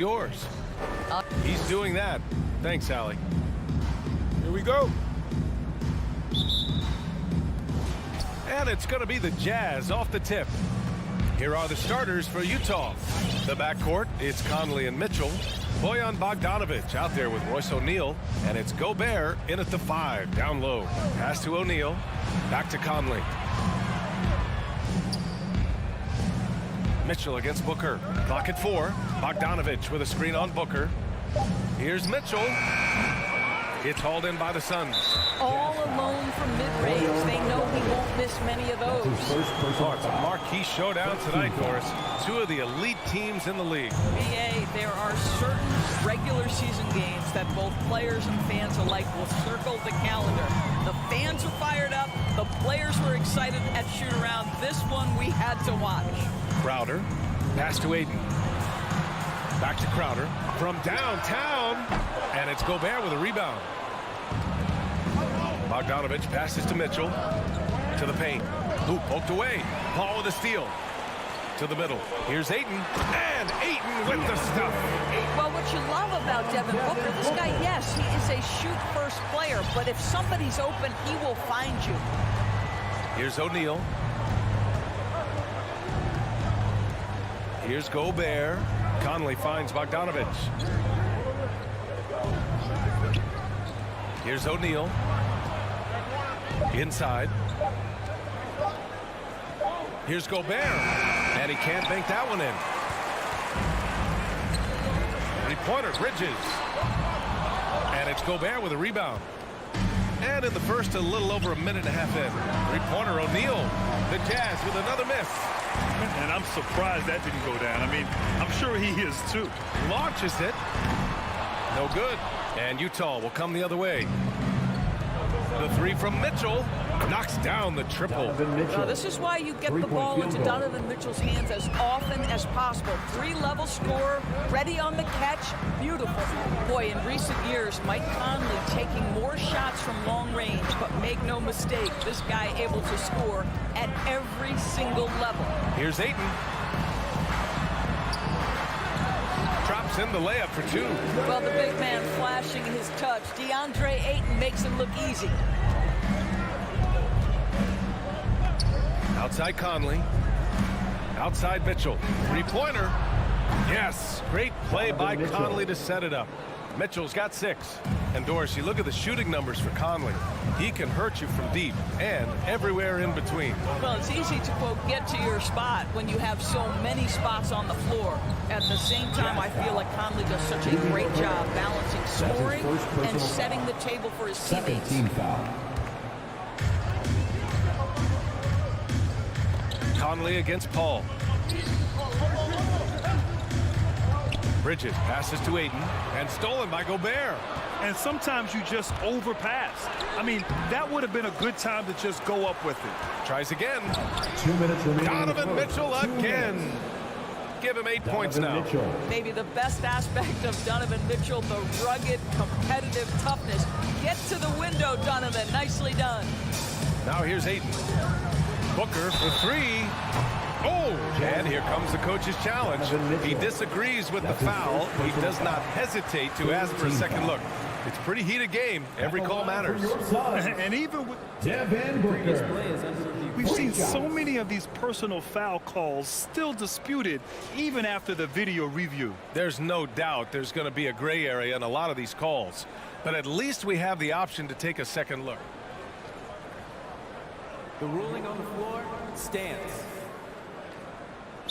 yours. He's doing that. Thanks, Allie. Here we go. And it's going to be the Jazz off the tip. Here are the starters for Utah. The backcourt, it's Conley and Mitchell. Bojan Bogdanovic out there with Royce O'Neal. And it's Gobert in at the 5, down low. Pass to O'Neal. Back to Conley. Mitchell against Booker. Clock at 4. Bogdanovic with a screen on Booker. Here's Mitchell. It's hauled in by the Suns. All alone from mid-range. They know he won't miss many of those. Oh, it's a marquee showdown tonight, Doris. Two of the elite teams in the league. BA, there are certain regular season games that both players and fans alike will circle the calendar. The fans are fired up. The players were excited at shoot-around. This one we had to watch. Crowder. Pass to Ayton. Back to Crowder. From downtown. And it's Gobert with a rebound. Bogdanovic passes to Mitchell. To the paint. Hoop poked away. Paul with a steal. To the middle. Here's Ayton. And Ayton with the stuff. Well, what you love about Devin Booker, this guy, yes, he is a shoot-first player, but if somebody's open, he will find you. Here's O'Neal. Here's Gobert. Conley finds Bogdanovic. Here's O'Neal. Inside. Here's Gobert. And he can't bank that one in. Three-pointer, Bridges. And it's Gobert with a rebound. And in the first, a little over a minute and a half in. Three-pointer, O'Neal. The Jazz with another miss. And I'm surprised that didn't go down. I mean, I'm sure he is too. Launches it. No good. And Utah will come the other way. The three from Mitchell knocks down the triple. Now, this is why you get the ball into Donovan Mitchell's hands as often as possible. Three-level scorer, ready on the catch, beautiful. Boy, in recent years, Mike Conley taking more shots from long range, but make no mistake, this guy able to score at every single level. Here's Ayton. Drops in the layup for 2. Well, the big man flashing his touch. DeAndre Ayton makes him look easy. Outside Conley. Outside Mitchell. Three-pointer. Yes. Great play by Conley to set it up. Mitchell's got 6. And Doris, you look at the shooting numbers for Conley. He can hurt you from deep and everywhere in between. Well, it's easy to, quote, get to your spot when you have so many spots on the floor. At the same time, I feel like Conley does such a great job balancing scoring and setting the table for his teammates. Team foul. Conley against Paul. Bridges passes to Ayton and stolen by Gobert. And sometimes you just overpass. I mean, that would have been a good time to just go up with it. Tries again. 2 minutes remaining. Donovan Mitchell again. Give him 8 points now. Mitchell. Maybe the best aspect of Donovan Mitchell, the rugged, competitive toughness. Get to the window, Donovan. Nicely done. Now here's Ayton. Booker for 3. Oh, and here comes the coach's challenge. He disagrees with the foul. He does not hesitate to ask for a second look. It's a pretty heated game. Every call matters. And even with Devin Booker. we've seen so many of these personal foul calls still disputed even after the video review. There's no doubt there's going to be a gray area in a lot of these calls. But at least we have the option to take a second look. The ruling on the floor stands.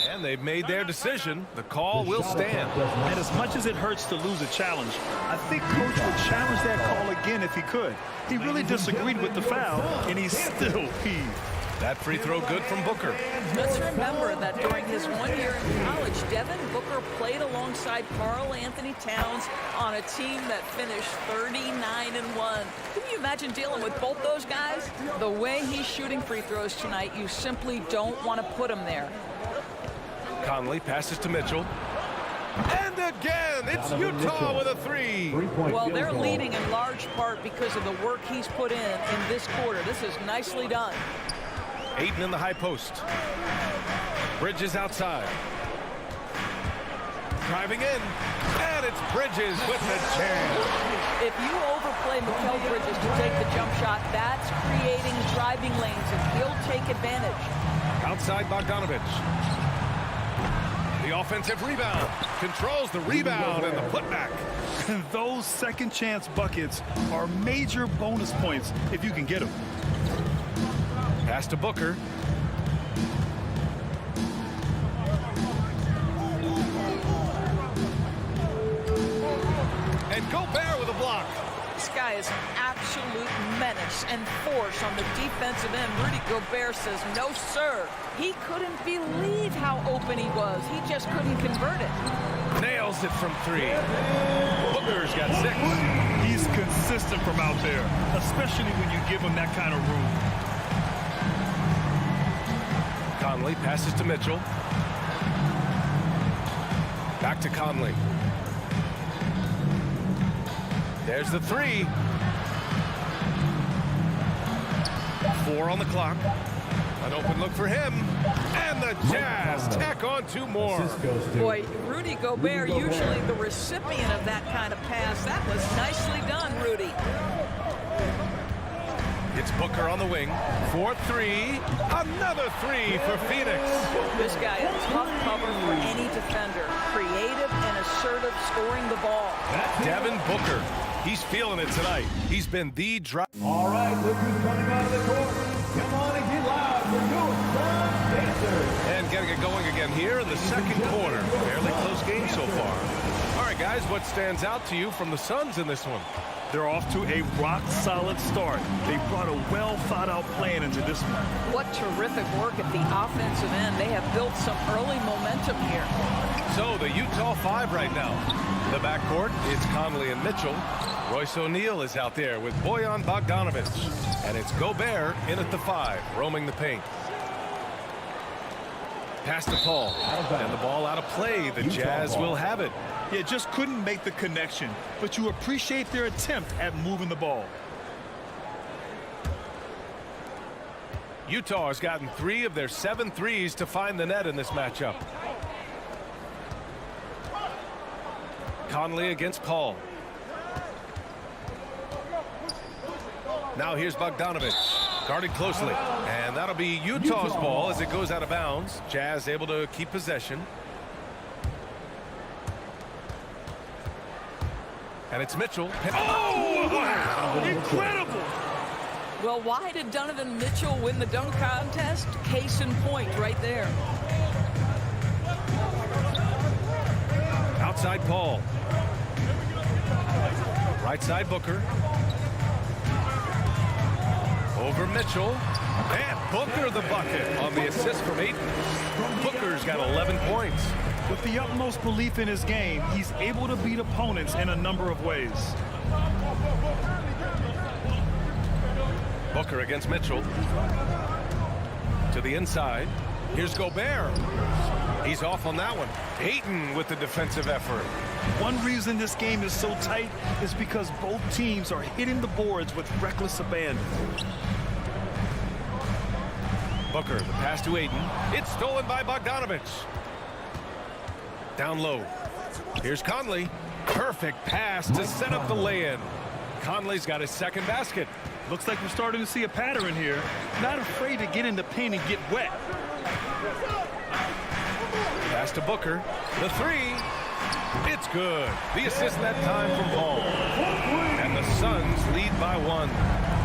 And they've made their decision. The call will stand. And as much as it hurts to lose a challenge, I think Coach would challenge that call again if he could. He really disagreed with the foul, and he's still peeved. That free throw good from Booker. Let's remember that during his 1 year in college, Devin Booker played alongside Karl Anthony Towns on a team that finished 39-1. Can you imagine dealing with both those guys? The way he's shooting free throws tonight, you simply don't want to put him there. Conley passes to Mitchell. And again, it's Utah with a 3. Well, they're leading in large part because of the work he's put in this quarter. This is nicely done. Ayton in the high post. Bridges outside. driving in, and it's Bridges with the jam. If you overplay Mikal Bridges to take the jump shot, that's creating driving lanes, and he'll take advantage. Outside Bogdanovich. The offensive rebound. Controls the rebound and the putback. Those second chance buckets are major bonus points if you can get them. Pass to Booker. And Gobert with a block. This guy is an absolute menace and force on the defensive end. Rudy Gobert says, no, sir. He couldn't believe how open he was. He just couldn't convert it. Nails it from three. Booker's got 6. He's consistent from out there, especially when you give him that kind of room. Conley passes to Mitchell. Back to Conley. There's the 3. 4 on the clock. An open look for him. And the Jazz tack on 2 more. Boy, Rudy Gobert, usually the recipient of that kind of pass. That was nicely done, Rudy. It's Booker on the wing. 4-3. Another 3 for Phoenix. This guy is tough cover for any defender. Creative and assertive scoring the ball. Devin Booker. He's feeling it tonight. He's been the drive. All right, look who's coming out of the court. Come on and get loud. We're doing some dancers. And getting it going again here in the second quarter. Fairly close game so far. All right, guys, what stands out to you from the Suns in this one? They're off to a rock-solid start. They brought a well-thought-out plan into this one. What terrific work at the offensive end. They have built some early momentum here. So the Utah 5 right now. The backcourt, it's Conley and Mitchell. Royce O'Neal is out there with Bojan Bogdanovic. And it's Gobert in at the 5, roaming the paint. Pass to Paul. And the ball out of play. The Jazz will have it. Yeah, just couldn't make the connection, but you appreciate their attempt at moving the ball. Utah has gotten 3 of their 7 threes to find the net in this matchup. Conley against Paul. Now here's Bogdanovic, guarded closely. And that'll be Utah's ball as it goes out of bounds. Jazz able to keep possession. And it's Mitchell. Oh, wow. Incredible. Well, why did Donovan Mitchell win the dunk contest? Case in point right there. Outside Paul. Right side Booker. Over Mitchell. And Booker the bucket on the assist from Ayton. Booker's got 11 points. With the utmost belief in his game, he's able to beat opponents in a number of ways. Booker against Mitchell. To the inside. Here's Gobert. He's off on that one. Ayton with the defensive effort. One reason this game is so tight is because both teams are hitting the boards with reckless abandon. Booker, the pass to Ayton. It's stolen by Bogdanovic. Down low. Here's Conley. Perfect pass to set up the lay-in. Conley's got his second basket. Looks like we're starting to see a pattern here. Not afraid to get in the paint and get wet. Pass to Booker. The 3. It's good. The assist that time from Paul. And the Suns lead by 1.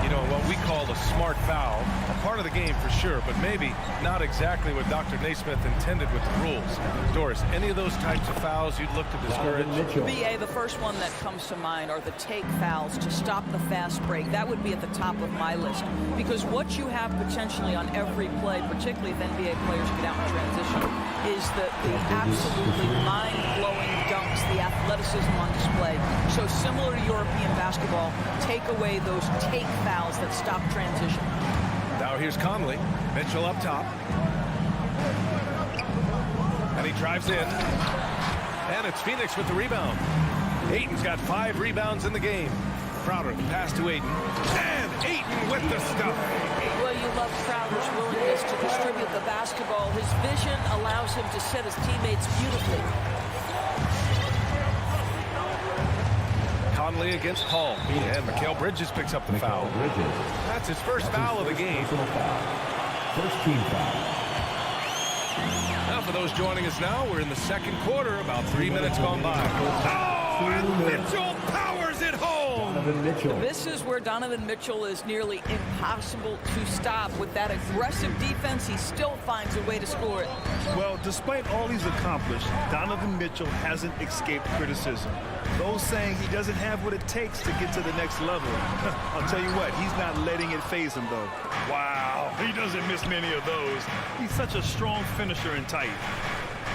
You know, what we call a smart foul. A part of the game for sure, but maybe not exactly what Dr. Naismith intended with the rules. Doris, any of those types of fouls you'd look to discourage? BA, the first one that comes to mind are the take fouls to stop the fast break. That would be at the top of my list. Because what you have potentially on every play, particularly if NBA players get out in transition, is the absolutely mind-blowing dunks, the athleticism on display. So similar to European basketball, take away those take fouls that stop transition. Now here's Conley. Mitchell up top. And he drives in. And it's Phoenix with the rebound. Ayton's got 5 rebounds in the game. Crowder, the pass to Ayton. And Ayton with the stuff. Well, you love Crowder's willingness to distribute the basketball. His vision allows him to set his teammates beautifully. Conley against Paul. And Mikal Bridges picks up the foul. That's his first foul of the game. First team foul. Now for those joining us now, we're in the second quarter, about 3 minutes gone by. Oh, and Mitchell powers it home! Donovan Mitchell. This is where Donovan Mitchell is nearly impossible to stop. With that aggressive defense, he still finds a way to score it. Well, despite all he's accomplished, Donovan Mitchell hasn't escaped criticism. Those saying he doesn't have what it takes to get to the next level. I'll tell you what, he's not letting it faze him, though. Wow, he doesn't miss many of those. He's such a strong finisher and tight.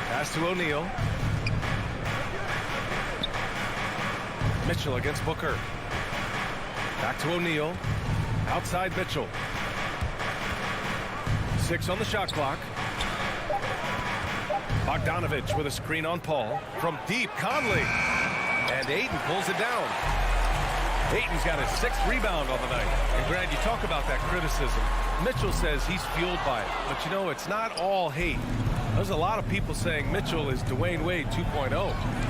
Pass to O'Neal. Mitchell against Booker. Back to O'Neal. Outside Mitchell. 6 on the shot clock. Bogdanovich with a screen on Paul. From deep, Conley. And Ayton pulls it down. Ayton's got his 6th rebound on the night. And Grant, you talk about that criticism. Mitchell says he's fueled by it. But you know, it's not all hate. There's a lot of people saying Mitchell is Dwayne Wade 2.0.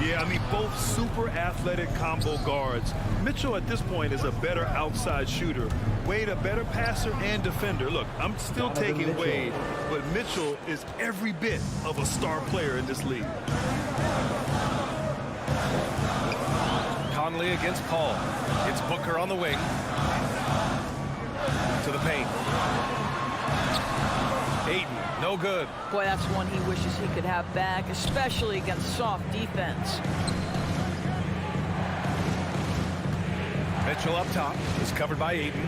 Yeah, I mean, both super athletic combo guards. Mitchell at this point is a better outside shooter. Wade a better passer and defender. Look, I'm still taking Wade, but Mitchell is every bit of a star player in this league. Conley against Paul. It's Booker on the wing. To the paint. Ayton, no good. Boy, that's one he wishes he could have back, especially against soft defense. Mitchell up top is covered by Ayton.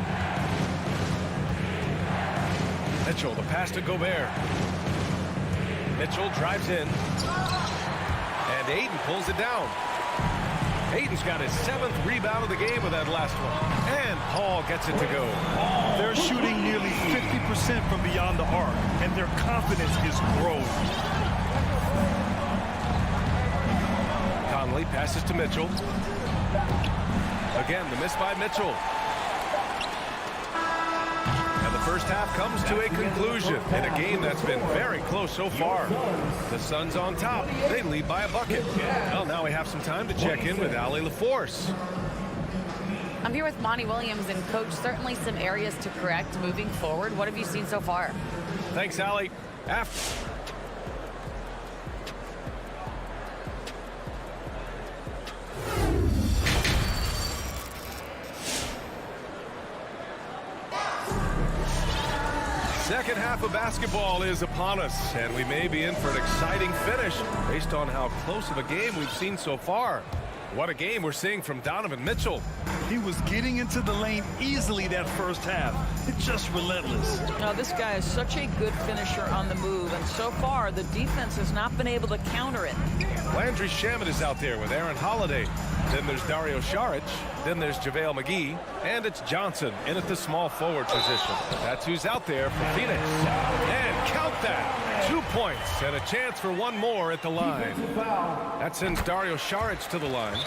Mitchell, the pass to Gobert. Mitchell drives in. And Ayton pulls it down. Ayton's got his 7th rebound of the game with that last one. And Paul gets it to go. They're shooting nearly 50% from beyond the arc, and their confidence is growing. Conley passes to Mitchell. Again, the miss by Mitchell. And the first half comes to a conclusion in a game that's been very close so far. The Suns on top. They lead by a bucket. Well, now we have some time to check in with Allie LaForce. I'm here with Monty Williams, and Coach, certainly some areas to correct moving forward. What have you seen so far? Thanks, Allie. After second half of basketball is upon us, and we may be in for an exciting finish based on how close of a game we've seen so far. What a game we're seeing from Donovan Mitchell. He was getting into the lane easily that first half. It's just relentless. Now, this guy is such a good finisher on the move, and so far the defense has not been able to counter it. Landry Shamet is out there with Aaron Holiday. Then there's Dario Saric. Then there's JaVale McGee. And it's Johnson in at the small forward position. That's who's out there for Phoenix. And count that. 2 points and a chance for one more at the line. That sends Dario Saric to the line.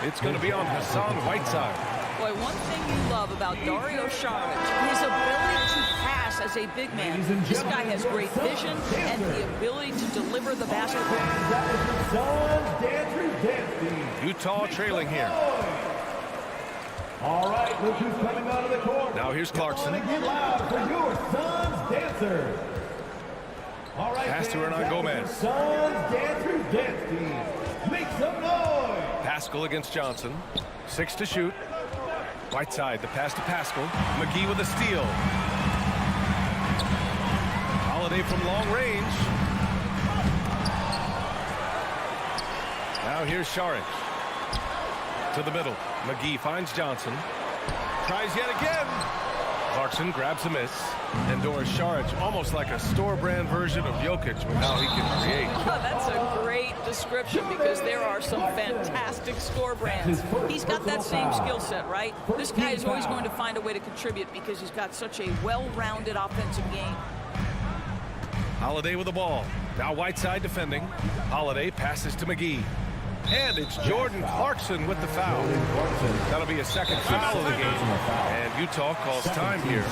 It's going to be on Hassan Whiteside. Boy, one thing you love about Dario Saric, his ability to pass as a big man. This guy has great vision and the ability to deliver the basketball. Utah trailing here. All right, look who's coming out of the court. Now here's Clarkson. Get loud for your Suns dancers. All right, pass to Hernan Gomez. Suns dancers dance team. Make some noise. Pascal against Johnson. 6 to shoot. Whiteside, the pass to Pascal. McGee with a steal. Holiday from long range. Now here's Saric. To the middle. McGee finds Johnson. Tries yet again. Clarkson grabs a miss. And Doris Saric, almost like a store-brand version of Jokic with how he can create. Oh, that's a great description because there are some fantastic score brands. He's got that same skill set, right? This guy is always going to find a way to contribute because he's got such a well-rounded offensive game. Holiday with the ball. Now Whiteside defending. Holiday passes to McGee. And it's Jordan Clarkson with the foul. That'll be a second foul of the game. And Utah calls time here.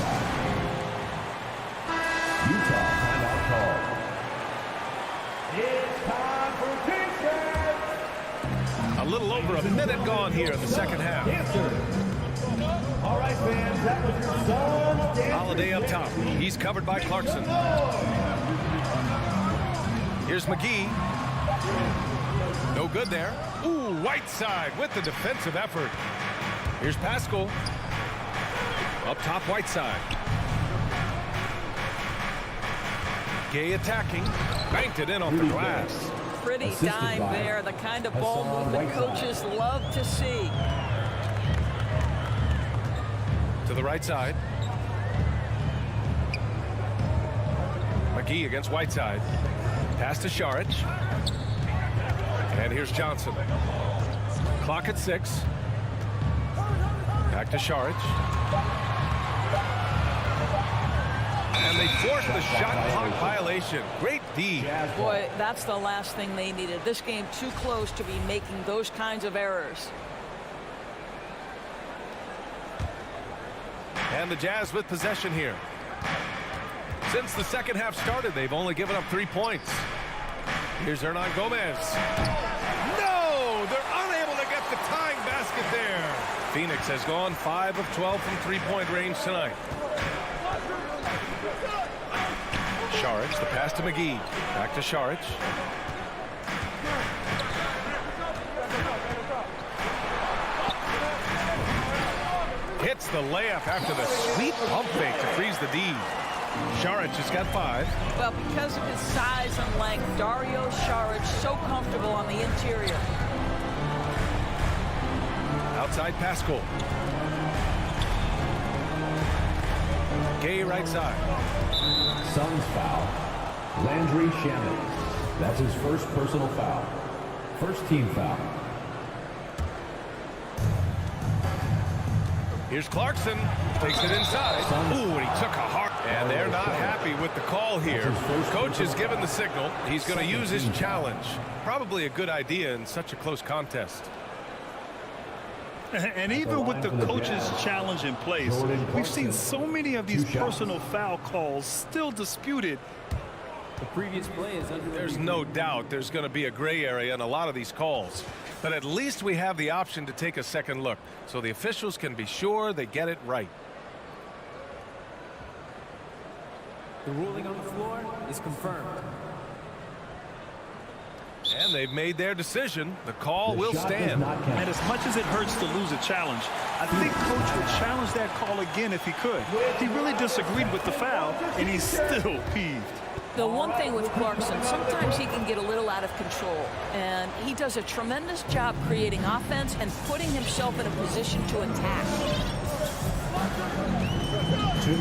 Utah timeout call. It's time for defense. A little little over a minute gone here in the second half. All right, fans, that was your son, Dan. Holiday up top. He's covered by Clarkson. Here's McGee. No good there. Ooh, Whiteside with the defensive effort. Here's Pascal. Up top, Whiteside. Gay attacking. Banked it in off the glass. Pretty dime there. The kind of ball movement coaches love to see. To the right side. McGee against Whiteside. Pass to Šarić. And here's Johnson. Clock at 6. Back to Šarić. And they forced the shot clock violation. Great D. Boy, that's the last thing they needed. This game too close to be making those kinds of errors. And the Jazz with possession here. Since the second half started, they've only given up 3 points. Here's Hernangomez. No! They're unable to get the tying basket there. Phoenix has gone 5 of 12 from three-point range tonight. Šarić, the pass to McGee. Back to Šarić. Hits the layup after the sweet pump fake to freeze the D. Šarić has got 5. Well, because of his size and length, Dario Šarić so comfortable on the interior. Outside Pascal. Gay right side. Suns foul. Landry Shamet. That's his first personal foul. First team foul. Here's Clarkson. Takes it inside. Ooh, and he took a hard. And they're not happy with the call here. Coach has given the signal. He's going to use his challenge. Probably a good idea in such a close contest. And even with the coach's challenge in place, we've seen so many of these personal foul calls still disputed. The previous play is under. There's no doubt there's going to be a gray area in a lot of these calls. But at least we have the option to take a second look, so the officials can be sure they get it right. The ruling on the floor is confirmed. And they've made their decision. The call will stand. And as much as it hurts to lose a challenge, I think Coach would challenge that call again if he could. He really disagreed with the foul, and he's still peeved. The one thing with Clarkson, sometimes he can get a little out of control, and he does a tremendous job creating offense and putting himself in a position to attack.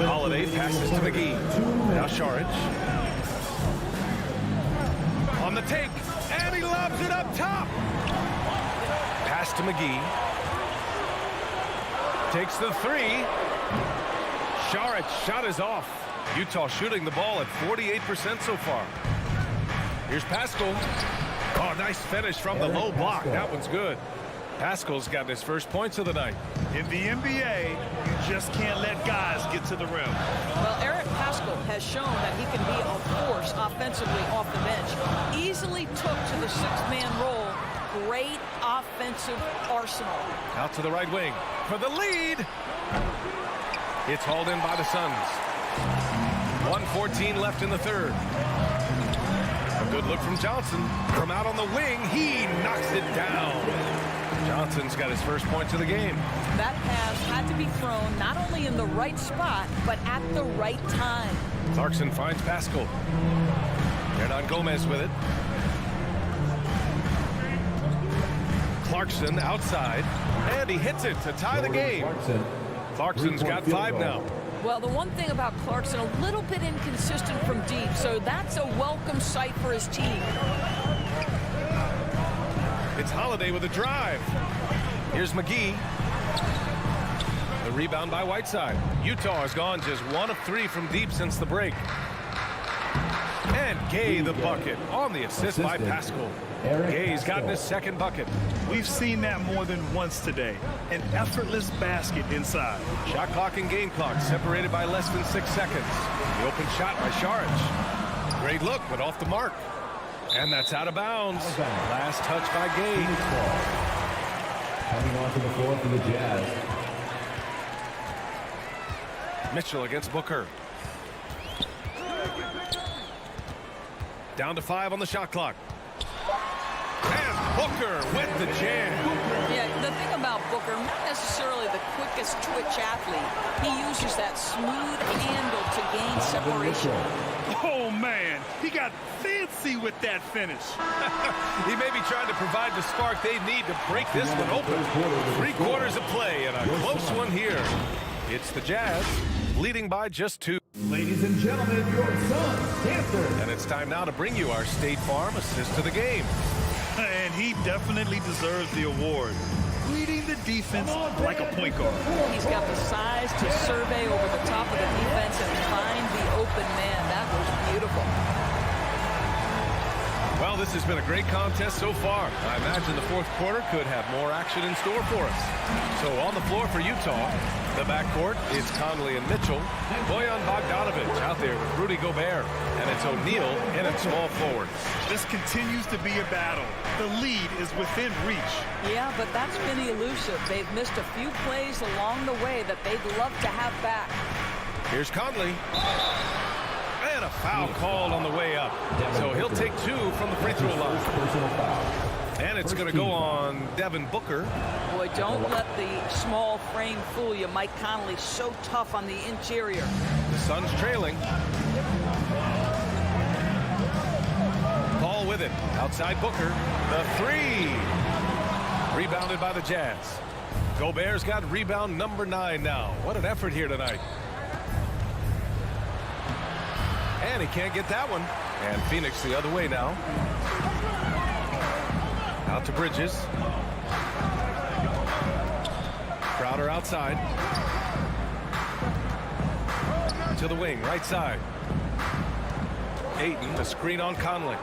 Holiday passes to McGee. Now Šarić. On the take, and he lobs it up top. Pass to McGee. Takes the 3. Šarić shot is off. Utah shooting the ball at 48% so far. Here's Pascal. Oh, nice finish from the low block. That one's good. Pascal's got his first points of the night. In the NBA, you just can't let guys get to the rim. Well, Eric Pascal has shown that he can be a force offensively off the bench. Easily took to the sixth-man role. Great offensive arsenal. Out to the right wing for the lead. It's hauled in by the Suns. 1:14 left in the third. A good look from Johnson. From out on the wing, he knocks it down. Johnson's got his first points of the game. That pass had to be thrown not only in the right spot, but at the right time. Clarkson finds Pascal. Hernangomez with it. Clarkson outside, and he hits it to tie the game. Clarkson's got 5 now. Well, the one thing about Clarkson, a little bit inconsistent from deep, so that's a welcome sight for his team. It's Holiday with a drive. Here's McGee. The rebound by Whiteside. Utah has gone just 1 of 3 from deep since the break. And Gay the bucket on the assist by Pascal. Gay's gotten his second bucket. We've seen that more than once today. An effortless basket inside. Shot clock and game clock separated by less than 6 seconds. The open shot by Šarić. Great look, but off the mark. And that's out of bounds. Last touch by Gay. Coming onto the floor for the Jazz. Mitchell against Booker. Down to 5 on the shot clock. And Booker with the jam. Yeah, the thing about Booker, not necessarily the quickest twitch athlete. He uses that smooth handle to gain separation. Oh, man. He got fancy with that finish. He may be trying to provide the spark they need to break this one open. 3 quarters of play and a close one here. It's the Jazz leading by just 2. Ladies and gentlemen, your Suns, Panther. And it's time now to bring you our State Farm assist to the game. And he definitely deserves the award. Leading the defense like a point guard. He's got the size to survey over the top of the defense and find the open man. That was beautiful. Well, this has been a great contest so far. I imagine the 4th quarter could have more action in store for us. So on the floor for Utah, the backcourt is Conley and Mitchell. Bojan Bogdanovic out there with Rudy Gobert. And it's O'Neal in at small forward. This continues to be a battle. The lead is within reach. Yeah, but that's been elusive. They've missed a few plays along the way that they'd love to have back. Here's Conley. And a foul called on the way up. So he'll take 2 from the free throw line. Personal foul. And it's going to go on Devin Booker. Boy, don't let the small frame fool you. Mike Conley so tough on the interior. The Suns trailing. Paul with it. Outside Booker. The 3. Rebounded by the Jazz. Gobert's got rebound number 9 now. What an effort here tonight. And he can't get that one. And Phoenix the other way now. Out to Bridges. Crowder outside. To the wing, right side. Ayton, the screen on Conley.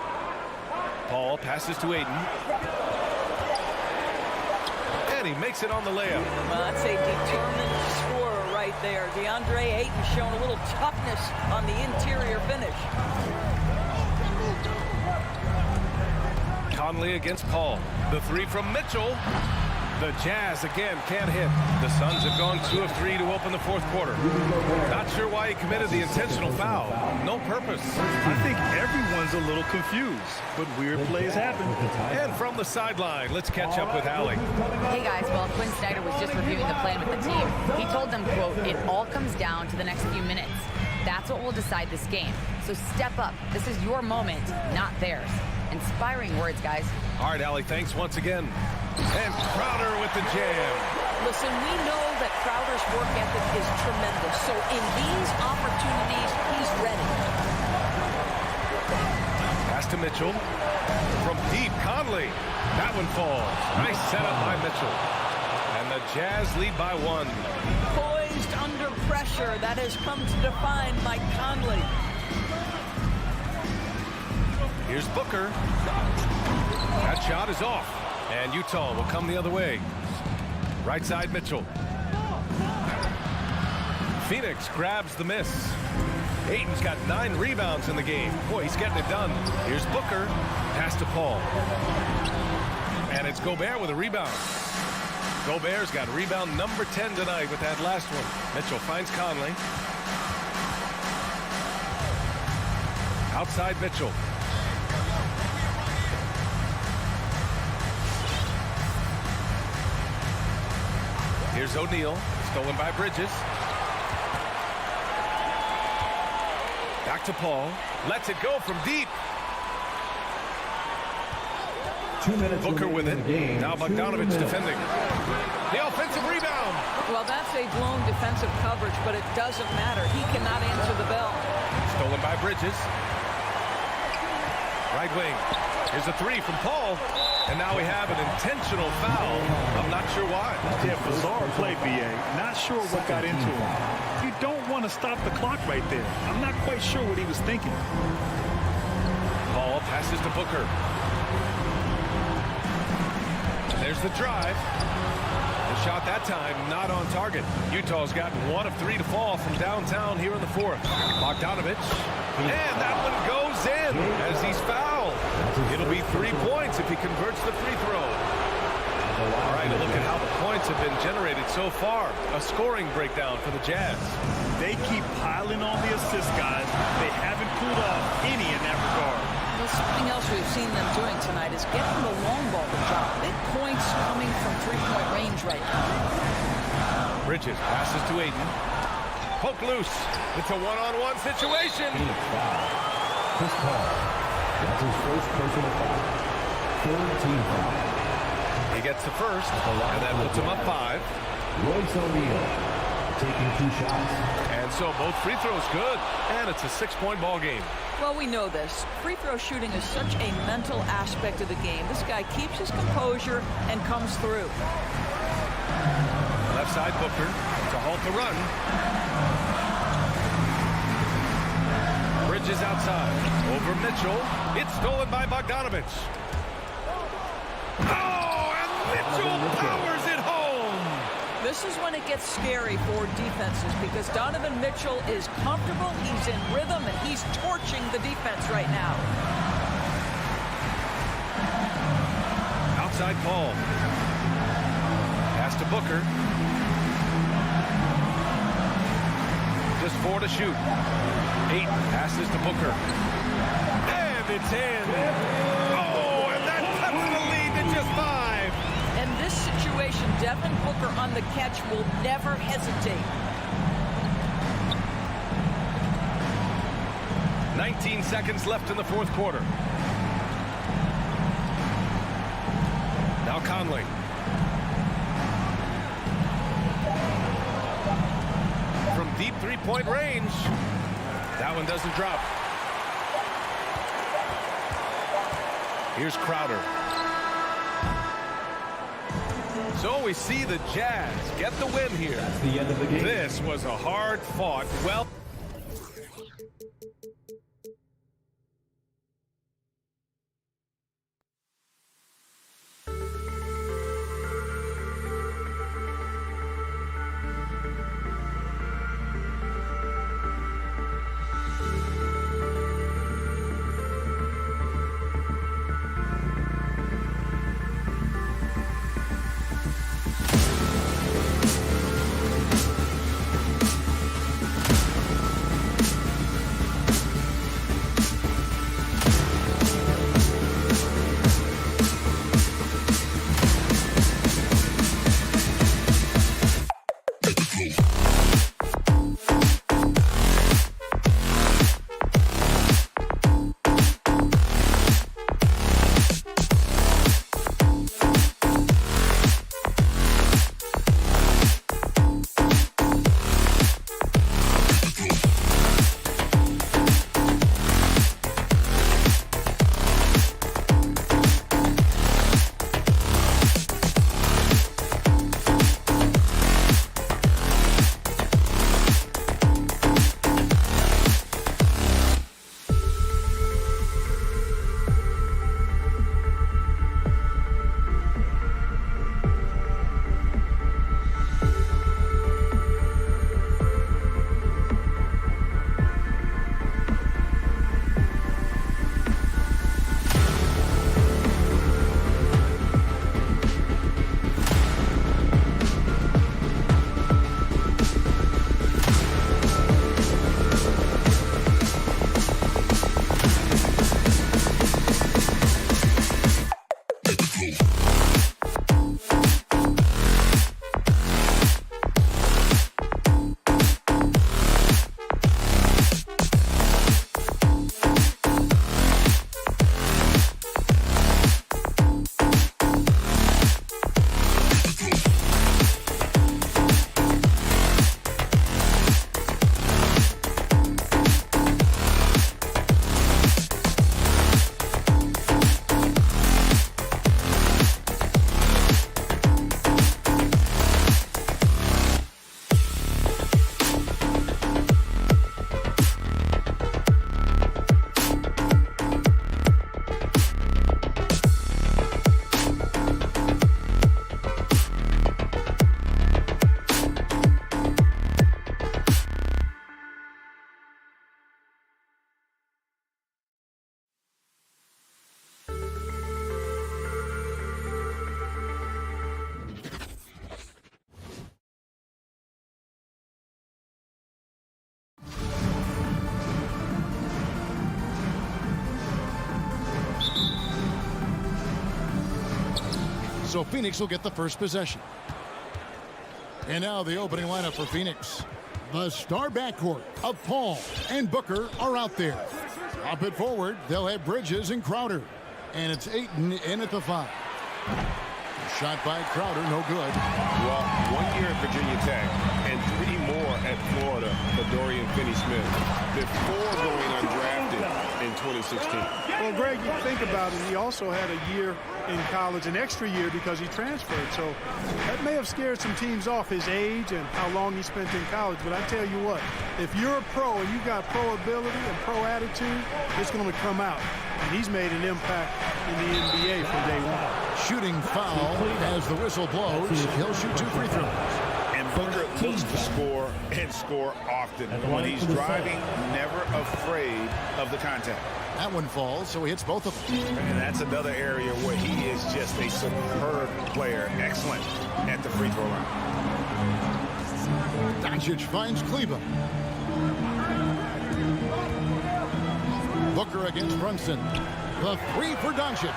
Paul passes to Ayton. And he makes it on the layup. Well, that's a determined scorer right there. DeAndre Ayton showing a little toughness on the interior finish. Conley against Paul. The 3 from Mitchell. The Jazz again can't hit. The Suns have gone 2 of 3 to open the 4th quarter. Not sure why he committed the intentional foul. No purpose. I think everyone's a little confused, but weird plays happen. And from the sideline, let's catch up with Allie. Hey guys, well, Quinn Snyder was just reviewing the plan with the team. He told them, quote, "It all comes down to the next few minutes. That's what will decide this game. So step up. This is your moment, not theirs." Inspiring words, guys. All right, Allie, thanks once again. And Crowder with the jam. Listen, we know that Crowder's work ethic is tremendous. So in these opportunities, he's ready. Pass to Mitchell. From deep, Conley. That one falls. Nice setup by Mitchell. And the Jazz lead by 1. Poised under pressure. That has come to define Mike Conley. Here's Booker. That shot is off. And Utah will come the other way. Right side, Mitchell. Phoenix grabs the miss. Ayton's got 9 rebounds in the game. Boy, he's getting it done. Here's Booker. Pass to Paul. And it's Gobert with a rebound. Gobert's got rebound number 10 tonight with that last one. Mitchell finds Conley. Outside Mitchell. Here's O'Neal, stolen by Bridges. Back to Paul. Lets it go from deep. 2 minutes Booker with it. Game. Now Bogdanovic defending. The offensive rebound. Well, that's a blown defensive coverage, but it doesn't matter. He cannot answer the bell. Stolen by Bridges. Right wing. Here's a 3 from Paul. And now we have an intentional foul. I'm not sure why. Yeah, bizarre play, B.A. Not sure what got into him. You don't want to stop the clock right there. I'm not quite sure what he was thinking. Paul passes to Booker. There's the drive. The shot that time not on target. Utah's gotten 1 of 3 to fall from downtown here in the 4th. Bogdanovic. And that one goes in as he's fouled. It'll be 3 points if he converts the free throw. All right, a look at how the points have been generated so far. A scoring breakdown for the Jazz. They keep piling on the assist, guys. They haven't pulled off any in that regard. Well, something else we've seen them doing tonight is getting the long ball to drop. Big points coming from three-point range right now. Bridges passes to Ayton. Poke loose. It's a one-on-one situation. Phoenix foul. Chris Paul. That's his first personal foul. Third team foul. He gets the first, and that puts him up 5. Royce O'Neal taking 2 shots. And so both free throws good, and it's a 6-point ball game. Well, we know this. Free throw shooting is such a mental aspect of the game. This guy keeps his composure and comes through. Left side Booker to halt the run. Bridges outside. Over Mitchell. It's stolen by Bogdanovich. Oh, and Mitchell powers it home. This is when it gets scary for defenses because Donovan Mitchell is comfortable, he's in rhythm, and he's torching the defense right now. Outside Paul. Pass to Booker. Just 4 to shoot. 8 passes to Booker. And it's in. Oh, and that cuts the lead to just 5. In this situation, Devin Booker on the catch will never hesitate. 19 seconds left in the fourth quarter. Now Conley. From deep three-point range. That one doesn't drop. Here's Crowder. So we see the Jazz get the win here. That's the end of the game. This was a hard-fought, well... So Phoenix will get the first possession. And now the opening lineup for Phoenix. The star backcourt of Paul and Booker are out there. Up it forward, they'll have Bridges and Crowder. And it's Ayton in at the 5. Shot by Crowder, no good. Well, 1 year at Virginia Tech and 3 more at Florida for Dorian Finney-Smith before going undrafted in 2016. Well, Greg, you think about it, he also had a year in college, an extra year because he transferred. So that may have scared some teams off, his age and how long he spent in college. But I tell you what, if you're a pro and you've got pro ability and pro attitude, it's going to come out. And he's made an impact in the NBA from day one. Shooting foul as the whistle blows. He'll shoot 2 free throws. And Booker looks to score and score often. When he's driving, never afraid of the contact. That one falls, so he hits both of them. And that's another area where he is just a superb player. Excellent at the free throw line. Doncic finds Kleber. Booker against Brunson. The 3 for Doncic.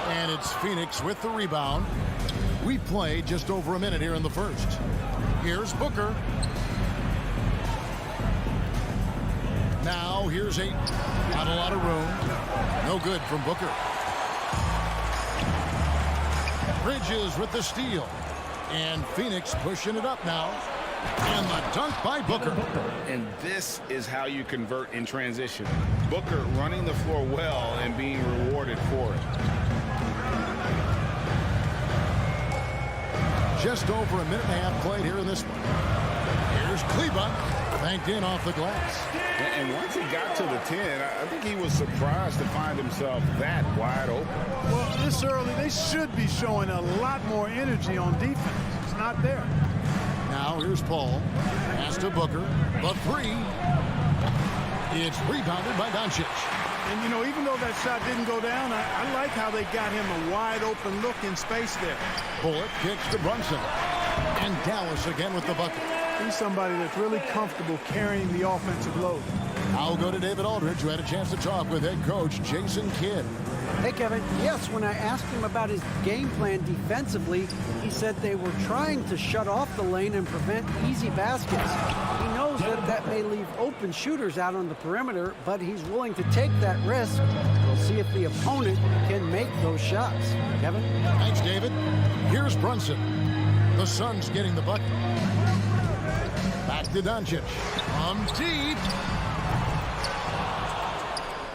And it's Phoenix with the rebound. We played just over a minute here in the first. Here's Booker. Now here's Ayton. Not a lot of room. No good from Booker. Bridges with the steal. And Phoenix pushing it up now. And the dunk by Booker. And this is how you convert in transition. Booker running the floor well and being rewarded for it. Just over a minute and a half played here in this one. Here's Kleber. Banked in off the glass. And once he got to the 10, I think he was surprised to find himself that wide open. Well, this early, they should be showing a lot more energy on defense. It's not there. Now here's Paul. Pass to Booker. The 3. It's rebounded by Doncic. And, you know, even though that shot didn't go down, I like how they got him a wide open look in space there. Bullock kicks to Brunson. And Dallas again with the bucket. He's somebody that's really comfortable carrying the offensive load. I'll go to David Aldridge, who had a chance to talk with head coach Jason Kidd. Hey, Kevin. Yes, when I asked him about his game plan defensively, he said they were trying to shut off the lane and prevent easy baskets. He knows that may leave open shooters out on the perimeter, but he's willing to take that risk. We'll see if the opponent can make those shots. Kevin? Thanks, David. Here's Brunson. The Suns getting the bucket. Back to Doncic. From deep.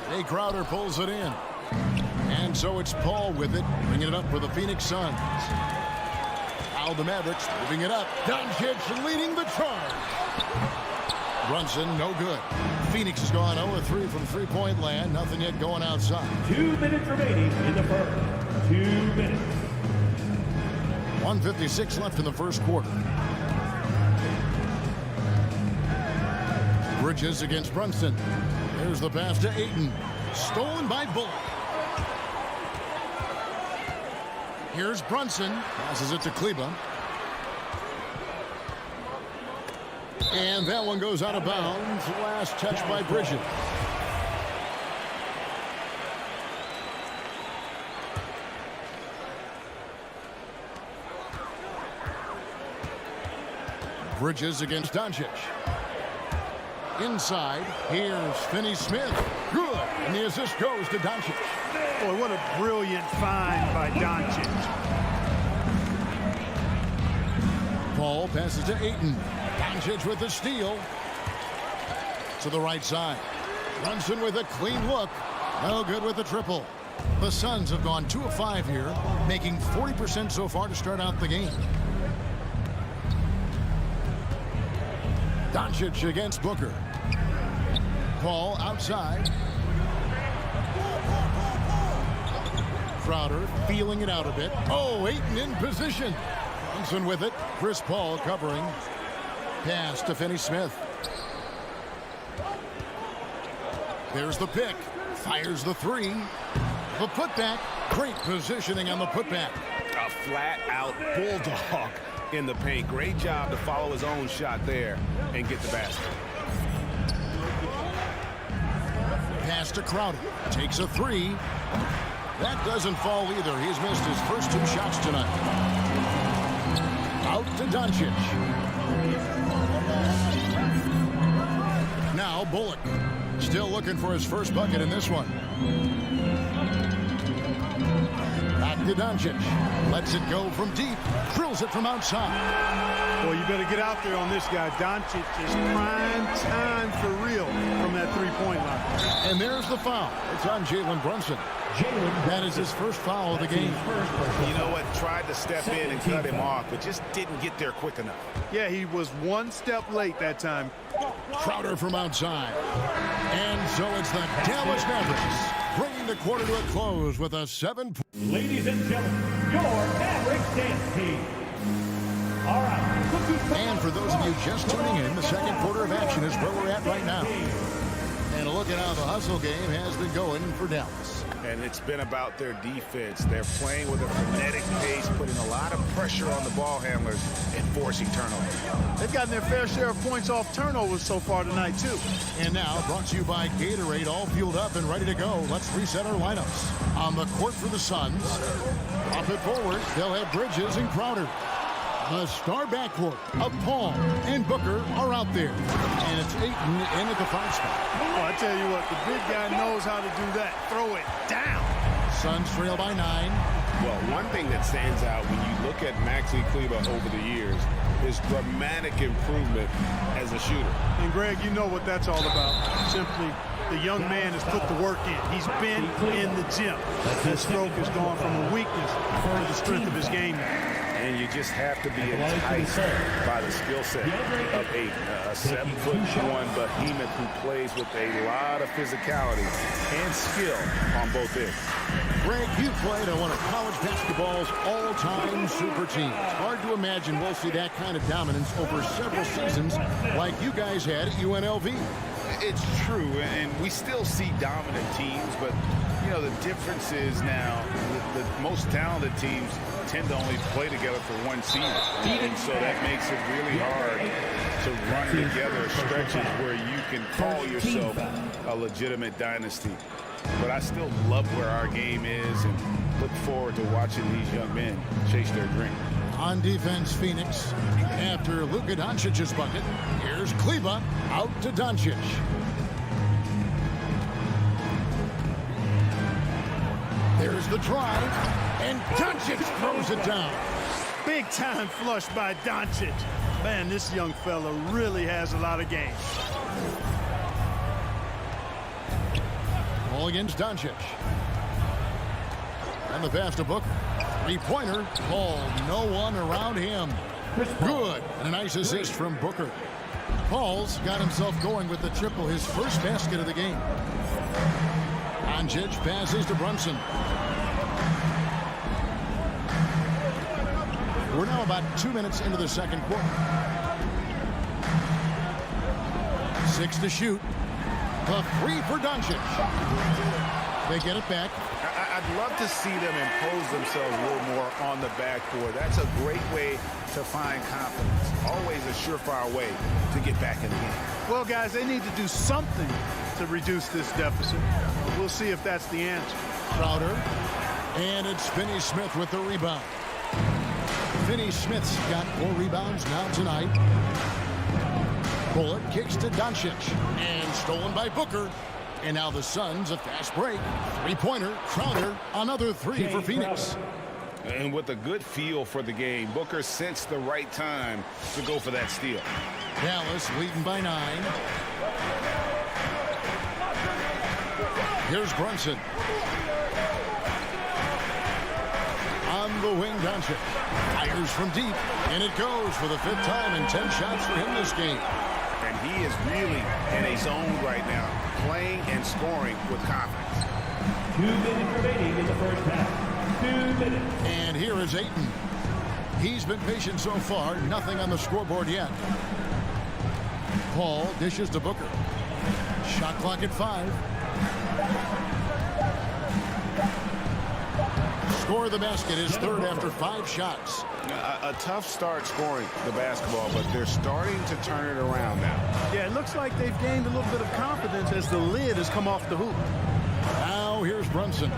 Jay Crowder pulls it in. And so it's Paul with it, bringing it up for the Phoenix Suns. Al the Mavericks moving it up. Doncic leading the charge. Brunson, no good. Phoenix has gone 0-3 from three-point land. Nothing yet going outside. 2 minutes remaining in the first. 2 minutes. 1:56 left in the first quarter. Bridges against Brunson. There's the pass to Ayton. Stolen by Bullock. Here's Brunson. Passes it to Kleber. And that one goes out of bounds. Last touch by Bridges. Bridges against Doncic. Inside, here's Finney-Smith. Good. And the assist goes to Doncic. Boy, what a brilliant find by Doncic. Paul passes to Ayton. Doncic with the steal. To the right side. Brunson with a clean look. No good with the triple. The Suns have gone 2 of 5 here, making 40% so far to start out the game. Doncic against Booker. Paul outside. Crowder feeling it out a bit. Oh, Ayton in position. Brunson with it. Chris Paul covering. Pass to Finney-Smith. There's the pick. Fires the 3. The putback. Great positioning on the putback. A flat-out bulldog in the paint. Great job to follow his own shot there and get the basket. Pass to Crowder. Takes a 3. That doesn't fall either. He's missed his first 2 shots tonight. Out to Doncic. Now Bullock. Still looking for his first bucket in this one. Back to Doncic. Lets it go from deep. Drills it from outside. Boy, you better get out there on this guy. Doncic is prime time for real from that three-point line. And there's the foul. It's on Jalen Brunson. That is his first foul of the game. You know what? Tried to step in and cut him off, but just didn't get there quick enough. Yeah, he was one step late that time. Crowder from outside. And so it's the Dallas Mavericks bringing the quarter to a close with a 7. Ladies and gentlemen, your Mavericks dance team. All right. And for those of you just tuning in, the second quarter of action is where we're at right now. And a look at how the hustle game has been going for Dallas. And it's been about their defense. They're playing with a frenetic pace, putting a lot of pressure on the ball handlers and forcing turnovers. They've gotten their fair share of points off turnovers so far tonight, too. And now, brought to you by Gatorade, all fueled up and ready to go. Let's reset our lineups. On the court for the Suns, off it forward, they'll have Bridges and Crowder. The star backcourt of Paul and Booker are out there. And it's Ayton in at the 5 spot. Oh, I tell you what, the big guy knows how to do that. Throw it down. Suns trail by 9. Well, one thing that stands out when you look at Maxi Kleber over the years is dramatic improvement as a shooter. And Greg, you know what that's all about. Simply, the young man has put the work in. He's been in the gym. His stroke has gone from a weakness to the strength of his game now. And you just have to be enticed by the skill set of Ayton, a 7'1" behemoth who plays with a lot of physicality and skill on both ends. Greg, you played on one of college basketball's all-time super teams. Hard to imagine we'll see that kind of dominance over several seasons like you guys had at UNLV. It's true, and we still see dominant teams, but you know, the difference is now the most talented teams tend to only play together for one season. And so that makes it really hard to run together stretches where you can call yourself a legitimate dynasty. But I still love where our game is and look forward to watching these young men chase their dream. On defense, Phoenix. After Luka Doncic's bucket, here's Kleber out to Doncic. There's the drive, and Doncic throws it down. Big time flush by Doncic. Man, this young fella really has a lot of game. Ball against Doncic. And the pass to Booker. Three-pointer. Ball, no one around him. Good. And a nice assist from Booker. Paul's got himself going with the triple, his first basket of the game. Doncic passes to Brunson. We're now about 2 minutes into the second quarter. 6 to shoot. The 3 for Doncic. They get it back. I'd love to see them impose themselves a little more on the backboard. That's a great way to find confidence. Always a surefire way to get back in the game. Well, guys, they need to do something to reduce this deficit. We'll see if that's the answer. Crowder. And it's Finney-Smith with the rebound. Finney-Smith's got 4 rebounds now tonight. Bullock kicks to Doncic. And stolen by Booker. And now the Suns, a fast break. Three-pointer, Crowder, another 3 for Phoenix. And with a good feel for the game, Booker sensed the right time to go for that steal. Dallas leading by 9. Here's Brunson. On the wing, Doncic. Fires from deep, and it goes for the 5th time and 10 shots for him this game. And he is really in a zone right now, playing and scoring with confidence. 2 minutes remaining in the first half. 2 minutes. And here is Ayton. He's been patient so far, nothing on the scoreboard yet. Paul dishes to Booker. Shot clock at 5. Score of the basket is 3rd after 5 shots. A tough start scoring the basketball, but they're starting to turn it around now. Yeah, it looks like they've gained a little bit of confidence as the lid has come off the hoop. Now here's Brunson.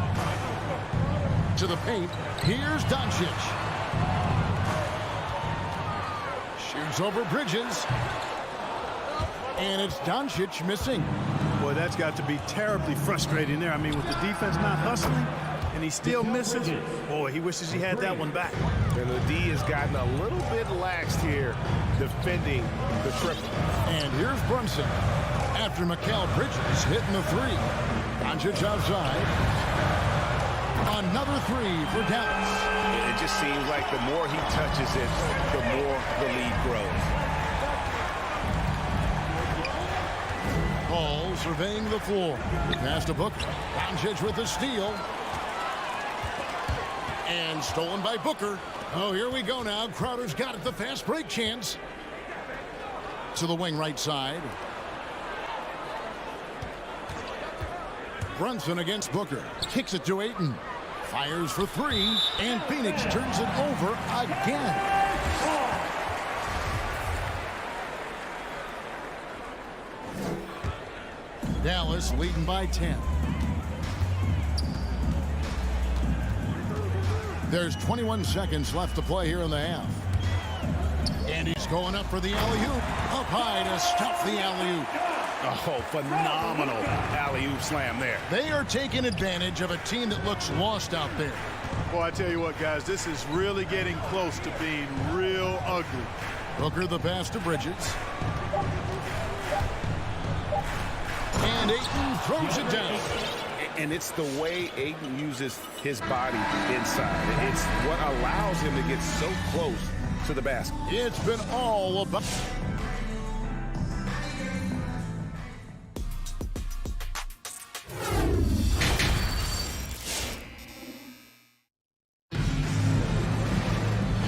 To the paint. Here's Doncic. Shoots over Bridges. And it's Doncic missing. Boy, that's got to be terribly frustrating there. I mean, with the defense not hustling, and he still misses. Boy, he wishes he had that one back. And the D has gotten a little bit laxed here defending the triple. And here's Brunson. After Mikal Bridges hitting the three. Doncic outside. Another three for Dallas. It just seems like the more he touches it, the more the lead grows. Paul surveying the floor. Pass to Booker. Doncic with the steal. And stolen by Booker. Oh, here we go now. Crowder's got it. The fast break chance. To the wing right side. Brunson against Booker. Kicks it to Ayton. Fires for three. And Phoenix turns it over again. Dallas leading by 10. There's 21 seconds left to play here in the half. And he's going up for the alley-oop. Up high to stop the alley-oop. Oh, phenomenal alley-oop slam there. They are taking advantage of a team that looks lost out there. Boy, I tell you what, guys, this is really getting close to being real ugly. Booker the pass to Bridges. And Ayton throws it down. And it's the way Ayton uses his body inside. It's what allows him to get so close to the basket. It's been all about...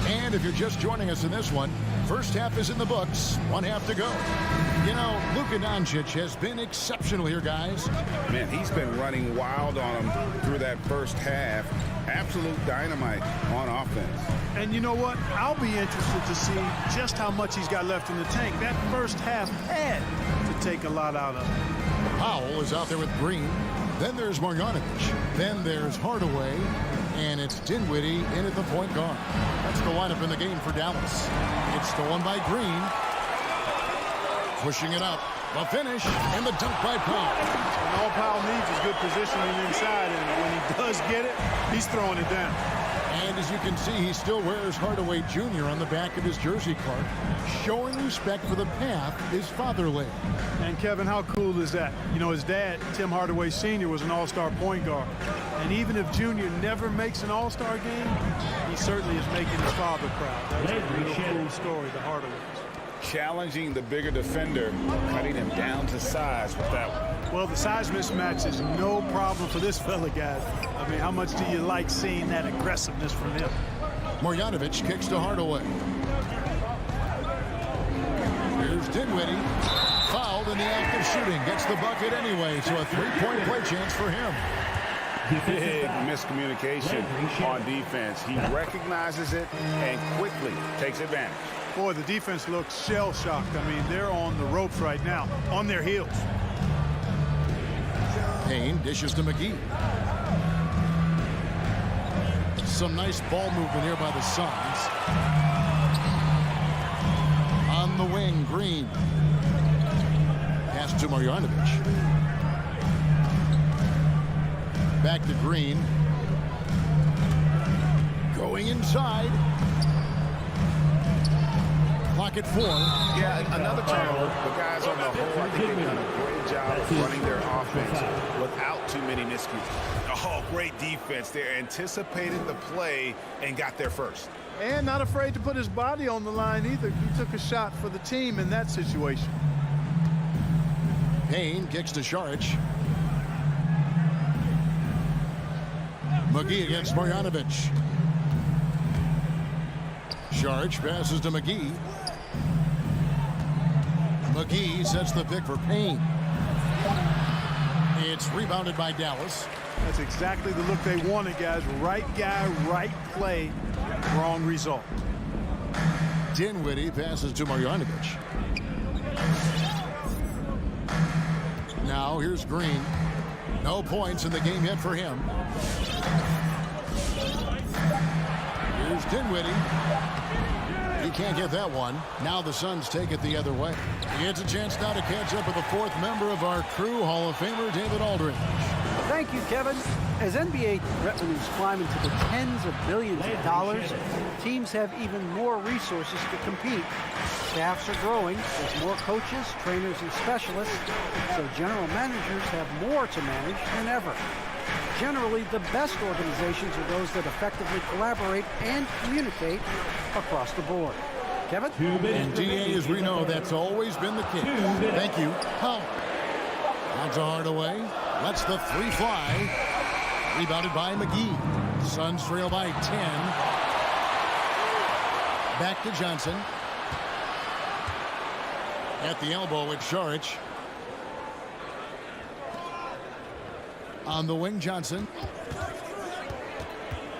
And if you're just joining us in this one, first half is in the books. One half to go. You know, Luka Doncic has been exceptional here, guys. Man, he's been running wild on him through that first half. Absolute dynamite on offense. And you know what? I'll be interested to see just how much he's got left in the tank. That first half had to take a lot out of him. Powell is out there with Green. Then there's Marjanovic. Then there's Hardaway. And it's Dinwiddie in at the point guard. That's the lineup in the game for Dallas. It's stolen by Green. Pushing it up. The finish and the dunk by Powell. And all Powell needs is good positioning inside. And when he does get it, he's throwing it down. And as you can see, he still wears Hardaway Jr. on the back of his jersey card, showing respect for the path his father laid. And Kevin, how cool is that? You know, his dad, Tim Hardaway Sr., was an all-star point guard. And even if Junior never makes an all-star game, he certainly is making his father proud. That's a real cool story, the Hardaways. Challenging the bigger defender, cutting him down to size with that one. Well, the size mismatch is no problem for this fella, guys. I mean, how much do you like seeing that aggressiveness from him? Marjanovic kicks to Hardaway. Here's Dinwiddie. Fouled in the act of shooting. Gets the bucket anyway, so a three-point play chance for him. Big miscommunication on defense. He recognizes it and quickly takes advantage. Boy, the defense looks shell-shocked. I mean, they're on the ropes right now, on their heels. Payne dishes to McGee. Some nice ball movement here by the Suns. On the wing, Green. Pass to Marjanovic. Back to Green. Going inside. Clock at 4. Yeah, another turnover. The guys on the whole, I think they've done a great job of running their offense without too many miscues. Oh, great defense. They anticipated the play and got there first. And not afraid to put his body on the line either. He took a shot for the team in that situation. Payne kicks to Saric. McGee against Marjanovic. Saric passes to McGee. McGee sets the pick for Payne. It's rebounded by Dallas. That's exactly the look they wanted, guys. Right guy, right play, wrong result. Dinwiddie passes to Marjanovic. Now here's Green. No points in the game yet for him. Dinwiddie. He can't get that one. Now the Suns take it the other way. He gets a chance now to catch up with the fourth member of our crew, Hall of Famer David Aldridge. Thank you, Kevin. As NBA revenues climb into the tens of billions of dollars, teams have even more resources to compete. Staffs are growing. There's more coaches, trainers, and specialists, so general managers have more to manage than ever. Generally, the best organizations are those that effectively collaborate and communicate across the board. Kevin? And DA, as we know, that's always been the case. Thank you. Howard. That's a Hardaway. Lets the three fly. Rebounded by McGee. Suns trail by 10. Back to Johnson. At the elbow with Saric. On the wing, Johnson.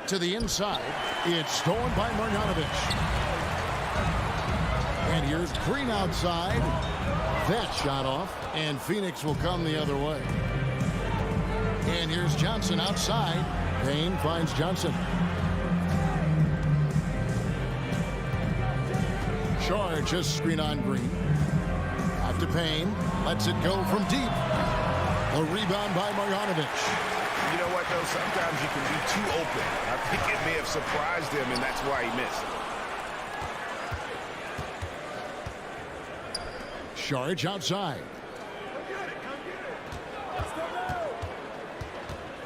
To the inside. It's stolen by Marjanovic. And here's Green outside. That shot off. And Phoenix will come the other way. And here's Johnson outside. Payne finds Johnson. Shard just screen on Green. Out to Payne. Lets it go from deep. A rebound by Marjanovic. You know what, though? Sometimes you can be too open. I think it may have surprised him, and that's why he missed. Saric outside.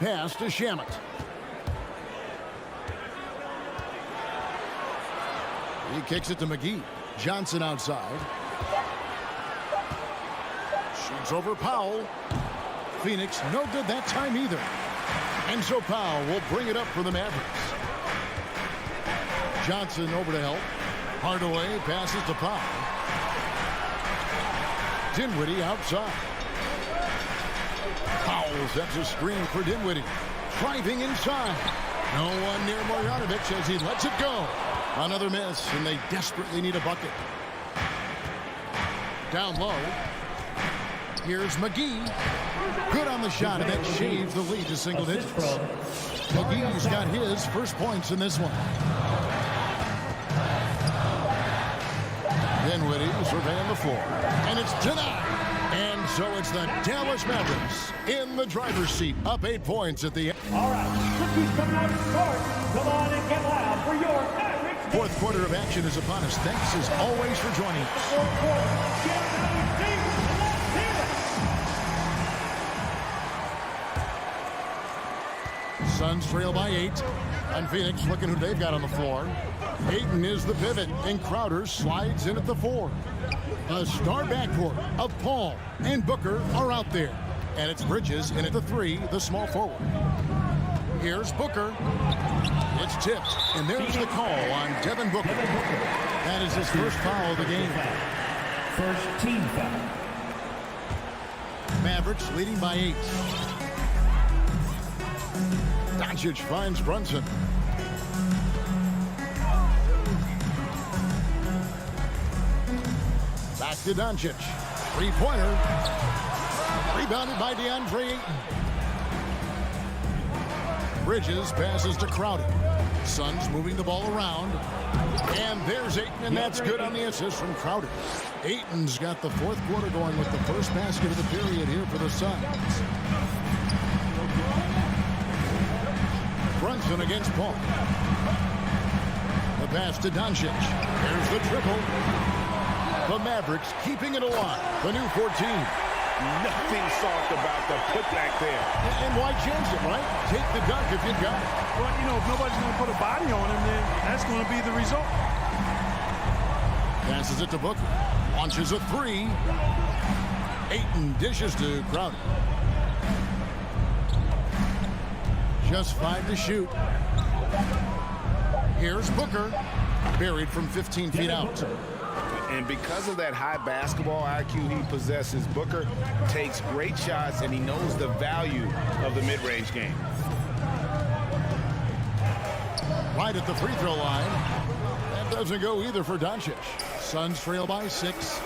Pass to Shamet. He kicks it to McGee. Johnson outside. Shoots over Powell. Phoenix no good that time either. And so Powell will bring it up for the Mavericks. Johnson over to help. Hardaway passes to Powell. Dinwiddie outside. Powell sets a screen for Dinwiddie. Driving inside. No one near Marjanovic as he lets it go. Another miss, and they desperately need a bucket. Down low. Here's McGee. Good on the shot, and that shaves the lead to single digits. McGee's got his first points in this one. Dinwiddie surveying the floor, and it's denied. And so it's the Dallas Mavericks in the driver's seat, up 8 points at the end. All right, rookies coming out of court. Come on and get loud for your Mavericks. Fourth quarter of action is upon us. Thanks as always for joining us. Fourth quarter. Get down deep. Let's Suns trail by 8. And Phoenix looking who they've got on the floor. Ayton is the pivot, and Crowder slides in at the 4. A star backcourt of Paul and Booker are out there. And it's Bridges in at the 3, the small forward. Here's Booker. It's tipped, and there's the call on Devin Booker. That is his first foul of the game. First team foul. Mavericks leading by 8. Doncic finds Brunson. Back to Doncic. Three-pointer. Rebounded by DeAndre Ayton. Bridges passes to Crowder. Suns moving the ball around. And there's Ayton, and that's good on the assist from Crowder. Ayton's got the fourth quarter going with the first basket of the period here for the Suns. Brunson against Paul. The pass to Doncic. There's the triple. The Mavericks keeping it alive. The new 14. Nothing soft about the putback there. And why chance it, right? Take the dunk if you got it. Well, you know, if nobody's going to put a body on him, then that's going to be the result. Passes it to Booker. Launches a 3. Ayton dishes to Crowder. Just 5 to shoot. Here's Booker. Buried from 15 feet out. And because of that high basketball IQ he possesses, Booker takes great shots, and he knows the value of the mid-range game. Right at the free throw line. That doesn't go either for Doncic. Suns trail by 6.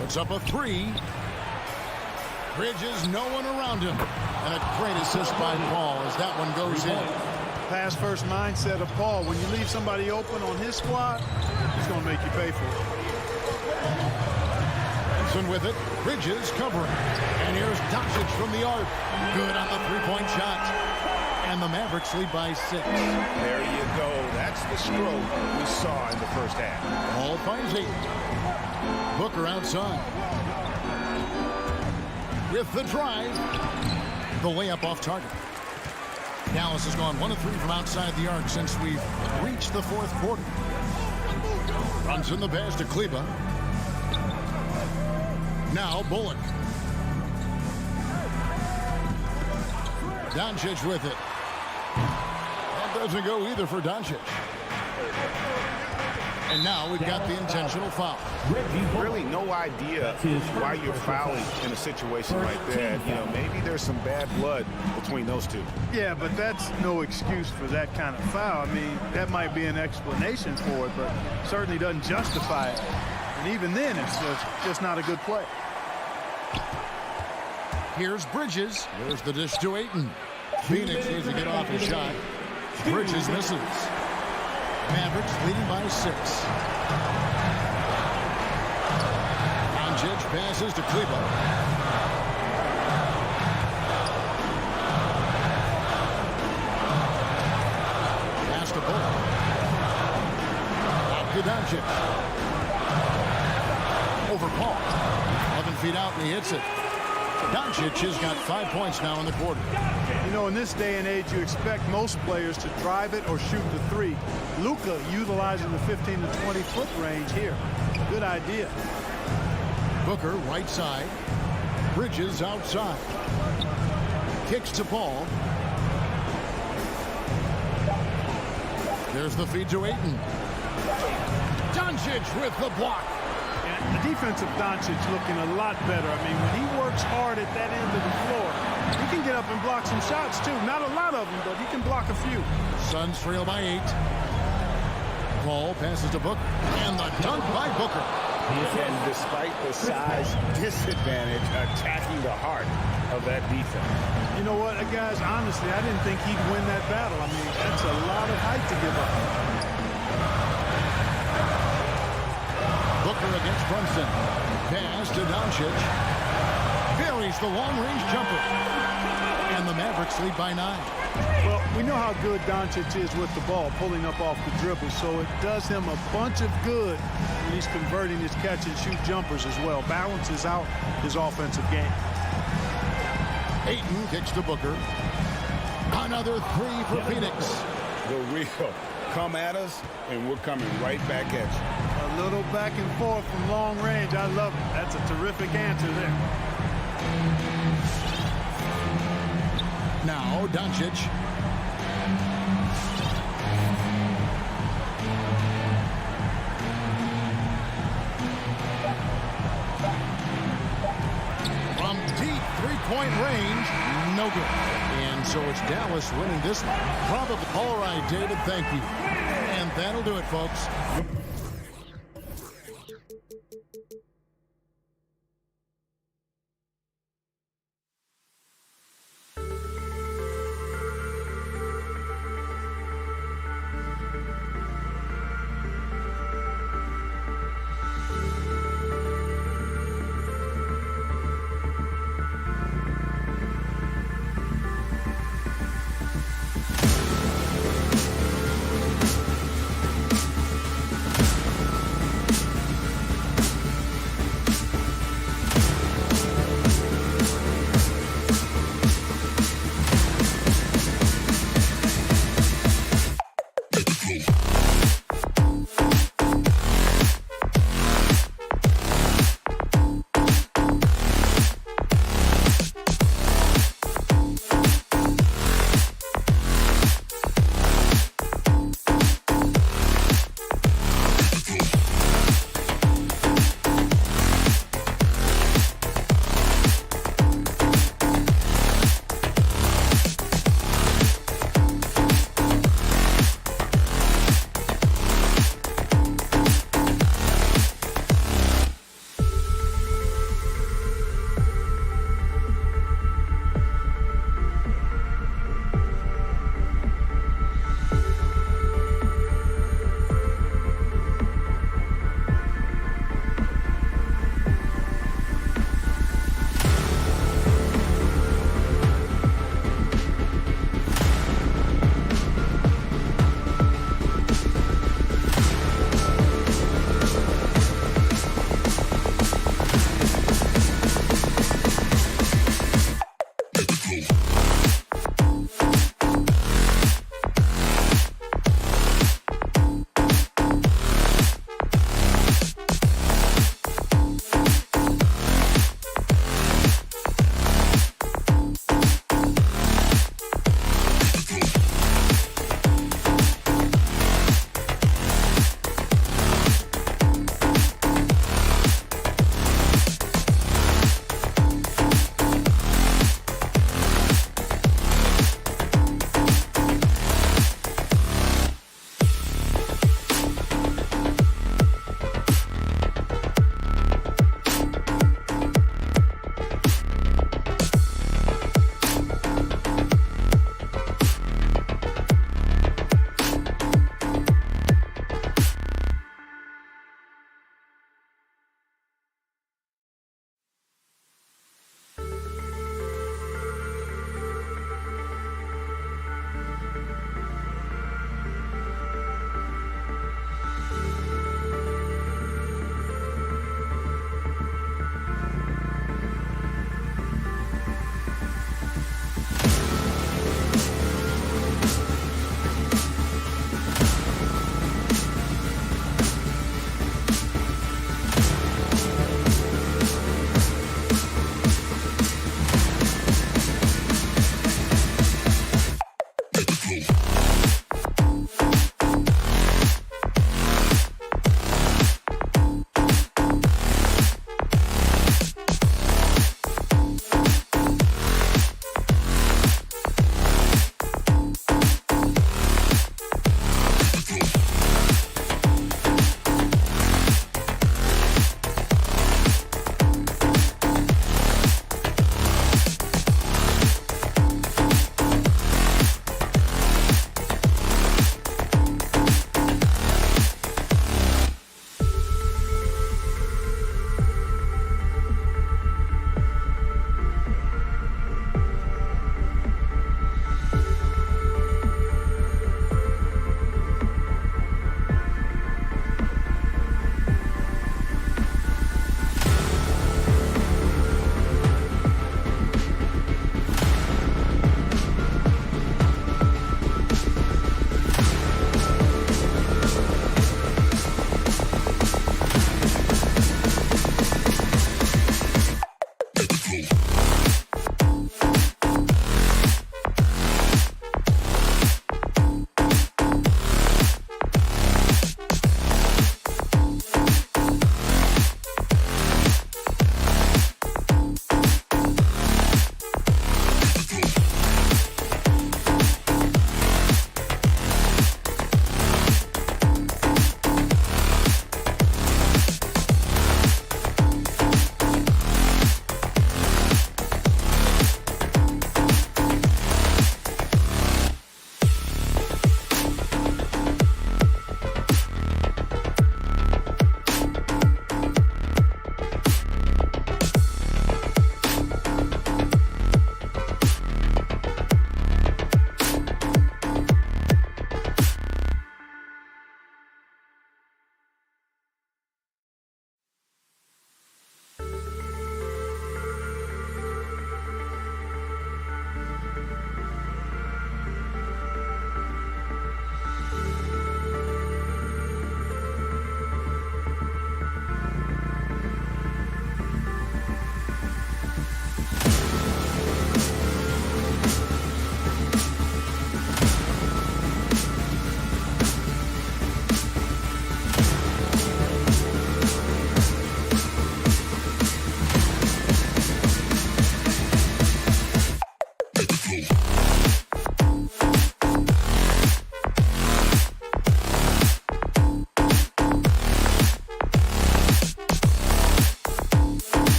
Puts up a 3. Bridges, no one around him. And a great assist by Paul as that one goes in. pass-first mindset of Paul. When you leave somebody open on his squad, he's going to make you pay for it. Benson with it. Bridges covering. And here's Doncic from the arc. Good on the three-point shot. And the Mavericks lead by 6. There you go. That's the stroke we saw in the first half. Paul finds 8. Booker outside. With the drive. The layup off target. Dallas has gone 1 of 3 from outside the arc since we've reached the fourth quarter. Runs in the pass to Kleba. Now Bullock. Doncic with it. That doesn't go either for Doncic. And now we've got the intentional foul. Really no idea why you're fouling in a situation like that. You know, maybe there's some bad blood between those two. Yeah, but that's no excuse for that kind of foul. I mean, that might be an explanation for it, but certainly doesn't justify it. And even then, it's just not a good play. Here's Bridges. There's the dish to Ayton. Phoenix needs to get off his shot. Bridges misses. Mavericks leading by 6. Doncic passes to Kleba. Pass to Bullock. Back to Doncic. Over Paul. 11 feet out and he hits it. Doncic has got 5 points now in the quarter. You know, in this day and age, you expect most players to drive it or shoot the 3. Luka utilizing the 15 to 20-foot range here. Good idea. Booker right side. Bridges outside. Kicks to Paul. There's the feed to Ayton. Doncic with the block. The defense of Doncic looking a lot better. I mean, when he works hard at that end of the floor, he can get up and block some shots, too. Not a lot of them, but he can block a few. Suns trail by 8. Paul passes to Booker. And the dunk by Booker. And despite the size disadvantage, attacking the heart of that defense. You know what, guys? Honestly, I didn't think he'd win that battle. I mean, that's a lot of height to give up. Booker against Brunson. Pass to Doncic. Buries the long-range jumper. And the Mavericks lead by 9. Well, we know how good Doncic is with the ball, pulling up off the dribble, so it does him a bunch of good when he's converting his catch-and-shoot jumpers as well. Balances out his offensive game. Ayton kicks to Booker. Another 3 for Phoenix. The real come at us, and we're coming right back at you. A little back and forth from long range. I love it. That's a terrific answer there. Now Doncic. From deep three-point range, no good. And so it's Dallas winning this one. Probably. All right, David, thank you. And that'll do it, folks.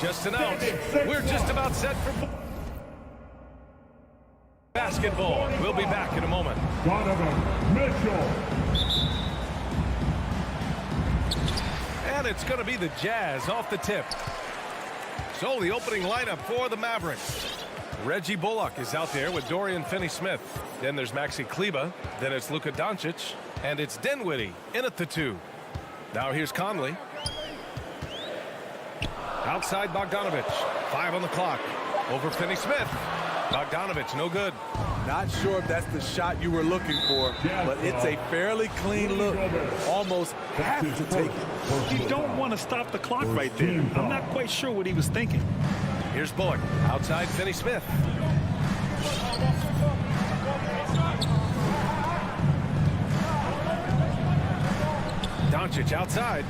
just announced we're just about set for basketball. We'll be back in a moment. Donovan Mitchell. And it's going to be the Jazz off the tip. So the opening lineup for the Mavericks. Reggie Bullock is out there with Dorian Finney-Smith. Then there's Maxi Kleber. Then it's Luka Doncic. And it's Dinwiddie in at the 2. Now here's Conley. Outside Bogdanovic. 5 on the clock. Over Finney-Smith. Bogdanovic, no good. Not sure if that's the shot you were looking for, but it's a fairly clean look. Almost have to take it. You don't want to stop the clock right there. I'm not quite sure what he was thinking. Here's Bullock. Outside Finney-Smith. Doncic outside.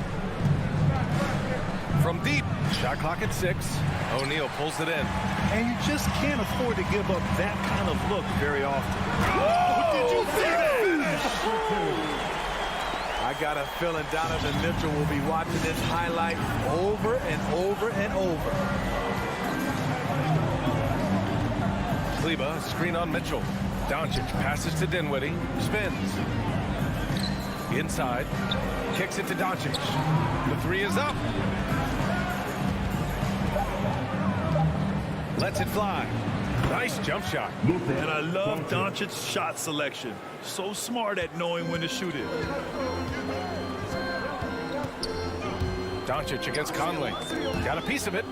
From deep. Shot clock at 6. O'Neal pulls it in. And you just can't afford to give up that kind of look very often. Oh, did you see that? I got a feeling Donovan Mitchell will be watching this highlight over and over and over. Kleber, screen on Mitchell. Doncic passes to Dinwiddie. Spins. Inside. Kicks it to Doncic. The 3 is up. Lets it fly. Nice jump shot. And I love Doncic's shot selection. So smart at knowing when to shoot it. Doncic against Conley. Got a piece of it.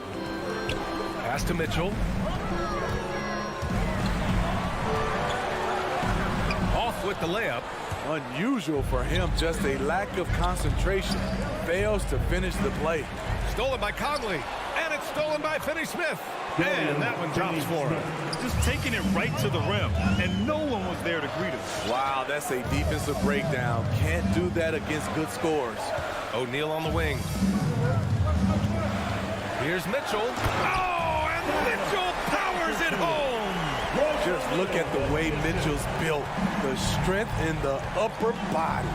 Pass to Mitchell. Off with the layup. Unusual for him, just a lack of concentration. Fails to finish the play. Stolen by Conley. And it's stolen by Finney-Smith. And that one drops for him. Just taking it right to the rim, and no one was there to greet him. Wow, that's a defensive breakdown. Can't do that against good scores. O'Neal on the wing. Here's Mitchell. Oh, and Mitchell powers it home. Just look at the way Mitchell's built. The strength in the upper body.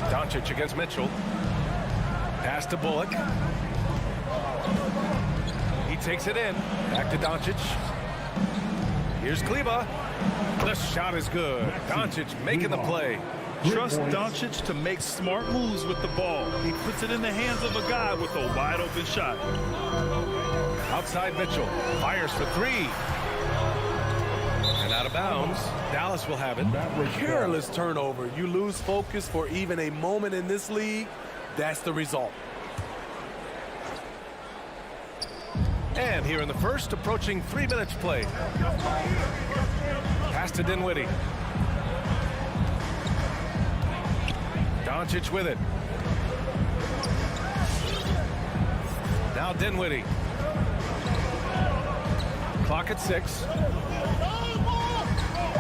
Doncic against Mitchell. Pass to Bullock. He takes it in. Back to Doncic. Here's Kleber. The shot is good. Doncic making the play. Trust Doncic to make smart moves with the ball. He puts it in the hands of a guy with a wide open shot. Outside Mitchell. Fires for 3. And out of bounds. Dallas will have it. Careless turnover. You lose focus for even a moment in this league. That's the result. And here in the first, approaching 3 minutes played. Pass to Dinwiddie. Doncic with it. Now Dinwiddie. Clock at 6.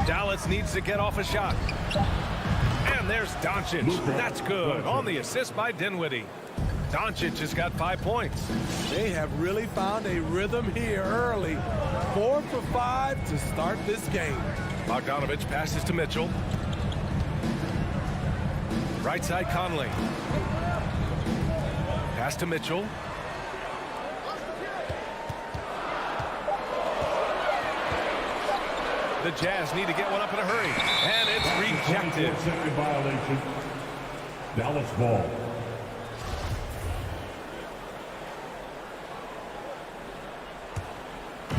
Dallas needs to get off a shot. And there's Doncic. That's good. On the assist by Dinwiddie. Doncic has got 5 points. They have really found a rhythm here early. 4 for 5 to start this game. Bogdanovic passes to Mitchell. Right side Conley. Pass to Mitchell. The Jazz need to get one up in a hurry. And it's rejected. Second violation. Dallas ball.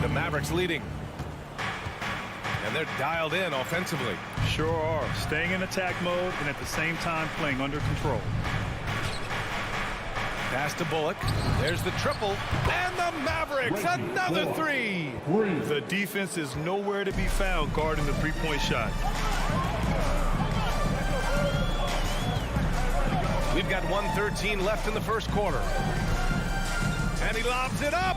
The Mavericks leading. And they're dialed in offensively. Sure are. Staying in attack mode and at the same time playing under control. Pass to Bullock. There's the triple. And the Mavericks, another 3. The defense is nowhere to be found guarding the three-point shot. We've got 1:13 left in the first quarter. And he lobs it up.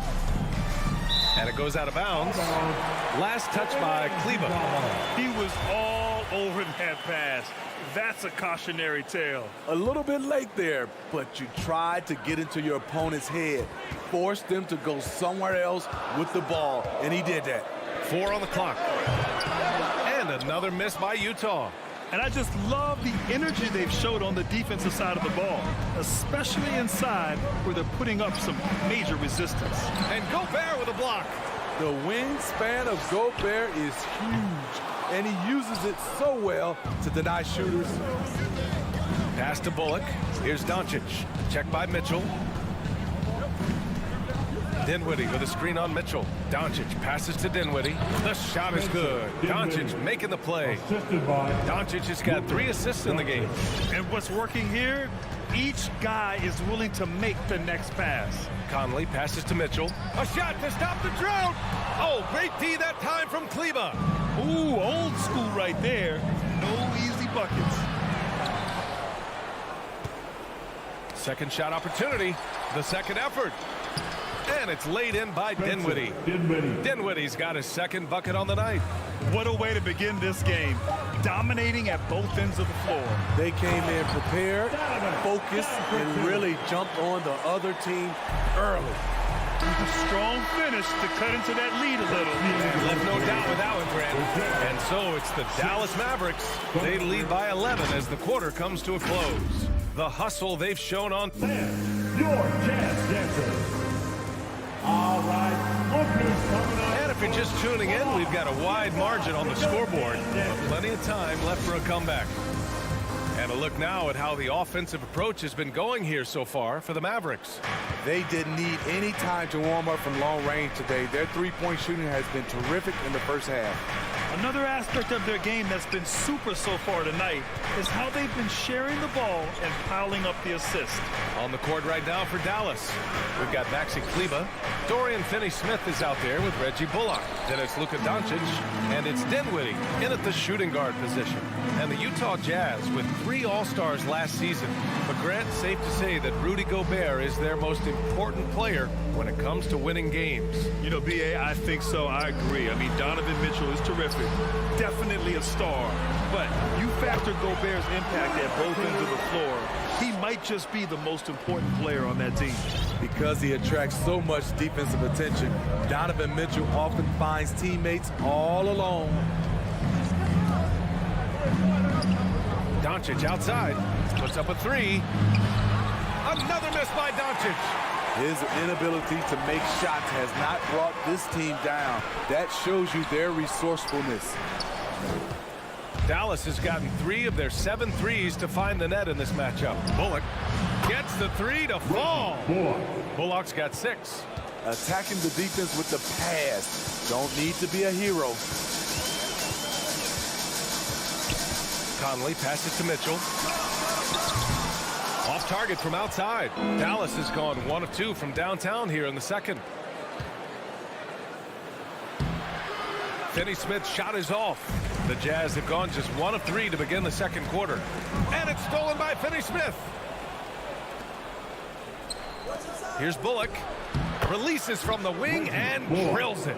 And it goes out of bounds. Last touch by Kleber. He was all over that pass. That's a cautionary tale. A little bit late there, but you tried to get into your opponent's head. Forced them to go somewhere else with the ball, and he did that. 4 on the clock. And another miss by Utah. And I just love the energy they've showed on the defensive side of the ball, especially inside where they're putting up some major resistance. And Gobert with a block. The wingspan of Gobert is huge, and he uses it so well to deny shooters. Pass to Bullock. Here's Doncic. Check by Mitchell. Dinwiddie with a screen on Mitchell. Doncic passes to Dinwiddie. The shot is good. Doncic making the play. Doncic has got 3 assists in the game. And what's working here, each guy is willing to make the next pass. Conley passes to Mitchell. A shot to stop the drought. Oh, great D that time from Kleba. Ooh, old school right there. No easy buckets. Second shot opportunity. The second effort. And it's laid in by Dinwiddie. Dinwiddie's got his second bucket on the night. What a way to begin this game. Dominating at both ends of the floor. They came in prepared, focused, and really jumped on the other team early. Strong finish to cut into that lead a little. Left no doubt with that one, Grant. And so it's the Dallas Mavericks. They lead by 11 as the quarter comes to a close. The hustle they've shown on... Your chance, Dancer. All right, look who's coming up. And if you're just tuning in, we've got a wide margin on the scoreboard. Plenty of time left for a comeback. And a look now at how the offensive approach has been going here so far for the Mavericks. They didn't need any time to warm up from long range today. Their three-point shooting has been terrific in the first half. Another aspect of their game that's been super so far tonight is how they've been sharing the ball and piling up the assists. On the court right now for Dallas, we've got Maxi Kleba. Dorian Finney-Smith is out there with Reggie Bullock. Then it's Luka Doncic, and it's Dinwiddie in at the shooting guard position. And the Utah Jazz with 3 All-Stars last season. But Grant, safe to say that Rudy Gobert is their most important player when it comes to winning games. You know, B.A., I think so. I agree. I mean, Donovan Mitchell is terrific. Definitely a star. But you factor Gobert's impact at both ends of the floor, he might just be the most important player on that team. Because he attracts so much defensive attention, Donovan Mitchell often finds teammates all alone. Doncic outside, puts up a 3. Another miss by Doncic. His inability to make shots has not brought this team down. That shows you their resourcefulness. Dallas has gotten 3 of their 7 threes to find the net in this matchup. Bullock gets the 3 to fall. Bullock's got 6. Attacking the defense with the pass. Don't need to be a hero. Conley passes to Mitchell. Off target from outside. Dallas has gone 1 of 2 from downtown here in the second. Finney-Smith's shot is off. The Jazz have gone just 1 of 3 to begin the second quarter. And it's stolen by Finney-Smith. Here's Bullock. Releases from the wing and drills it.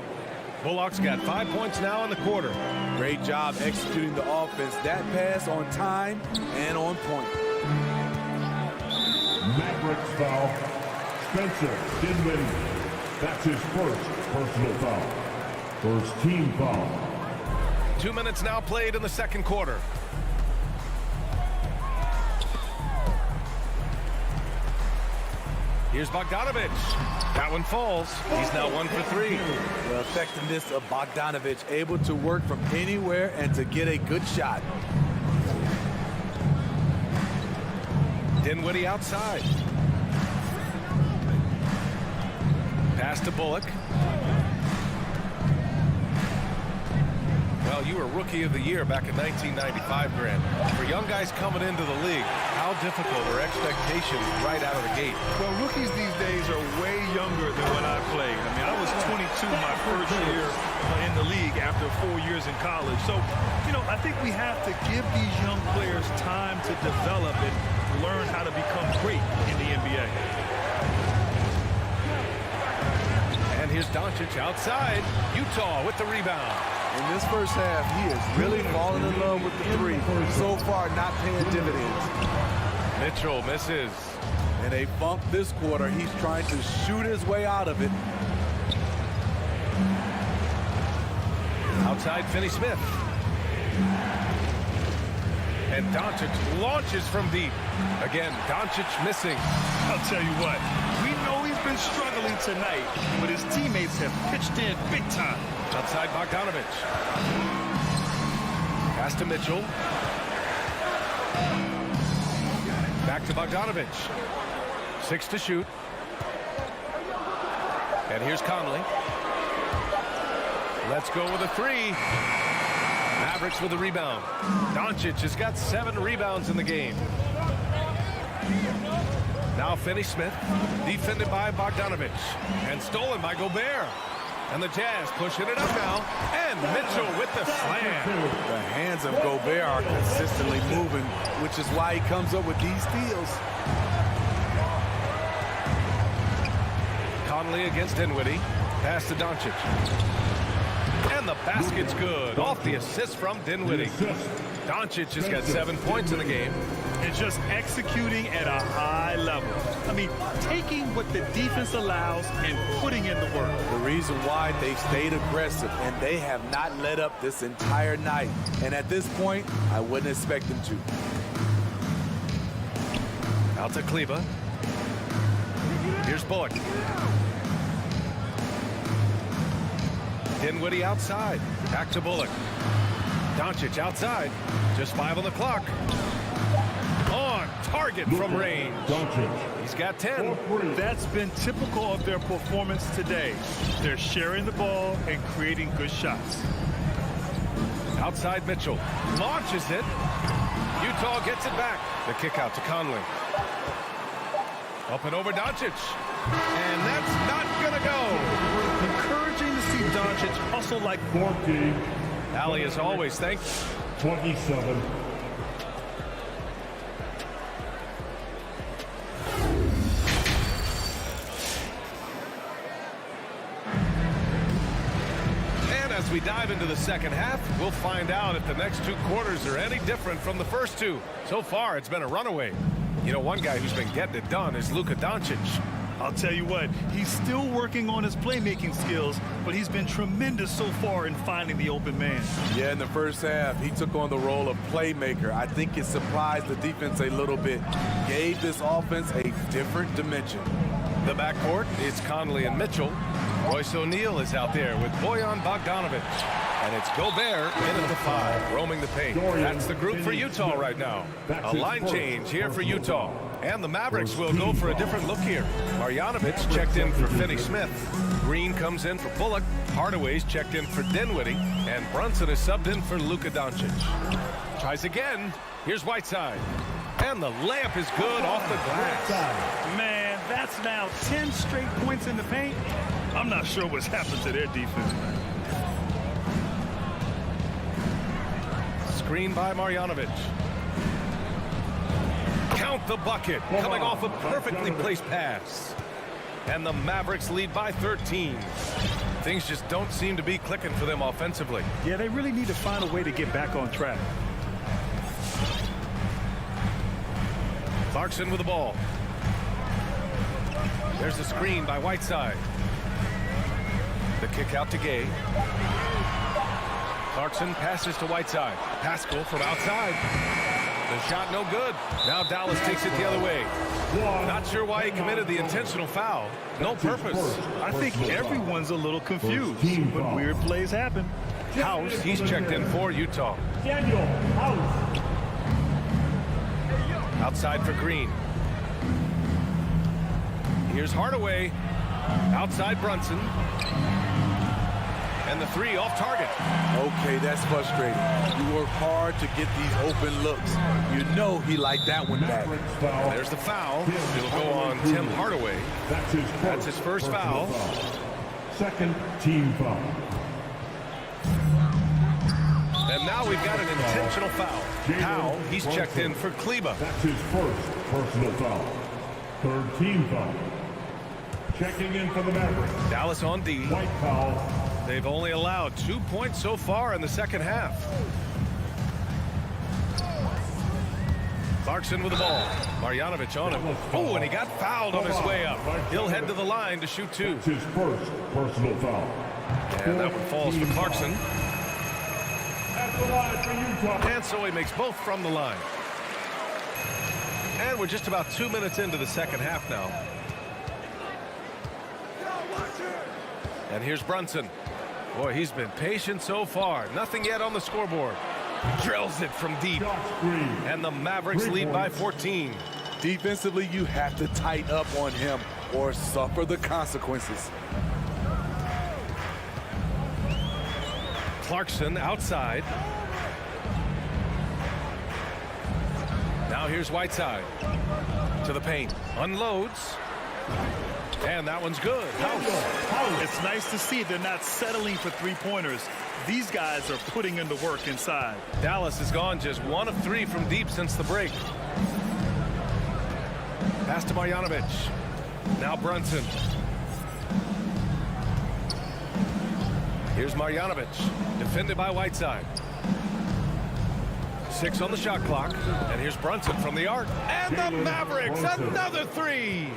Bullock's got 5 points now in the quarter. Great job executing the offense. That pass on time and on point. Mavericks foul. Spencer Dinwiddie. That's his first personal foul. First team foul. 2 minutes now played in the second quarter. Here's Bogdanovic. That one falls. He's now 1 for 3. The effectiveness of Bogdanovic, able to work from anywhere and to get a good shot. Dinwiddie outside. Pass to Bullock. Well, you were Rookie of the Year back in 1995, Grant. For young guys coming into the league, how difficult are expectations right out of the gate? Well, rookies these days are way younger than when I played. I mean, I was 22 my first year in the league after 4 years in college. So, you know, I think we have to give these young players time to develop and learn how to become great in the NBA. And here's Doncic outside. Utah with the rebound. In this first half, he is really falling in love with the 3. So far, not paying dividends. Mitchell misses. In a funk this quarter, he's trying to shoot his way out of it. Outside Finney-Smith. And Doncic launches from deep. Again, Doncic missing. I'll tell you what, we know he's been struggling tonight, but his teammates have pitched in big time. Outside Bogdanovic. Pass to Mitchell. Back to Bogdanovic. 6 to shoot. And here's Conley. Let's go with a 3. Mavericks with a rebound. Doncic has got 7 rebounds in the game. Now Finney-Smith, defended by Bogdanovic. And stolen by Gobert. And the Jazz pushing it up now. And Mitchell with the slam. The hands of Gobert are consistently moving, which is why he comes up with these steals. Conley against Dinwiddie. Pass to Doncic. And the basket's good. Off the assist from Dinwiddie. Doncic has got 7 points in the game. And just executing at a high level. I mean, taking what the defense allows and putting in the work. The reason why they stayed aggressive, and they have not let up this entire night. And at this point, I wouldn't expect them to. Out to Kleber. Here's Bullock. Dinwiddie outside. Back to Bullock. Doncic outside. Just 5 on the clock. On target from range. He's got 10. That's been typical of their performance today. They're sharing the ball and creating good shots. Outside Mitchell. Launches it. Utah gets it back. The kick out to Conley. Up and over Doncic. And that's not going to go. Encouraging to see Doncic hustle like 14. Allie, as always, thanks. 27. And as we dive into the second half, we'll find out if the next 2 quarters are any different from the first 2. So far, it's been a runaway. You know, one guy who's been getting it done is Luka Doncic. I'll tell you what, he's still working on his playmaking skills, but he's been tremendous so far in finding the open man. Yeah, in the first half, he took on the role of playmaker. I think it surprised the defense a little bit, gave this offense a different dimension. The backcourt is Conley and Mitchell. Royce O'Neal is out there with Bojan Bogdanovic. And it's Gobert in at the 5, roaming the paint. That's the group for Utah right now. A line change here for Utah. And the Mavericks will go for a different look here. Marjanovic checked in for Finney-Smith. Green comes in for Bullock. Hardaway's checked in for Dinwiddie. And Brunson is subbed in for Luka Doncic. Tries again. Here's Whiteside. And the layup is good off the glass. Man, that's now 10 straight points in the paint. I'm not sure what's happened to their defense. Screen by Marjanovic. Count the bucket. Coming off a perfectly placed pass. And the Mavericks lead by 13. Things just don't seem to be clicking for them offensively. Yeah, they really need to find a way to get back on track. Clarkson with the ball. There's the screen by Whiteside. The kick out to Gay. Clarkson passes to Whiteside. Pascal from outside. The shot no good. Now Dallas takes it the other way. Not sure why he committed the intentional foul. No purpose. I think everyone's a little confused, but weird plays happen. House, he's checked in for Utah. Daniel House. Outside for Green. Here's Hardaway. Outside Brunson. And the 3 off target. Okay, that's frustrating. You work hard to get these open looks. You know he liked that one back. There's the foul. It'll go on Tim Hardaway. That's his first foul. Second team foul. And now we've got an intentional foul. Howe, he's checked in for Kleber. That's his first personal foul. Third team foul. Checking in for the Mavericks. Dallas on D. White foul. They've only allowed 2 points so far in the second half. Clarkson with the ball. Marjanovic on him. Oh, and he got fouled on his way up. He'll head to the line to shoot 2. That's his first personal foul. And that one falls for Clarkson. At the line for Utah. And so he makes both from the line. And we're just about 2 minutes into the second half now. And here's Brunson. Boy, he's been patient so far. Nothing yet on the scoreboard. Drills it from deep. And the Mavericks lead by 14. Defensively, you have to tighten up on him or suffer the consequences. Clarkson outside. Now here's Whiteside. To the paint. Unloads. And that one's good. House. It's nice to see they're not settling for three-pointers. These guys are putting in the work inside. Dallas has gone just 1 of 3 from deep since the break. Pass to Marjanovic. Now Brunson. Here's Marjanovic. Defended by Whiteside. 6 on the shot clock. And here's Brunson from the arc. And the Mavericks, another 3.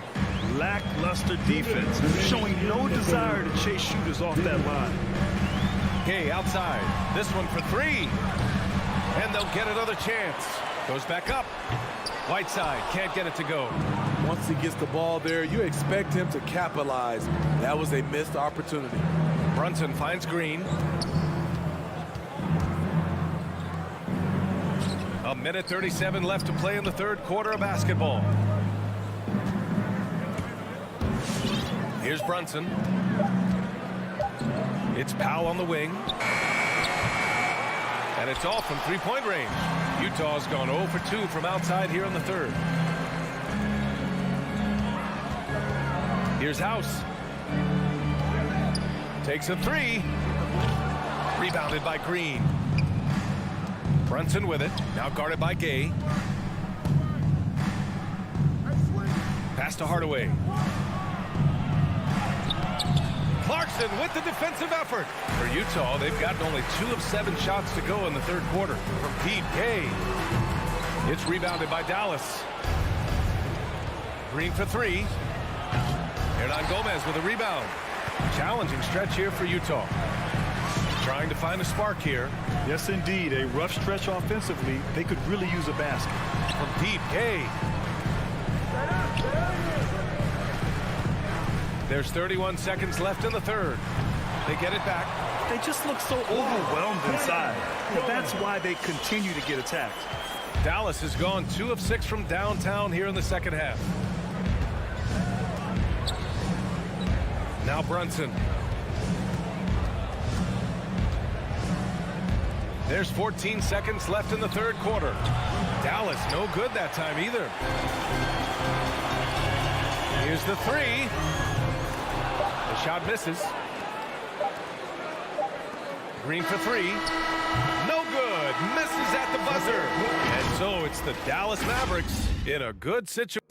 Lackluster defense, showing no desire to chase shooters off that line. Gay outside. This one for 3. And they'll get another chance. Goes back up. Whiteside can't get it to go. Once he gets the ball there, you expect him to capitalize. That was a missed opportunity. Brunson finds Green. A minute 37 left to play in the third quarter of basketball. Here's Brunson. It's Powell on the wing. And it's off from three-point range. Utah's gone 0 for 2 from outside here in the third. Here's House. Takes a 3. Rebounded by Green. Brunson with it. Now guarded by Gay. Pass to Hardaway. Clarkson with the defensive effort. For Utah, they've gotten only 2 of 7 shots to go in the third quarter. From Pete Gay. It's rebounded by Dallas. Green for 3. Hernan Gomez with a rebound. Challenging stretch here for Utah. Trying to find a spark here. Yes, indeed. A rough stretch offensively. They could really use a basket. From Pete Gay. There's 31 seconds left in the third. They get it back. They just look so overwhelmed inside. That's why they continue to get attacked. Dallas has gone 2 of 6 from downtown here in the second half. Now Brunson. There's 14 seconds left in the third quarter. Dallas no good that time either. Here's the 3. The shot misses. Green for 3. No good. Misses at the buzzer. And so it's the Dallas Mavericks in a good situation.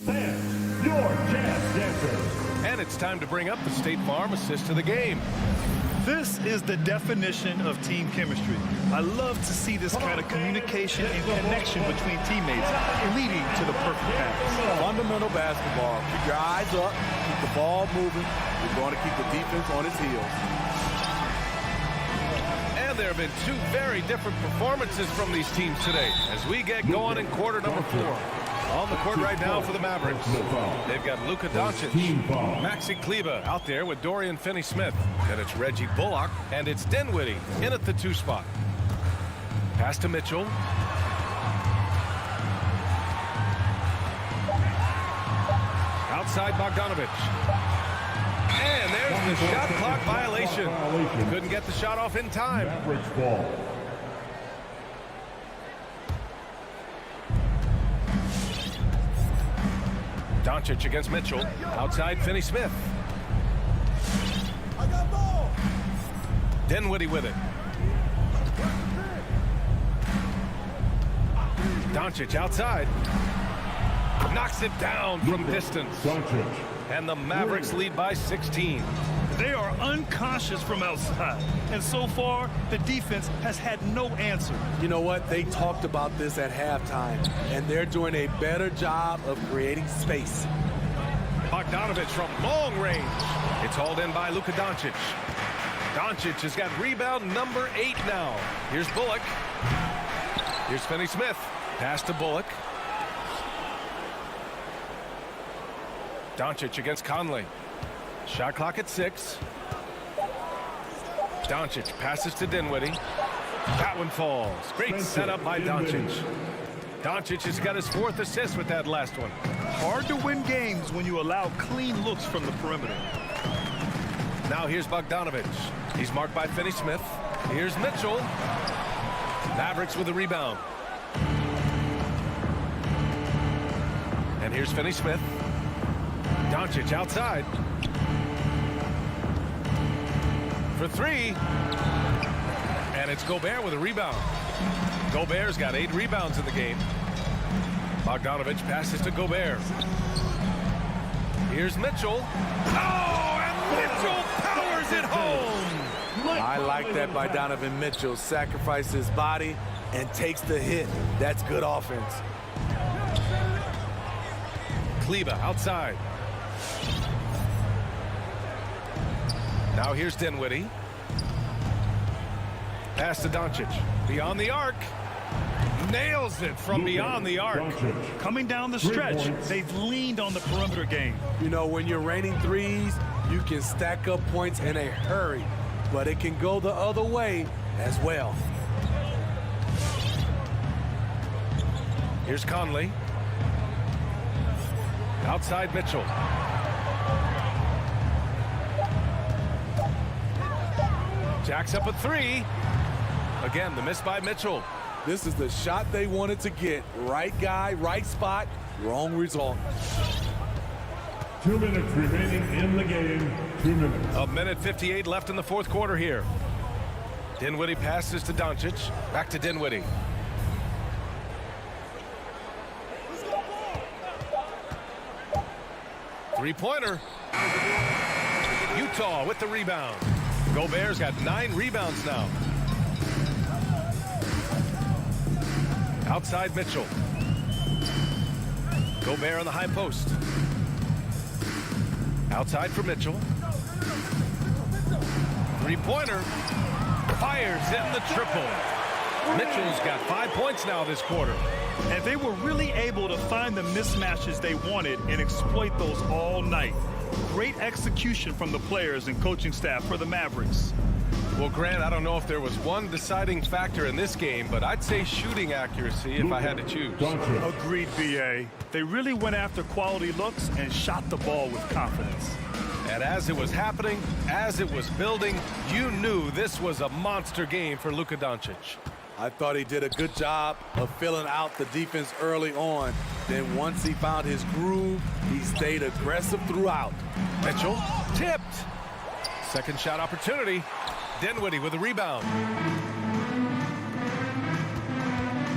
Your Jazz Dancers. And it's time to bring up the State Farm assist to the game. This is the definition of team chemistry. I love to see this kind of communication and connection between teammates leading to the perfect pass. Fundamental basketball. Keep your eyes up. Keep the ball moving. You're going to keep the defense on its heels. And there have been 2 very different performances from these teams today as we get going in quarter number 4. On the court right now for the Mavericks. They've got Luka Doncic, Maxi Kleber out there with Dorian Finney-Smith. Then it's Reggie Bullock, and it's Dinwiddie in at the 2 spot. Pass to Mitchell. Outside Bogdanovic. And there's the shot clock violation. Couldn't get the shot off in time. Mavericks ball. Doncic against Mitchell. Outside Finney-Smith. Dinwiddie with it. Doncic outside. Knocks it down from distance. And the Mavericks lead by 16. They are unconscious from outside. And so far, the defense has had no answer. You know what? They talked about this at halftime, and they're doing a better job of creating space. Bogdanovic from long range. It's hauled in by Luka Doncic. Doncic has got rebound number 8 now. Here's Bullock. Here's Finney-Smith. Pass to Bullock. Doncic against Conley. Shot clock at 6. Doncic passes to Dinwiddie. That one falls. Great setup by Doncic. Doncic has got his 4th assist with that last one. Hard to win games when you allow clean looks from the perimeter. Now here's Bogdanovic. He's marked by Finney-Smith. Here's Mitchell. Mavericks with the rebound. And here's Finney-Smith. Doncic outside. For 3. And it's Gobert with a rebound. Gobert's got 8 rebounds in the game. Bogdanovic passes to Gobert. Here's Mitchell. Oh, and Mitchell powers it home. I like that by Donovan Mitchell. Sacrifices his body and takes the hit. That's good offense. Kleber outside. Now here's Dinwiddie. Pass to Doncic. Beyond the arc. Nails it from beyond the arc. Coming down the stretch, they've leaned on the perimeter game. You know, when you're raining threes, you can stack up points in a hurry, but it can go the other way as well. Here's Conley. Outside Mitchell. Jacks up a 3. Again, the miss by Mitchell. This is the shot they wanted to get. Right guy, right spot, wrong result. 2 minutes remaining in the game. 2 minutes. 1:58 left in the 4th quarter here. Dinwiddie passes to Doncic. Back to Dinwiddie. Three-pointer. Utah with the rebound. Gobert's got 9 rebounds now. Outside Mitchell. Gobert on the high post. Outside for Mitchell. Three-pointer. Fires in the triple. Mitchell's got 5 points now this quarter. And they were really able to find the mismatches they wanted and exploit those all night. Great execution from the players and coaching staff for the Mavericks. Well, Grant, I don't know if there was one deciding factor in this game, but I'd say shooting accuracy if I had to choose. Agreed, B.A. They really went after quality looks and shot the ball with confidence. And as it was happening, as it was building, you knew this was a monster game for Luka Doncic. I thought he did a good job of filling out the defense early on. Then once he found his groove, he stayed aggressive throughout. Mitchell tipped. Second shot opportunity. Dinwiddie with a rebound.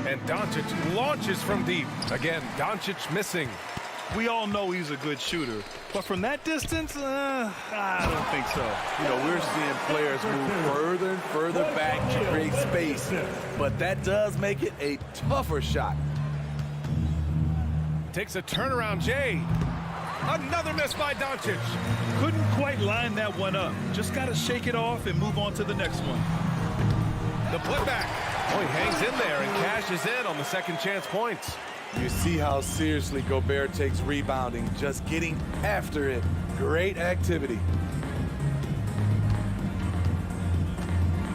And Doncic launches from deep. Again, Doncic missing. We all know he's a good shooter, but from that distance, I don't think so. You know, we're seeing players move further and further back to create space, but that does make it a tougher shot. Takes a turnaround, Jay. Another miss by Doncic. Couldn't quite line that one up. Just got to shake it off and move on to the next one. The putback. Oh, he hangs in there and cashes in on the second chance points. You see how seriously Gobert takes rebounding, just getting after it. Great activity.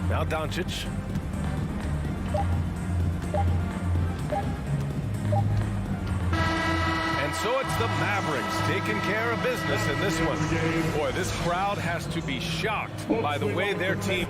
Now Doncic. And so it's the Mavericks taking care of business in this one. Boy, this crowd has to be shocked by the way their team...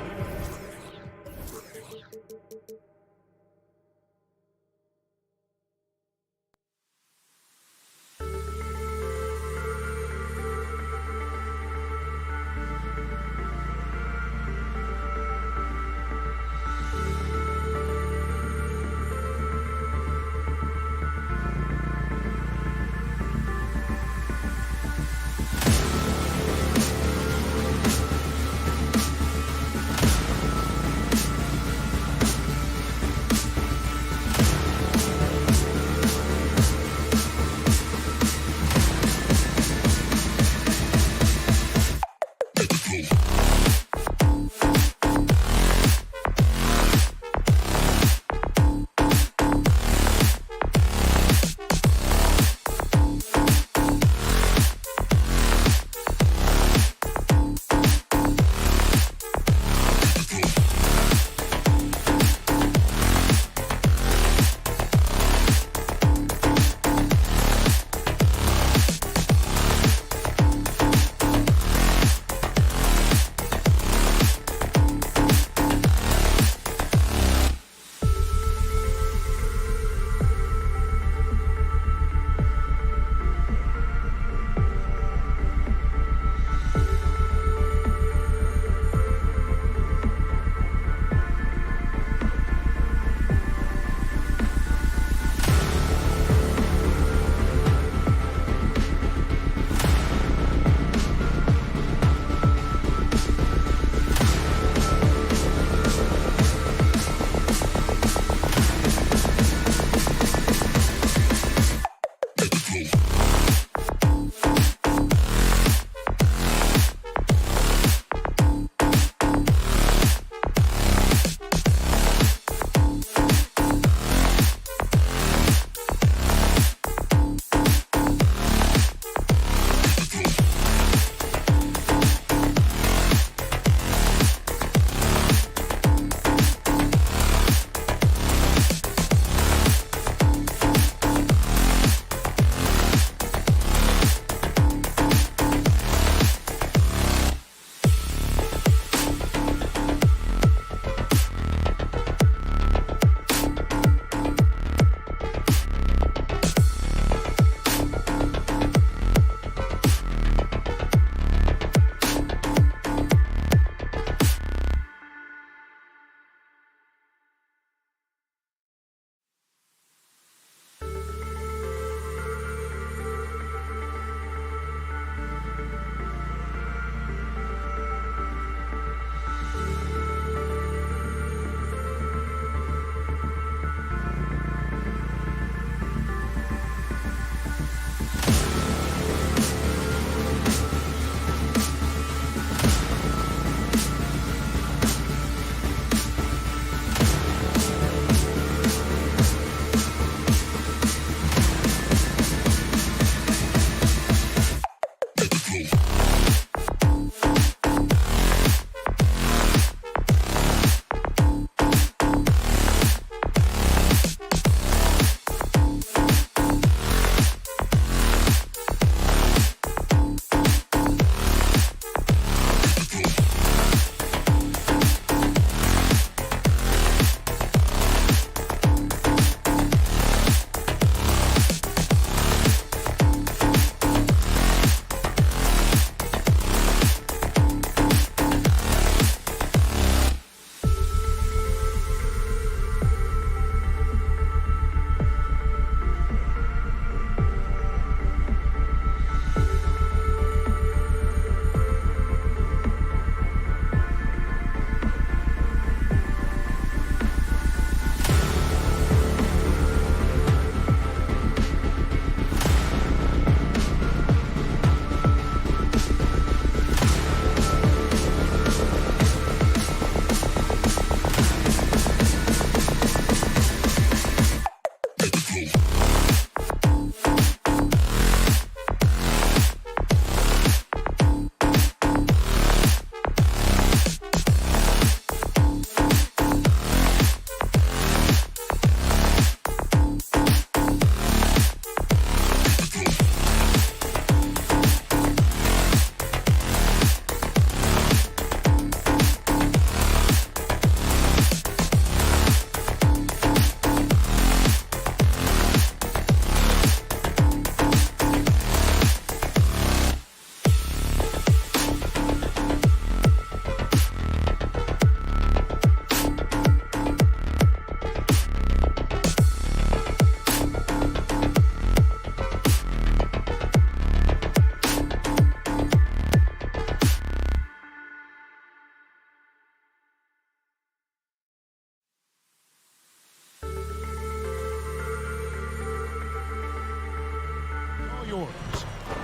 Yours.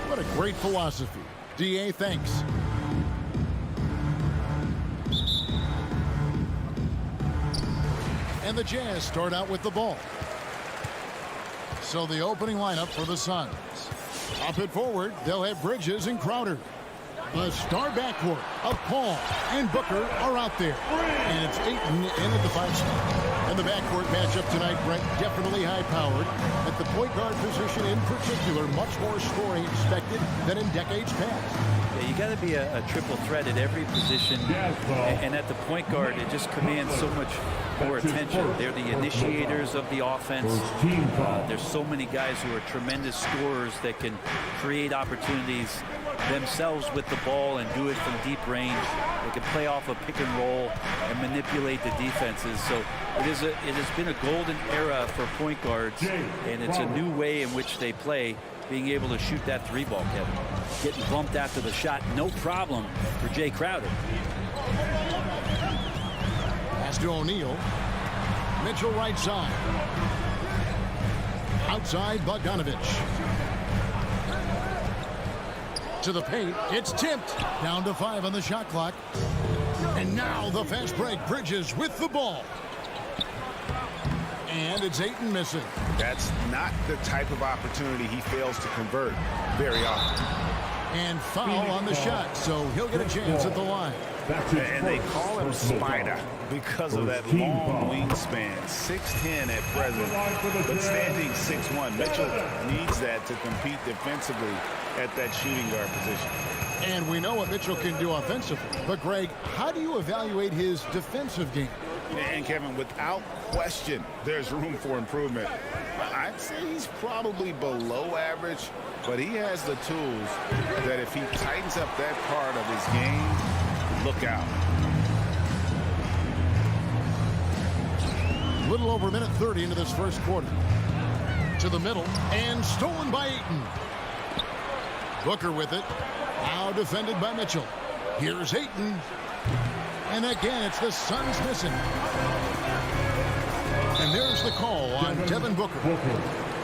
What a great philosophy. DA, thanks. And the Jazz start out with the ball. So the opening lineup for the Suns. Up and forward, they'll have Bridges and Crowder. The star backcourt of Paul and Booker are out there. And it's Ayton in at the 5 spot. And the backcourt matchup tonight, Brent, definitely high-powered. At the point guard position in particular, much more scoring expected than in decades past. Yeah, you got to be a triple threat at every position. And at the point guard, it just commands so much more attention. They're the initiators of the offense. There's so many guys who are tremendous scorers that can create opportunities themselves with the ball and do it from deep range. They can play off a pick and roll and manipulate the defenses. So it has been a golden era for point guards, and it's a new way in which they play, being able to shoot that 3-ball, Kevin. Getting bumped after the shot, no problem for Jay Crowder. Pass to O'Neal. Mitchell right side. Outside Bogdanovich. To the paint, it's tipped. Down to 5 on the shot clock. And now the fast break. Bridges with the ball. And it's Ayton missing. That's not the type of opportunity he fails to convert very often. And foul on the shot, so he'll get a chance at the line. And they call him Spider because of that long wingspan. 6'10" at present, but standing 6'1". Mitchell needs that to compete defensively at that shooting guard position. And we know what Mitchell can do offensively. But, Greg, how do you evaluate his defensive game? And, Kevin, without question, there's room for improvement. I'd say he's probably below average, but he has the tools that if he tightens up that part of his game, look out. A little over a minute 30 into this first quarter. To the middle, and stolen by Ayton. Booker with it. Now defended by Mitchell. Here's Ayton. And again, it's the Suns missing. And there's the call on Devin Booker.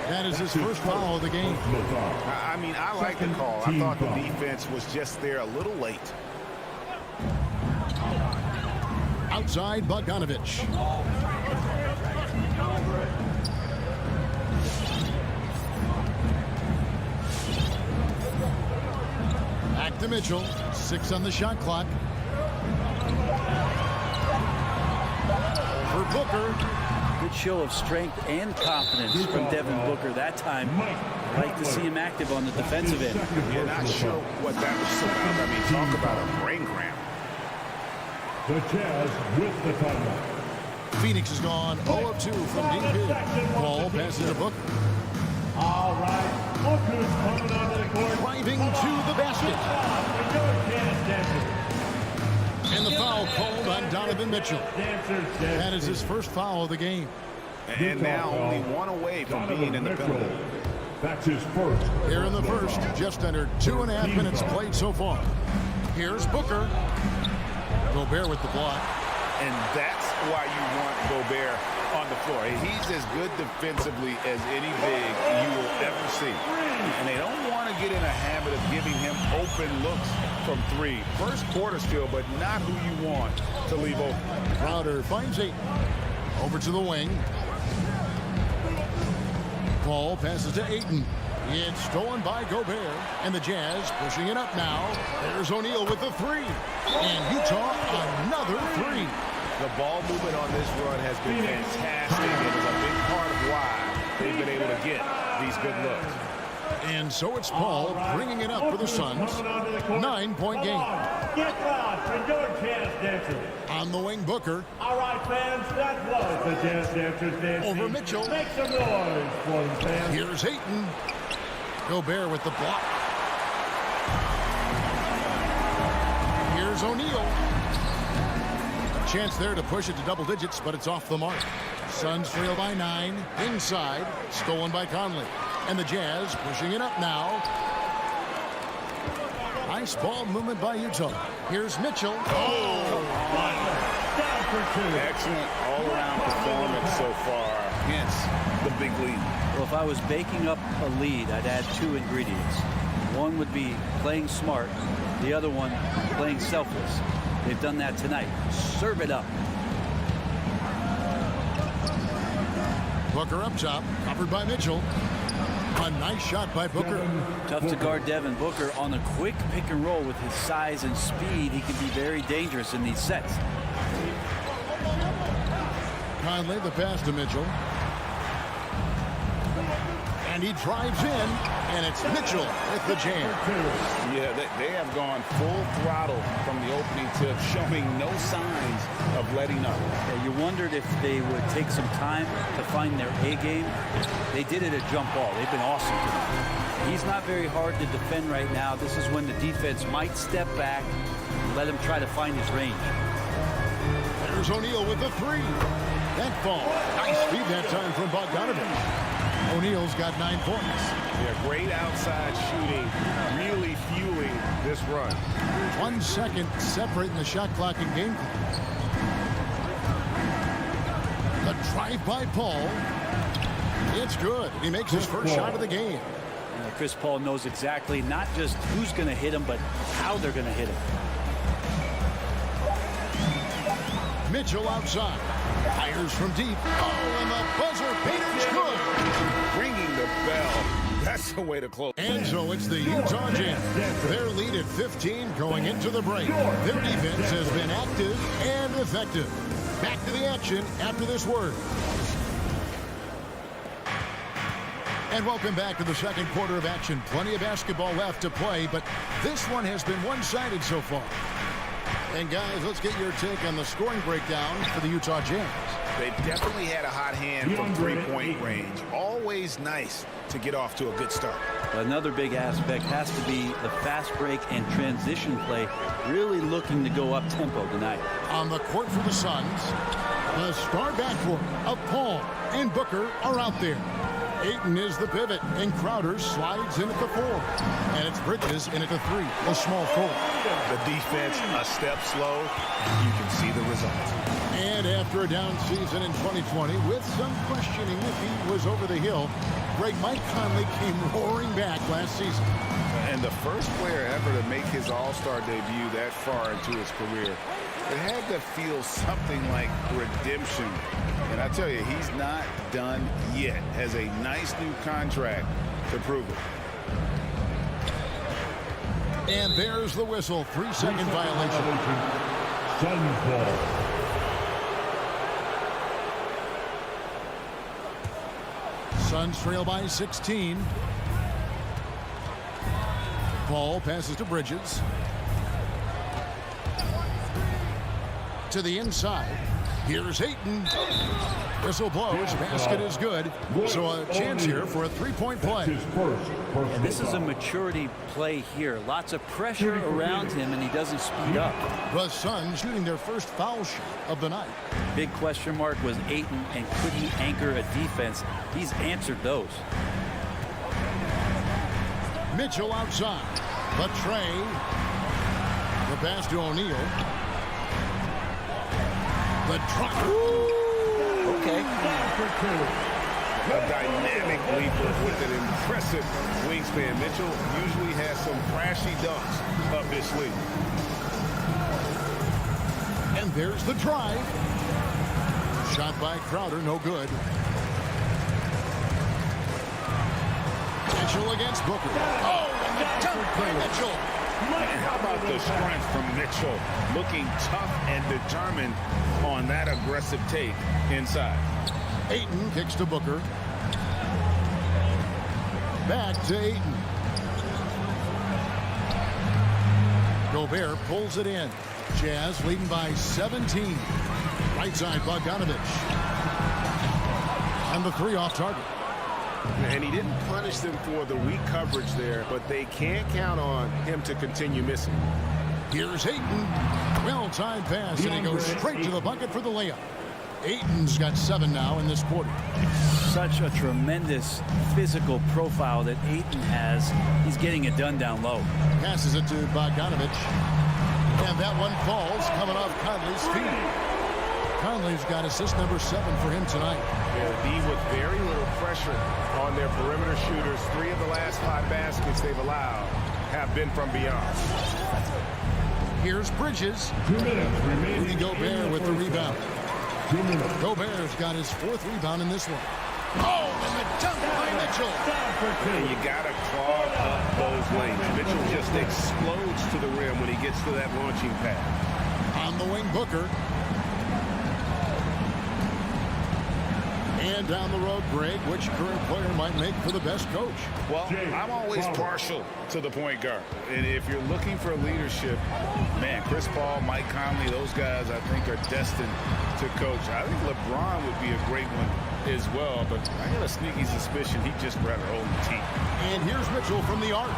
That is his first foul of the game. I mean, I like the call. I thought the defense was just there a little late. Outside Bogdanovich. Back to Mitchell. 6 on the shot clock. For Booker. Good show of strength and confidence from Devin Booker that time. I like to see him active on the defensive end. You're not sure what that was about. I mean, talk about a brain cramp. The Jazz with the timeout. Phoenix has gone 0 of 2 from deep. Ball passes to Booker. All right, Booker's coming onto the court. Driving to the basket. And the foul called on Donovan Mitchell. That is his first foul of the game. And now only one away from being in the penalty. That's his first. Here in the first, just under 2.5 minutes played so far. Here's Booker. Gobert with the block. And that's why you want Gobert on the floor. He's as good defensively as any big you will ever see. And they don't want to get in a habit of giving him open looks from 3. First quarter still, but not who you want to leave open. Crowder finds 8. Over to the wing. Ball passes to Ayton. It's stolen by Gobert. And the Jazz pushing it up now. There's O'Neal with the 3. And Utah another 3. The ball movement on this run has been fantastic. It is a big part of why they've been able to get these good looks. And so it's Paul bringing it up for the Suns. 9-point game. Get loud for your Jazz Dancers. On the wing, Booker. All right, fans, that was the Jazz Dancers dancing. Over Mitchell. Make some noise for them, fans. Here's Ayton. Gobert with the block. Here's O'Neal. Chance there to push it to double digits, but it's off the mark. Suns trail by 9. Inside. Stolen by Conley. And the Jazz pushing it up now. Nice ball movement by Utah. Here's Mitchell. Down for 2. Excellent all-around performance so far against the big lead. Well, if I was baking up a lead, I'd add 2 ingredients. One would be playing smart. The other one, playing selfless. They've done that tonight. Serve it up. Booker up top, covered by Mitchell. A nice shot by Booker. Tough to guard Devin Booker on a quick pick and roll with his size and speed. He can be very dangerous in these sets. Conley, the pass to Mitchell. And he drives in, and it's Mitchell with the jam. Yeah, they have gone full throttle from the opening tip, showing no signs of letting up. Yeah, you wondered if they would take some time to find their A game. They did it at jump ball. They've been awesome tonight. He's not very hard to defend right now. This is when the defense might step back and let him try to find his range. There's O'Neal with the 3. That ball. Nice speed that time from Bogdanovich. O'Neal's got 9 points. Yeah, great outside shooting, really fueling this run. 1 second separating the shot clock and game clock. The drive by Paul. It's good. He makes his first shot of the game. Chris Paul knows exactly not just who's going to hit him, but how they're going to hit him. Mitchell outside. Fires from deep. Oh, and the buzzer beater's good. Ringing the bell. That's the way to close. And so it's the Utah Jazz. Their lead at 15 going into the break. Their defense has been active and effective. Back to the action after this word. And welcome back to the second quarter of action. Plenty of basketball left to play, but this one has been one-sided so far. And guys, let's get your take on the scoring breakdown for the Utah Jazz. They've definitely had a hot hand from three-point range. Always nice to get off to a good start. Another big aspect has to be the fast break and transition play. Really looking to go up tempo tonight. On the court for the Suns, the star backcourt of Paul and Booker are out there. Ayton is the pivot, and Crowder slides in at the 4. And it's Bridges in at the 3, a small forward. The defense a step slow, you can see the results. And after a down season in 2020, with some questioning if he was over the hill, Mike Conley came roaring back last season. And the first player ever to make his All-Star debut that far into his career, it had to feel something like redemption. And I tell you, he's not done yet. Has a nice new contract to prove it. And there's the whistle. 3-second violation. Suns ball. Suns trail by 16. Ball passes to Bridges. To the inside. Here's Ayton. Whistle blows. Basket is good. So a chance here for a three-point play. And this is a maturity play here. Lots of pressure around him, and he doesn't speed up. The Suns shooting their first foul shot of the night. Big question mark was Ayton, and could he anchor a defense? He's answered those. Mitchell outside. The tray. The pass to O'Neal. The drop. Okay. A dynamic leaper with an impressive wingspan. Mitchell usually has some flashy dunks up his sleeve. And there's the drive. Shot by Crowder, no good. Mitchell against Booker. Oh, and the dunk by Mitchell. And how about the strength from Mitchell? Looking tough and determined on that aggressive take inside. Ayton kicks to Booker. Back to Ayton. Gobert pulls it in. Jazz leading by 17. Right side, Bogdanovich. And the three off target. And he didn't punish them for the weak coverage there, but they can't count on him to continue missing. Here's Ayton. Well-timed pass, and he goes straight to the bucket for the layup. Ayton's got 7 now in this quarter. Such a tremendous physical profile that Ayton has. He's getting it done down low. Passes it to Bogdanovich. And that one falls, coming off Conley's feet. Conley's got assist number 7 for him tonight. D with very little pressure on their perimeter shooters. 3 of the last 5 baskets they've allowed have been from beyond. Here's Bridges. 2 minutes remaining. Rudy Gobert with the rebound. Gobert's got his 4th rebound in this one. Oh, and the dunk by Mitchell. And you got to clog up those lanes. Mitchell just explodes to the rim when he gets to that launching pad. On the wing, Booker. And down the road, Greg, which current player might make for the best coach? Well, I'm always partial to the point guard. And if you're looking for leadership, man, Chris Paul, Mike Conley, those guys I think are destined to coach. I think LeBron would be a great one as well, but I got a sneaky suspicion he'd just rather hold the team. And here's Mitchell from the arc.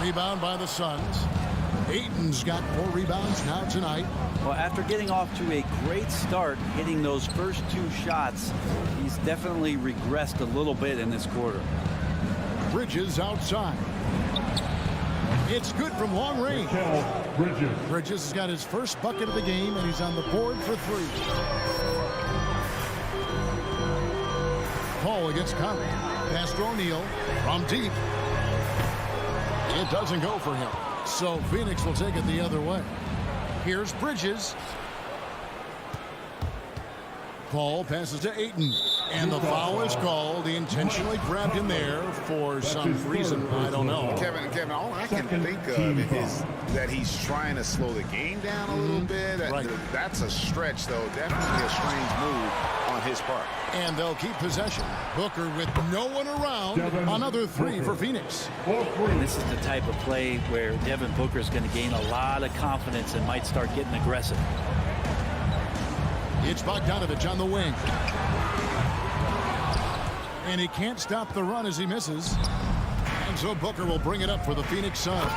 Rebound by the Suns. Ayton's got 4 rebounds now tonight. Well, after getting off to a great start, hitting those first 2 shots, he's definitely regressed a little bit in this quarter. Bridges outside. It's good from long range. Bridges has got his first bucket of the game, and he's on the board for 3. Paul against Conley. Pass to O'Neal from deep. It doesn't go for him. So Phoenix will take it the other way. Here's Bridges. Paul passes to Ayton. And the foul is called. He intentionally grabbed him there for some reason. I don't know. Kevin, all I can think of is that he's trying to slow the game down a little bit. Right. That's a stretch, though. Definitely a strange move on his part. And they'll keep possession. Booker with no one around. Another 3 for Phoenix. And this is the type of play where Devin Booker is going to gain a lot of confidence and might start getting aggressive. It's Bogdanovich on the wing. And he can't stop the run as he misses. And so Booker will bring it up for the Phoenix Suns.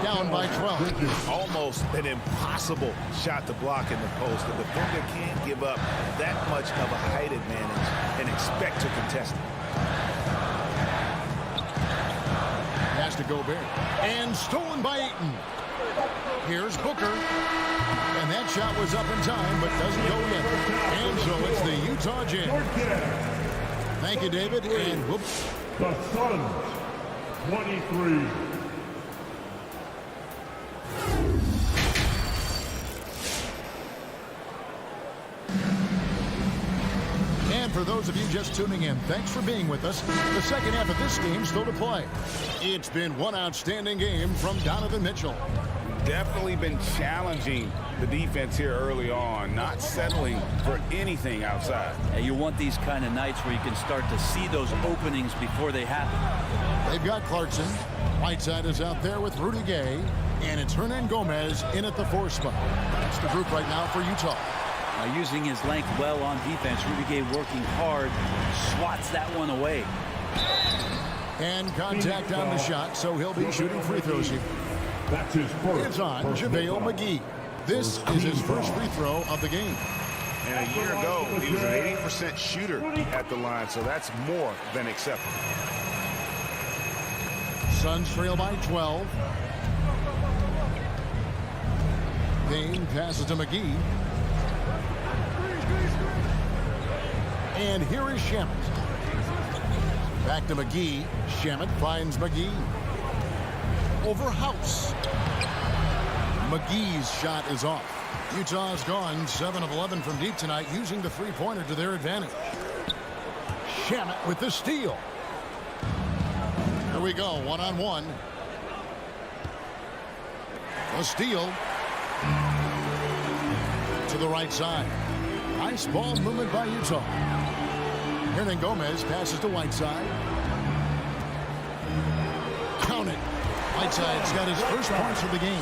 Down by 12. Almost an impossible shot to block in the post. The defender can't give up that much of a height advantage and expect to contest it. Pass to Gobert. And stolen by Ayton. Here's Booker. And that shot was up in time, but doesn't go yet. And so it's the Utah Jazz. Thank you, David. And whoops. The Suns, 23. And And for those of you just tuning in, thanks for being with us. The second half of this game still to play. It's been one outstanding game from Donovan Mitchell. Definitely been challenging the defense here early on, not settling for anything outside. And you want these kind of nights where you can start to see those openings before they happen. They've got Clarkson. Whiteside is out there with Rudy Gay. And it's Hernangomez in at the 4 spot. That's the group right now for Utah. Using his length well on defense, Rudy Gay working hard, swats that one away. And contact on the shot, so he'll be shooting free throws here. That's his first. It's on JaVale McGee. This is his first free throw of the game. And a year ago, he was an 80% shooter at the line, so that's more than acceptable. Suns trail by 12. Payne passes to McGee. And here is Shamet. Back to McGee. Shamet finds McGee. Over House. McGee's shot is off. Utah's gone 7 of 11 from deep tonight, using the three-pointer to their advantage. Shamet with the steal. Here we go, one-on-one. A steal. To the right side. Nice ball movement by Utah. Hernangomez passes to Whiteside. Count it. Whiteside's got his first points of the game.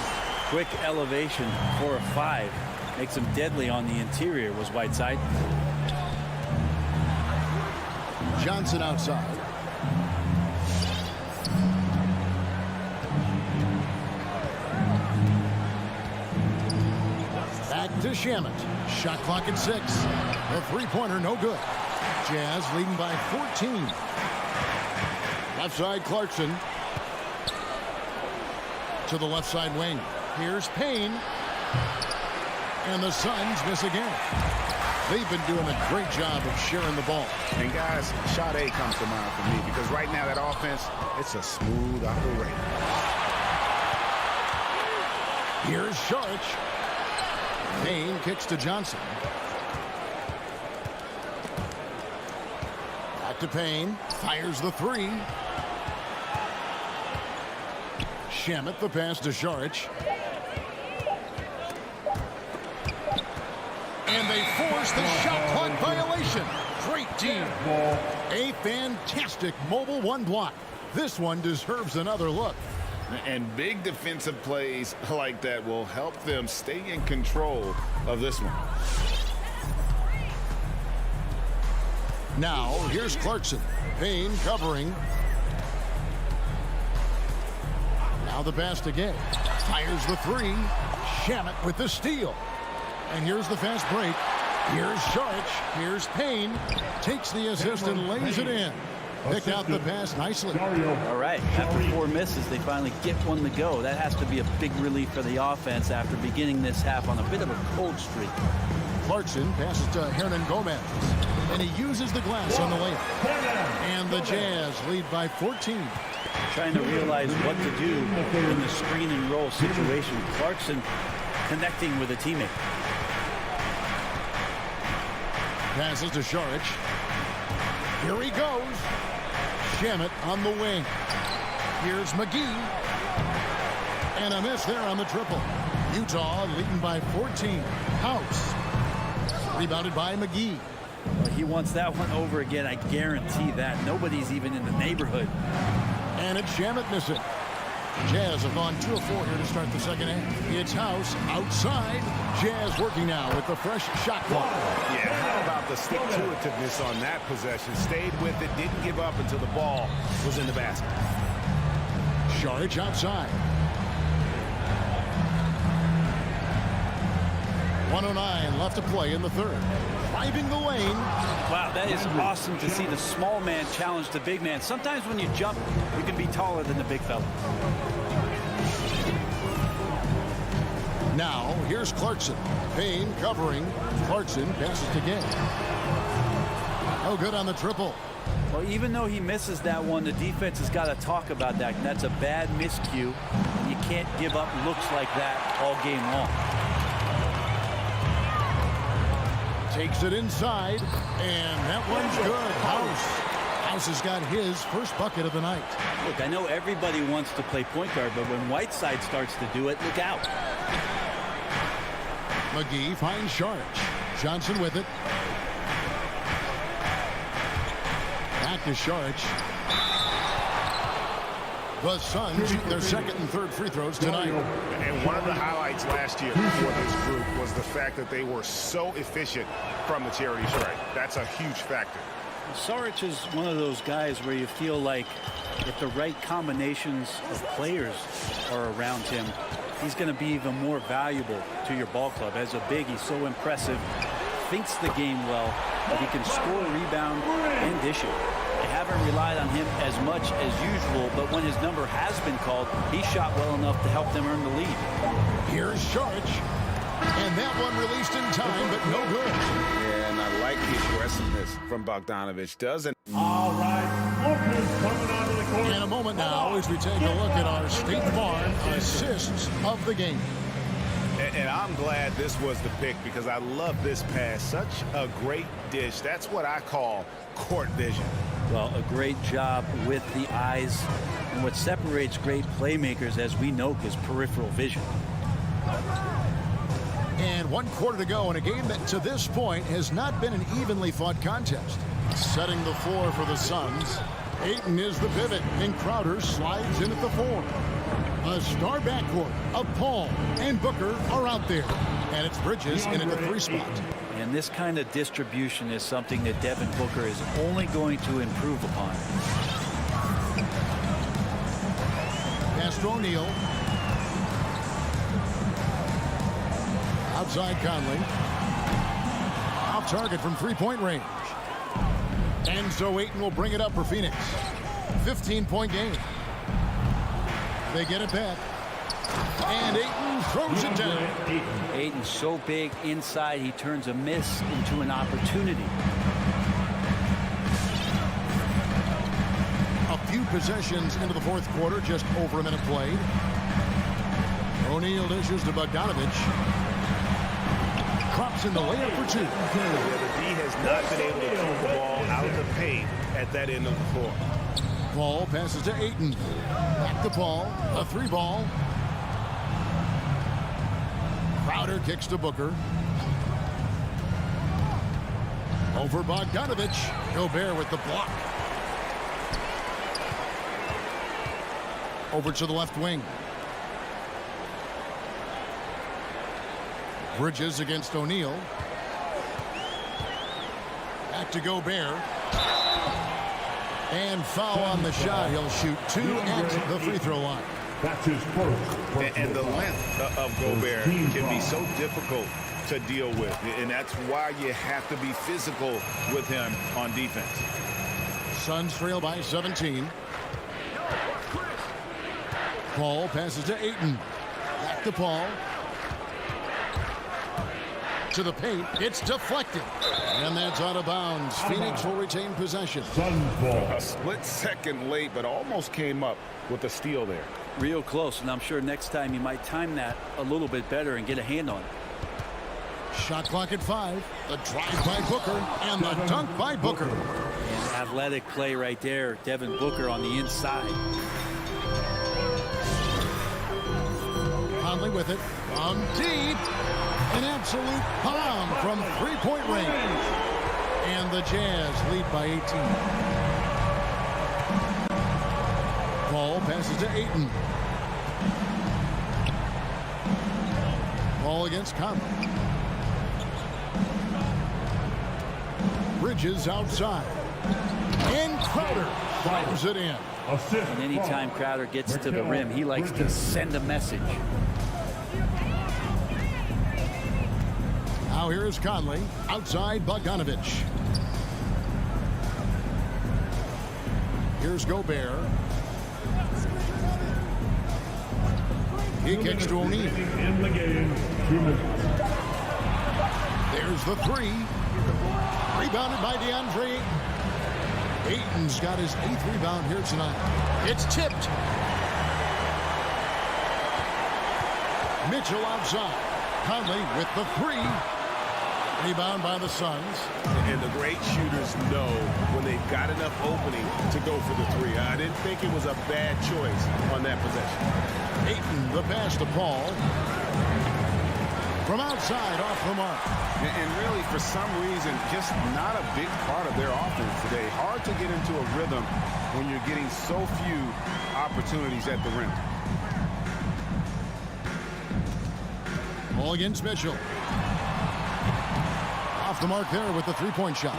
Quick elevation for a 5. Makes him deadly on the interior was Whiteside. Johnson outside. Back to Shamet. Shot clock at 6. The three-pointer no good. Jazz leading by 14. Left side Clarkson. To the left side wing. Here's Payne. And the Suns miss again. They've been doing a great job of sharing the ball. And guys, shot A comes to mind for me because right now that offense, it's a smooth operation. Here's Saric. Payne kicks to Johnson. Back to Payne. Fires the 3. Shamet the pass to Saric. And they force the shot clock violation. Great team. A fantastic mobile 1 block. This one deserves another look. And big defensive plays like that will help them stay in control of this one. Now, here's Clarkson. Payne covering. Now the pass to Gay. Fires the 3. Shamet with the steal. And here's the fast break. Here's Saric. Here's Payne. Takes the assist and lays it in. Picked out the pass nicely. All right, after 4 misses, they finally get one to go. That has to be a big relief for the offense after beginning this half on a bit of a cold streak. Clarkson passes to Hernangomez, and he uses the glass on the layup. And the Jazz lead by 14. Trying to realize what to do in the screen and roll situation. Clarkson connecting with a teammate. Passes to Saric. Here he goes. Shamet on the wing. Here's McGee. And a miss there on the triple. Utah leading by 14. House. Rebounded by McGee. Well, he wants that one over again. I guarantee that. Nobody's even in the neighborhood. And it's Shamet missing. Jazz have gone 2 of 4 here to start the second half. It's House outside. Jazz working now with the fresh shot clock. Yeah, how about the stick-to-itiveness on that possession? Stayed with it, didn't give up until the ball was in the basket. Saric outside. 1:09 left to play in the third. Driving the lane. Wow, that is awesome to see the small man challenge the big man. Sometimes when you jump, you can be taller than the big fella. Now, here's Clarkson. Payne covering. Clarkson passes to Gay. No good on the triple. Well, even though he misses that one, the defense has got to talk about that. That's a bad miscue. You can't give up looks like that all game long. Takes it inside, and that one's good. House has got his first bucket of the night. Look, I know everybody wants to play point guard, but when Whiteside starts to do it, look out. McGee finds Saric. Johnson with it. Back to Saric. The Suns shoot their second and third free throws tonight. And one of the highlights last year for this group was the fact that they were so efficient from the charity stripe. That's a huge factor. Saric is one of those guys where you feel like if the right combinations of players are around him, he's going to be even more valuable to your ball club. As a big, he's so impressive, thinks the game well, but he can score, rebound, and dish it. They haven't relied on him as much as usual, but when his number has been called, he shot well enough to help them earn the lead. Here's Saric, and that one released in time, but no good. Yeah, and I like the aggressiveness from Bogdanovic. All right, Booker's coming onto the court. In a moment now, as we take a look at our State Farm assists of the game. And I'm glad this was the pick because I love this pass. Such a great dish. That's what I call court vision. Well, a great job with the eyes. And what separates great playmakers, as we know, is peripheral vision. And 1 quarter to go in a game that to this point has not been an evenly fought contest. Setting the floor for the Suns. Ayton is the pivot, and Crowder slides in at the 4. A star backcourt of Paul and Booker are out there. And it's Bridges in at the 3 spot. And this kind of distribution is something that Devin Booker is only going to improve upon. Pass to O'Neal. Outside Conley. Off target from 3-point range. And so Ayton will bring it up for Phoenix. 15-point game. They get it back. And Ayton throws it down. Ayton's so big inside, he turns a miss into an opportunity. A few possessions into the fourth quarter, just over a minute played. O'Neal dishes to Bogdanovic. Crops in the layup for 2. Yeah, the D has not been able to keep the ball out of the paint at that end of the floor. Paul passes to Ayton. Back to Paul. A 3-ball. Crowder kicks to Booker. Over Bogdanovic. Gobert with the block. Over to the left wing. Bridges against O'Neal. Back to Gobert. And foul on the shot. He'll shoot 2 at the free throw line. That's his first. And the length of Gobert can be so difficult to deal with. And that's why you have to be physical with him on defense. Suns trail by 17. Paul passes to Ayton. Back to Paul. To the paint. It's deflected. And that's out of bounds. Phoenix will retain possession. A split second late, but almost came up with a steal there. Real close, and I'm sure next time you might time that a little bit better and get a hand on it. Shot clock at 5. The drive by Booker and the dunk by Booker. And athletic play right there. Devin Booker on the inside. Conley with it. From deep. An absolute bomb from 3-point range. And the Jazz lead by 18. Paul passes to Ayton. Ball against Conley. Bridges outside. And Crowder fires it in. And anytime Crowder gets to the rim, he likes to send a message. Now here is Conley. Outside Bogdanovic. Here's Gobert. He kicks to O'Neal. In the game, 2 minutes. There's the 3. Rebounded by DeAndre. Ayton's got his 8th rebound here tonight. It's tipped. Mitchell outside. Conley with the 3. Rebound by the Suns. And the great shooters know when they've got enough opening to go for the three. I didn't think it was a bad choice on that possession. Ayton, the pass to Paul. From outside, off the mark. And really, for some reason, just not a big part of their offense today. Hard to get into a rhythm when you're getting so few opportunities at the rim. Ball against Mitchell. Off the mark there with the three-point shot.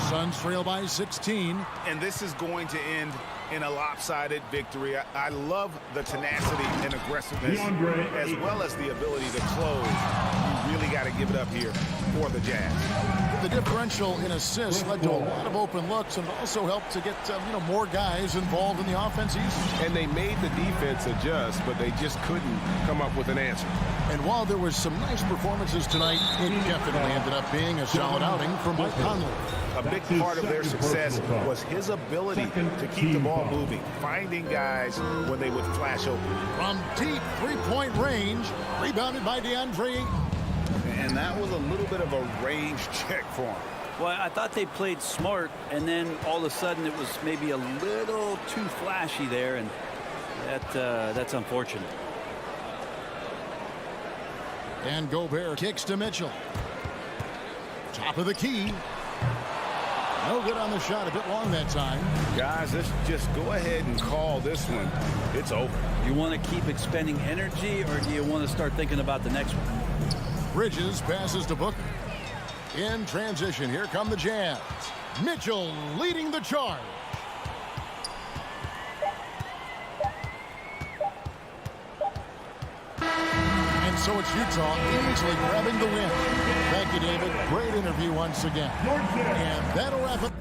Suns trail by 16. And this is going to end in a lopsided victory. I love the tenacity and aggressiveness, as well as the ability to close. You really got to give it up here for the Jazz. The differential in assists led to a lot of open looks and also helped to get more guys involved in the offense easy. And they made the defense adjust, but they just couldn't come up with an answer. And while there was some nice performances tonight, it definitely ended up being a solid outing from Mike Conley. A big part of their success was his ability to keep the ball moving, finding guys when they would flash open. From deep three-point range, rebounded by DeAndre. And that was a little bit of a range check for him. Well, I thought they played smart, and then all of a sudden it was maybe a little too flashy there, and that's unfortunate. And Gobert kicks to Mitchell. Top of the key. No good on the shot, a bit long that time. Guys, let's just go ahead and call this one. It's over. You want to keep expending energy, or do you want to start thinking about the next one? Bridges passes to Booker. In transition, here come the Jazz. Mitchell leading the charge. And so it's Utah easily grabbing the win. Thank you, David. Great interview once again. And that'll wrap up.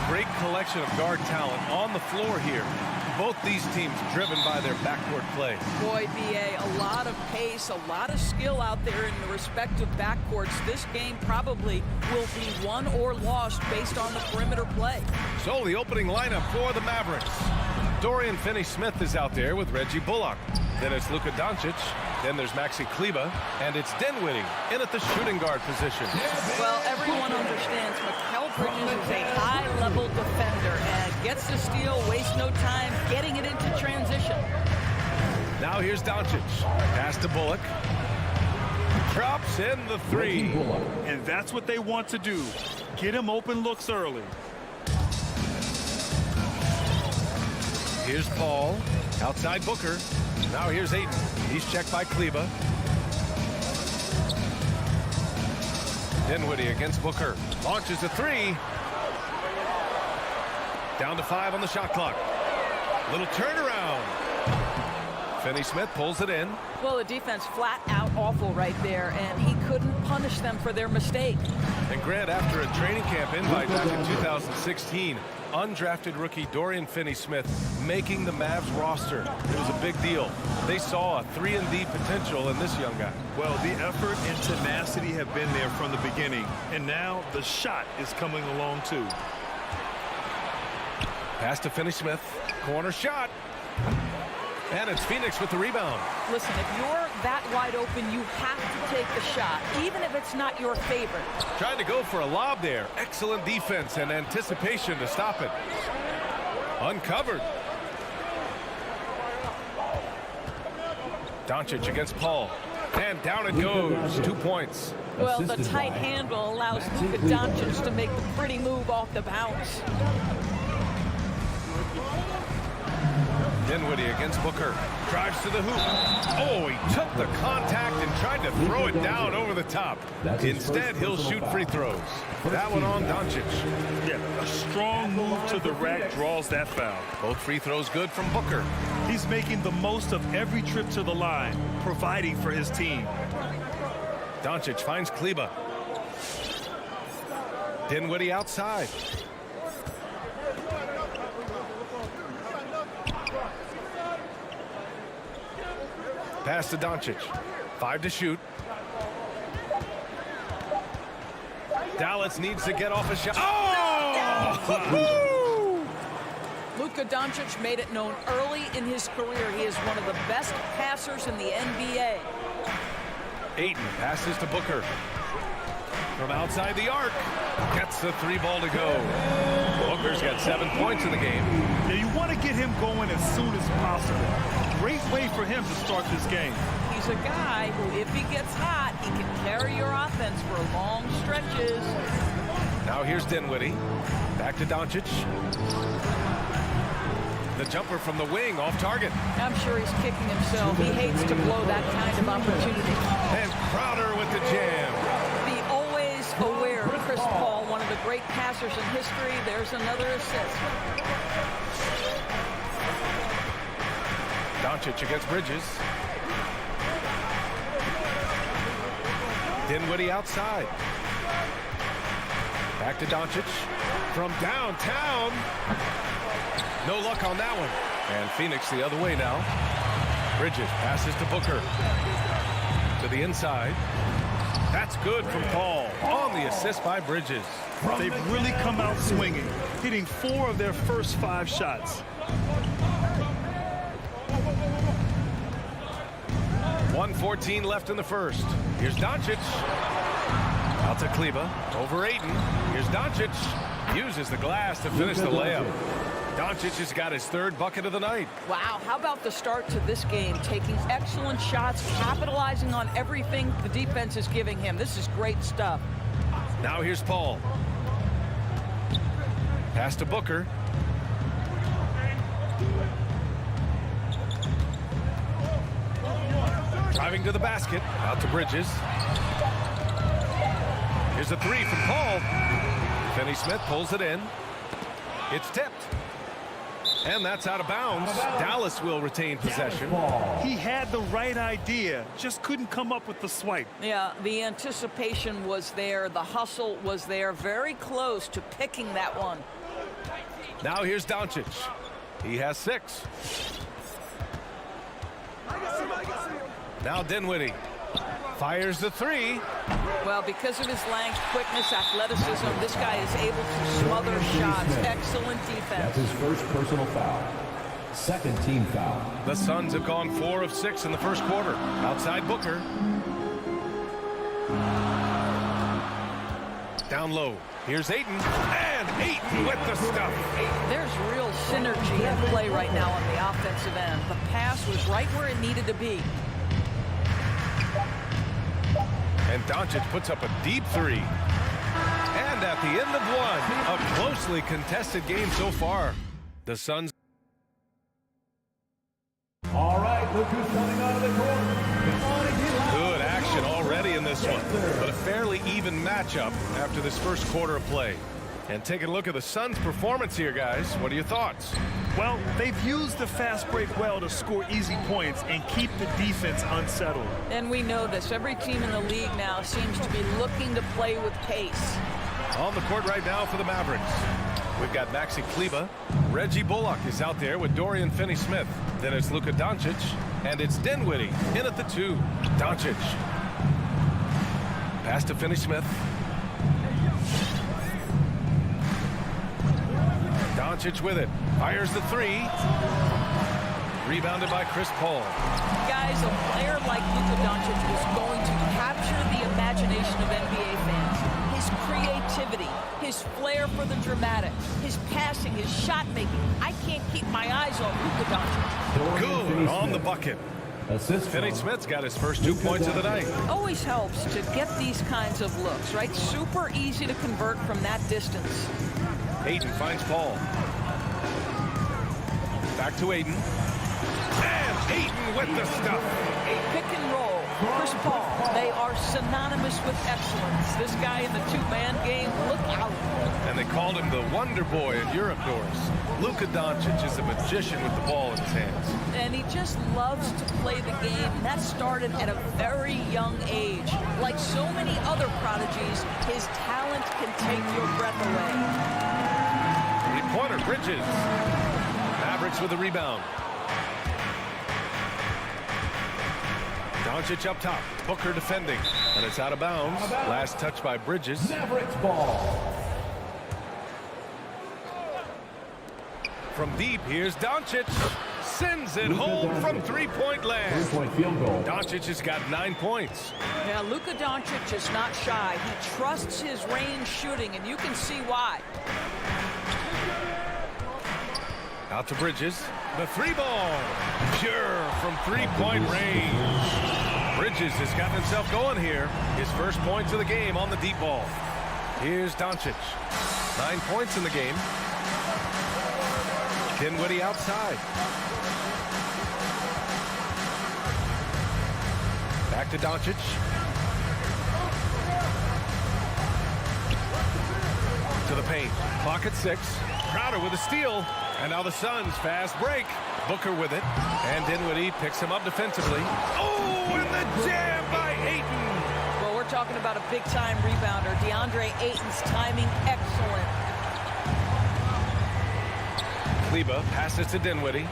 Great collection of guard talent on the floor here. Both these teams driven by their backcourt play. Boy, B.A., a lot of pace, a lot of skill out there in the respective backcourts. This game probably will be won or lost based on the perimeter play. So the opening lineup for the Mavericks. Dorian Finney-Smith is out there with Reggie Bullock. Then it's Luka Doncic. Then there's Maxi Kleber. And it's Dinwiddie in at the shooting guard position. Well, everyone understands Mikal Bridges is a high-level defender and gets the steal, wastes no time getting it into transition. Now here's Doncic. Pass to Bullock. Drops in the three. And that's what they want to do. Get him open looks early. Here's Paul. Outside Booker. Now here's Ayton. He's checked by Kleber. Dinwiddie against Booker. Launches a three. Down to 5 on the shot clock. Little turnaround. Finney-Smith pulls it in. Well, the defense flat out awful right there, and he couldn't punish them for their mistake. And Grant, after a training camp invite back in 2016, undrafted rookie Dorian Finney-Smith making the Mavs roster. It was a big deal. They saw a 3-and-D potential in this young guy. Well, the effort and tenacity have been there from the beginning, and now the shot is coming along too. Pass to Finney-Smith. Corner shot. And it's Phoenix with the rebound. Listen, if you're that wide open, you have to take the shot, even if it's not your favorite. Trying to go for a lob there. Excellent defense and anticipation to stop it. Uncovered. Doncic against Paul. And down it goes. 2 points. Well, the tight handle allows Luka Doncic to make the pretty move off the bounce. Dinwiddie against Booker. Drives to the hoop. Oh, he took the contact and tried to throw it down over the top. Instead, he'll shoot free throws. That one on Doncic. Yeah, a strong move to the rack draws that foul. Both free throws good from Booker. He's making the most of every trip to the line, providing for his team. Doncic finds Kleber. Dinwiddie outside. Pass to Doncic. 5 to shoot. Dallas needs to get off a shot. Oh! Luka Doncic made it known early in his career he is one of the best passers in the NBA. Ayton passes to Booker. From outside the arc. Gets the 3 ball to go. Booker's got 7 points in the game. Now you want to get him going as soon as possible. Great way for him to start this game. He's a guy who, if he gets hot, he can carry your offense for long stretches. Now here's Dinwiddie. Back to Doncic. The jumper from the wing off target. I'm sure he's kicking himself. He hates to blow that kind of opportunity. And Crowder with the jam. Be always aware of Chris Paul, one of the great passers in history. There's another assist. Doncic against Bridges. Dinwiddie outside. Back to Doncic. From downtown. No luck on that one. And Phoenix the other way now. Bridges passes to Booker. To the inside. That's good from Paul. On the assist by Bridges. They've really come out swinging, hitting 4 of their first 5 shots. 1:14 left in the first. Here's Doncic. Out to Kleber. Over Ayton. Here's Doncic. Uses the glass to finish the layup. Doncic has got his 3rd bucket of the night. Wow, how about the start to this game? Taking excellent shots, capitalizing on everything the defense is giving him. This is great stuff. Now here's Paul. Pass to Booker. Driving to the basket. Out to Bridges. Here's a 3 from Paul. Finney-Smith pulls it in. It's tipped. And that's out of bounds. Dallas will retain possession. He had the right idea, just couldn't come up with the swipe. Yeah, the anticipation was there. The hustle was there. Very close to picking that one. Now here's Doncic. He has 6. Now Dinwiddie fires the 3. Well, because of his length, quickness, athleticism, this guy is able to smother shots. Excellent defense. That's his first personal foul. Second team foul. The Suns have gone 4 of 6 in the first quarter. Outside Booker. Down low. Here's Ayton. And Ayton with the stuff. There's real synergy in play right now on the offensive end. The pass was right where it needed to be. And Doncic puts up a deep 3. And at the end of one, a closely contested game so far. The Suns. All right, look who's coming out of the court. Good action already in this one. But a fairly even matchup after this first quarter of play. And taking a look at the Suns' performance here, guys. What are your thoughts? Well, they've used the fast break well to score easy points and keep the defense unsettled. And we know this. Every team in the league now seems to be looking to play with pace. On the court right now for the Mavericks. We've got Maxi Kleber. Reggie Bullock is out there with Dorian Finney-Smith. Then it's Luka Doncic. And it's Dinwiddie in at the 2. Doncic. Pass to Finney-Smith. Doncic with it. Fires the 3. Rebounded by Chris Paul. Guys, a player like Luka Doncic is going to capture the imagination of NBA fans. His creativity, his flair for the dramatic, his passing, his shot making. I can't keep my eyes off Luka Doncic. Good on the bucket. Finney-Smith's got his first 2 points of the night. Always helps to get these kinds of looks, right? Super easy to convert from that distance. Ayton finds Paul. Back to Ayton. And Ayton with the stuff. Pick and roll. Chris Paul. They are synonymous with excellence. This guy in the two-man game, look out. And they called him the Wonder Boy in Europe, Doris. Luka Doncic is a magician with the ball in his hands. And he just loves to play the game. That started at a very young age. Like so many other prodigies, his talent can take your breath away. Three-pointer, Bridges. Mavericks with the rebound. Doncic up top. Booker defending. And it's out of bounds. Last touch by Bridges. Mavericks ball. From deep, here's Doncic. Sends it home from three-point land. Three-point field goal. Doncic has got 9 points. Yeah, Luka Doncic is not shy. He trusts his range shooting, and you can see why. Out to Bridges. The 3-ball. Pure from three-point range. Bridges has gotten himself going here. His first points of the game on the deep ball. Here's Doncic. 9 points in the game. Dinwiddie outside. Back to Doncic. To the paint. Clock at 6. Crowder with a steal. And now the Suns fast break. Booker with it. And Dinwiddie picks him up defensively. Oh, and the jam by Ayton. Well, we're talking about a big-time rebounder. DeAndre Ayton's timing excellent. Kleber passes to Dinwiddie.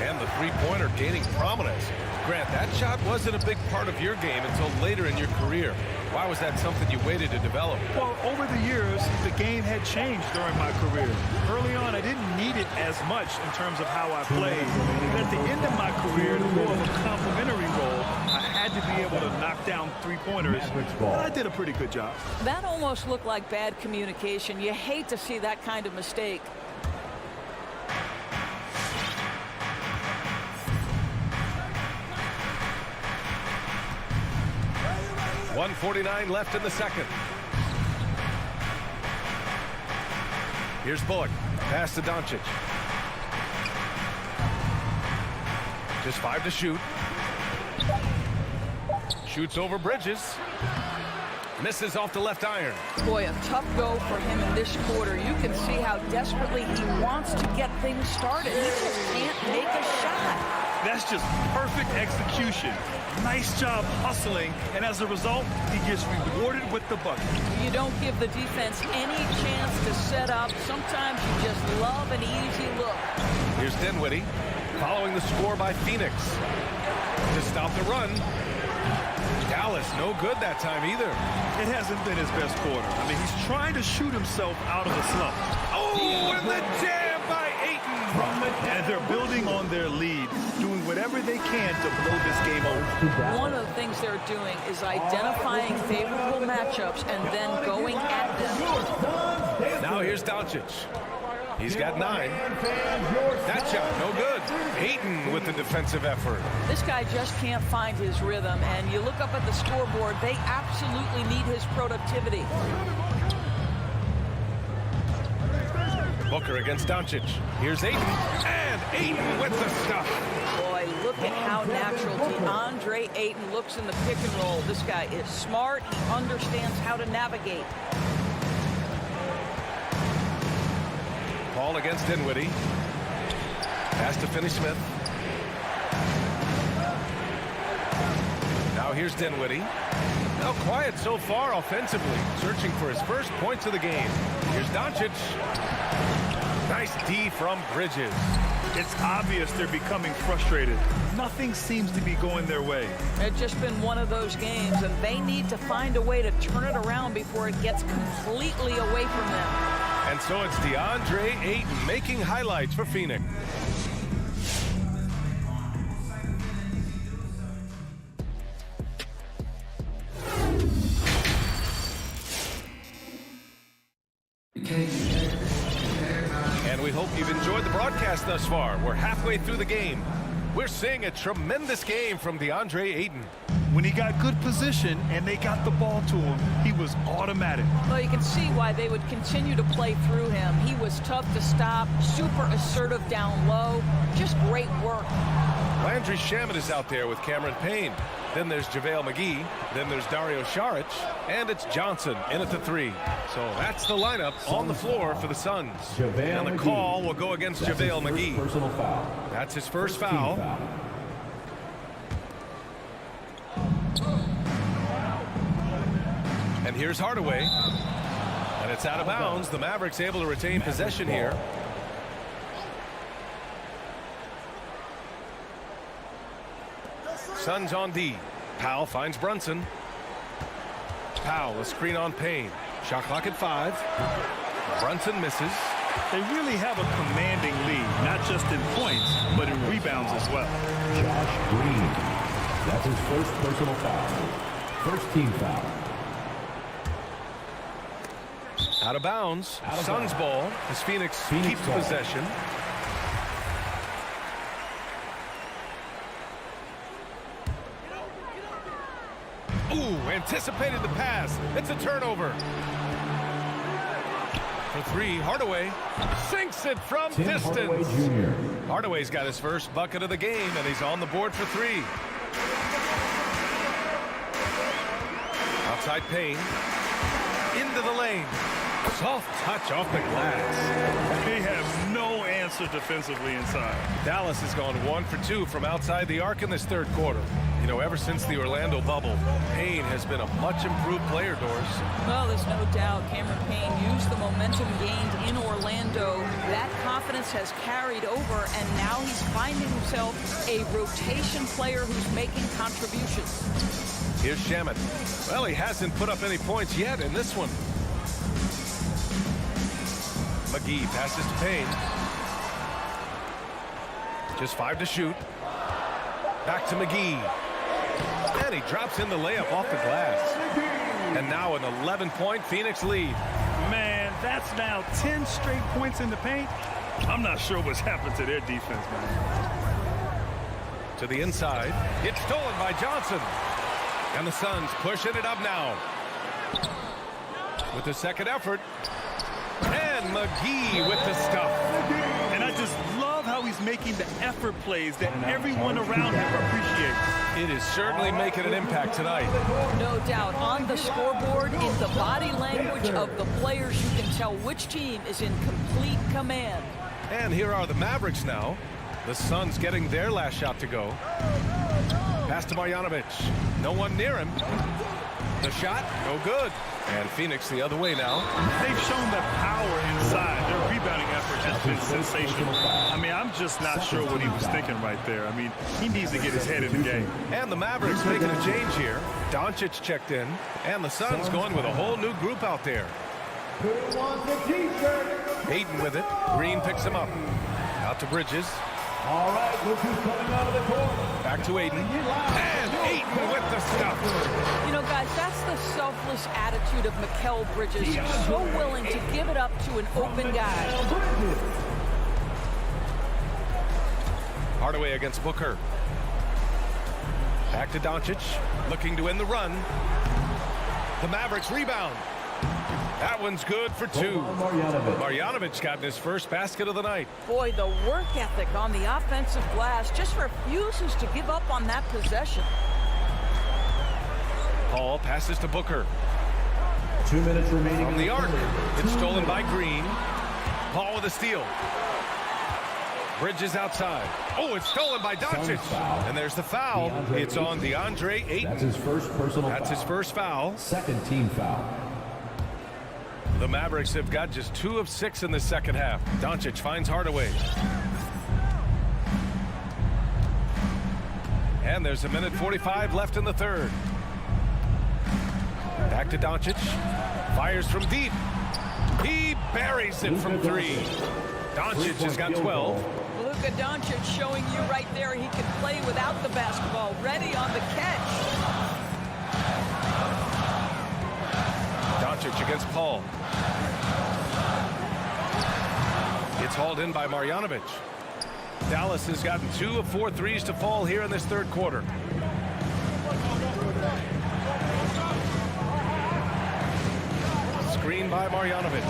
And the three-pointer gaining prominence. Grant, that shot wasn't a big part of your game until later in your career. Why was that something you waited to develop? Well, over the years, the game had changed during my career. Early on, I didn't need it as much in terms of how I played. And at the end of my career, in more of a complementary role, I had to be able to knock down three-pointers. And I did a pretty good job. That almost looked like bad communication. You hate to see that kind of mistake. .149 left in the second. Here's Bullock. Pass to Doncic. Just 5 to shoot. Shoots over Bridges. Misses off the left iron. Boy, a tough go for him in this quarter. You can see how desperately he wants to get things started. He just can't make a shot. That's just perfect execution. Nice job hustling, and as a result, he gets rewarded with the bucket. You don't give the defense any chance to set up. Sometimes you just love an easy look. Here's Dinwiddie following the score by Phoenix to stop the run. Dallas no good that time either. It hasn't been his best quarter. I mean, he's trying to shoot himself out of a slump. Oh, and the jam by Ayton. And they're building on their lead, doing whatever they can to blow this game over. One of the things they're doing is identifying favorable matchups and then going at them. Now here's Doncic. He's got 9. That shot, no good. Ayton with the defensive effort. This guy just can't find his rhythm, and you look up at the scoreboard, they absolutely need his productivity. Booker against Doncic. Here's Ayton, and Ayton with the stuff. Boy, look at how natural DeAndre Ayton looks in the pick and roll. This guy is smart. He understands how to navigate. Paul against Dinwiddie. Pass to Finney-Smith. Now here's Dinwiddie. Now quiet so far offensively, searching for his first points of the game. Here's Doncic. Nice D from Bridges. It's obvious they're becoming frustrated. Nothing seems to be going their way. It's just been one of those games, and they need to find a way to turn it around before it gets completely away from them. And so it's DeAndre Ayton making highlights for Phoenix. And we hope you've enjoyed the broadcast thus far. We're halfway through the game. We're seeing a tremendous game from DeAndre Ayton. When he got good position and they got the ball to him, he was automatic. Well, you can see why they would continue to play through him. He was tough to stop, super assertive down low, just great work. Landry Shamet is out there with Cameron Payne. Then there's JaVale McGee. Then there's Dario Saric. And it's Johnson in at the 3. So that's the lineup on the floor for the Suns. And the call will go against JaVale McGee. Personal foul. That's his first foul. And here's Hardaway. And it's out of bounds. The Mavericks able to retain possession here. Suns on D. Powell finds Brunson. Powell, a screen on Payne. Shot clock at 5. Brunson misses. They really have a commanding lead, not just in points, but in rebounds as well. Josh Green. That's his first personal foul. First team foul. Out of bounds. Suns ball as Phoenix keeps possession. Ooh, anticipated the pass. It's a turnover. For 3, Hardaway sinks it from distance. Hardaway's got his first bucket of the game, and he's on the board for 3. Outside Payne. Into the lane. Soft touch off the glass. They have no answer defensively inside. Dallas has gone 1 for 2 from outside the arc in this third quarter. You know, ever since the Orlando bubble, Payne has been a much improved player, Doris. Well, there's no doubt Cameron Payne used the momentum gained in Orlando. That confidence has carried over, and now he's finding himself a rotation player who's making contributions. Here's Shamet. Well, he hasn't put up any points yet in this one. McGee passes to Payne. Just 5 to shoot. Back to McGee. And he drops in the layup off the glass. And now an 11-point Phoenix lead. Man, that's now 10 straight points in the paint. I'm not sure what's happened to their defense, man. To the inside. It's stolen by Johnson. And the Suns pushing it up now. With the second effort. And McGee with the stuff. And I just love how he's making the effort plays that everyone around him appreciates. It is certainly making an impact tonight. No doubt. On the scoreboard, in the body language of the players, you can tell which team is in complete command. And here are the Mavericks now. The Suns getting their last shot to go. Pass to Marjanovic. No one near him. The shot, no good. And Phoenix the other way now. They've shown that power inside. Their rebounding effort has been sensational. I mean, I'm just not sure what he was thinking right there. I mean, he needs to get his head in the game. And the Mavericks making a change here. Doncic checked in. And the Suns going with a whole new group out there. Ayton with it. Green picks him up. Out to Bridges. All right, look who's coming out of the corner. Back to Ayton. And Ayton with the stuff. You know, guys, that's the selfless attitude of Mikal Bridges. He's so willing to give it up to an open guy. Hardaway against Booker. Back to Doncic. Looking to win the run. The Mavericks rebound. That one's good for two. Marjanovic got his first basket of the night. Boy, the work ethic on the offensive glass just refuses to give up on that possession. Paul passes to Booker. 2 minutes remaining. From the arc. It's stolen by Green. Paul with a steal. Bridges outside. Oh, it's stolen by Doncic. And there's the foul. It's on DeAndre Ayton. That's his first personal foul. That's his first foul. Second team foul. The Mavericks have got just 2 of 6 in the second half. Doncic finds Hardaway. And there's 1:45 left in the third. Back to Doncic. Fires from deep. He buries it from 3. Doncic has got 12. Luka Doncic showing you right there he can play without the basketball. Ready on the catch. Doncic against Paul. It's hauled in by Marjanovic. Dallas has gotten 2 of 4 threes to fall here in this third quarter. Screen by Marjanovic.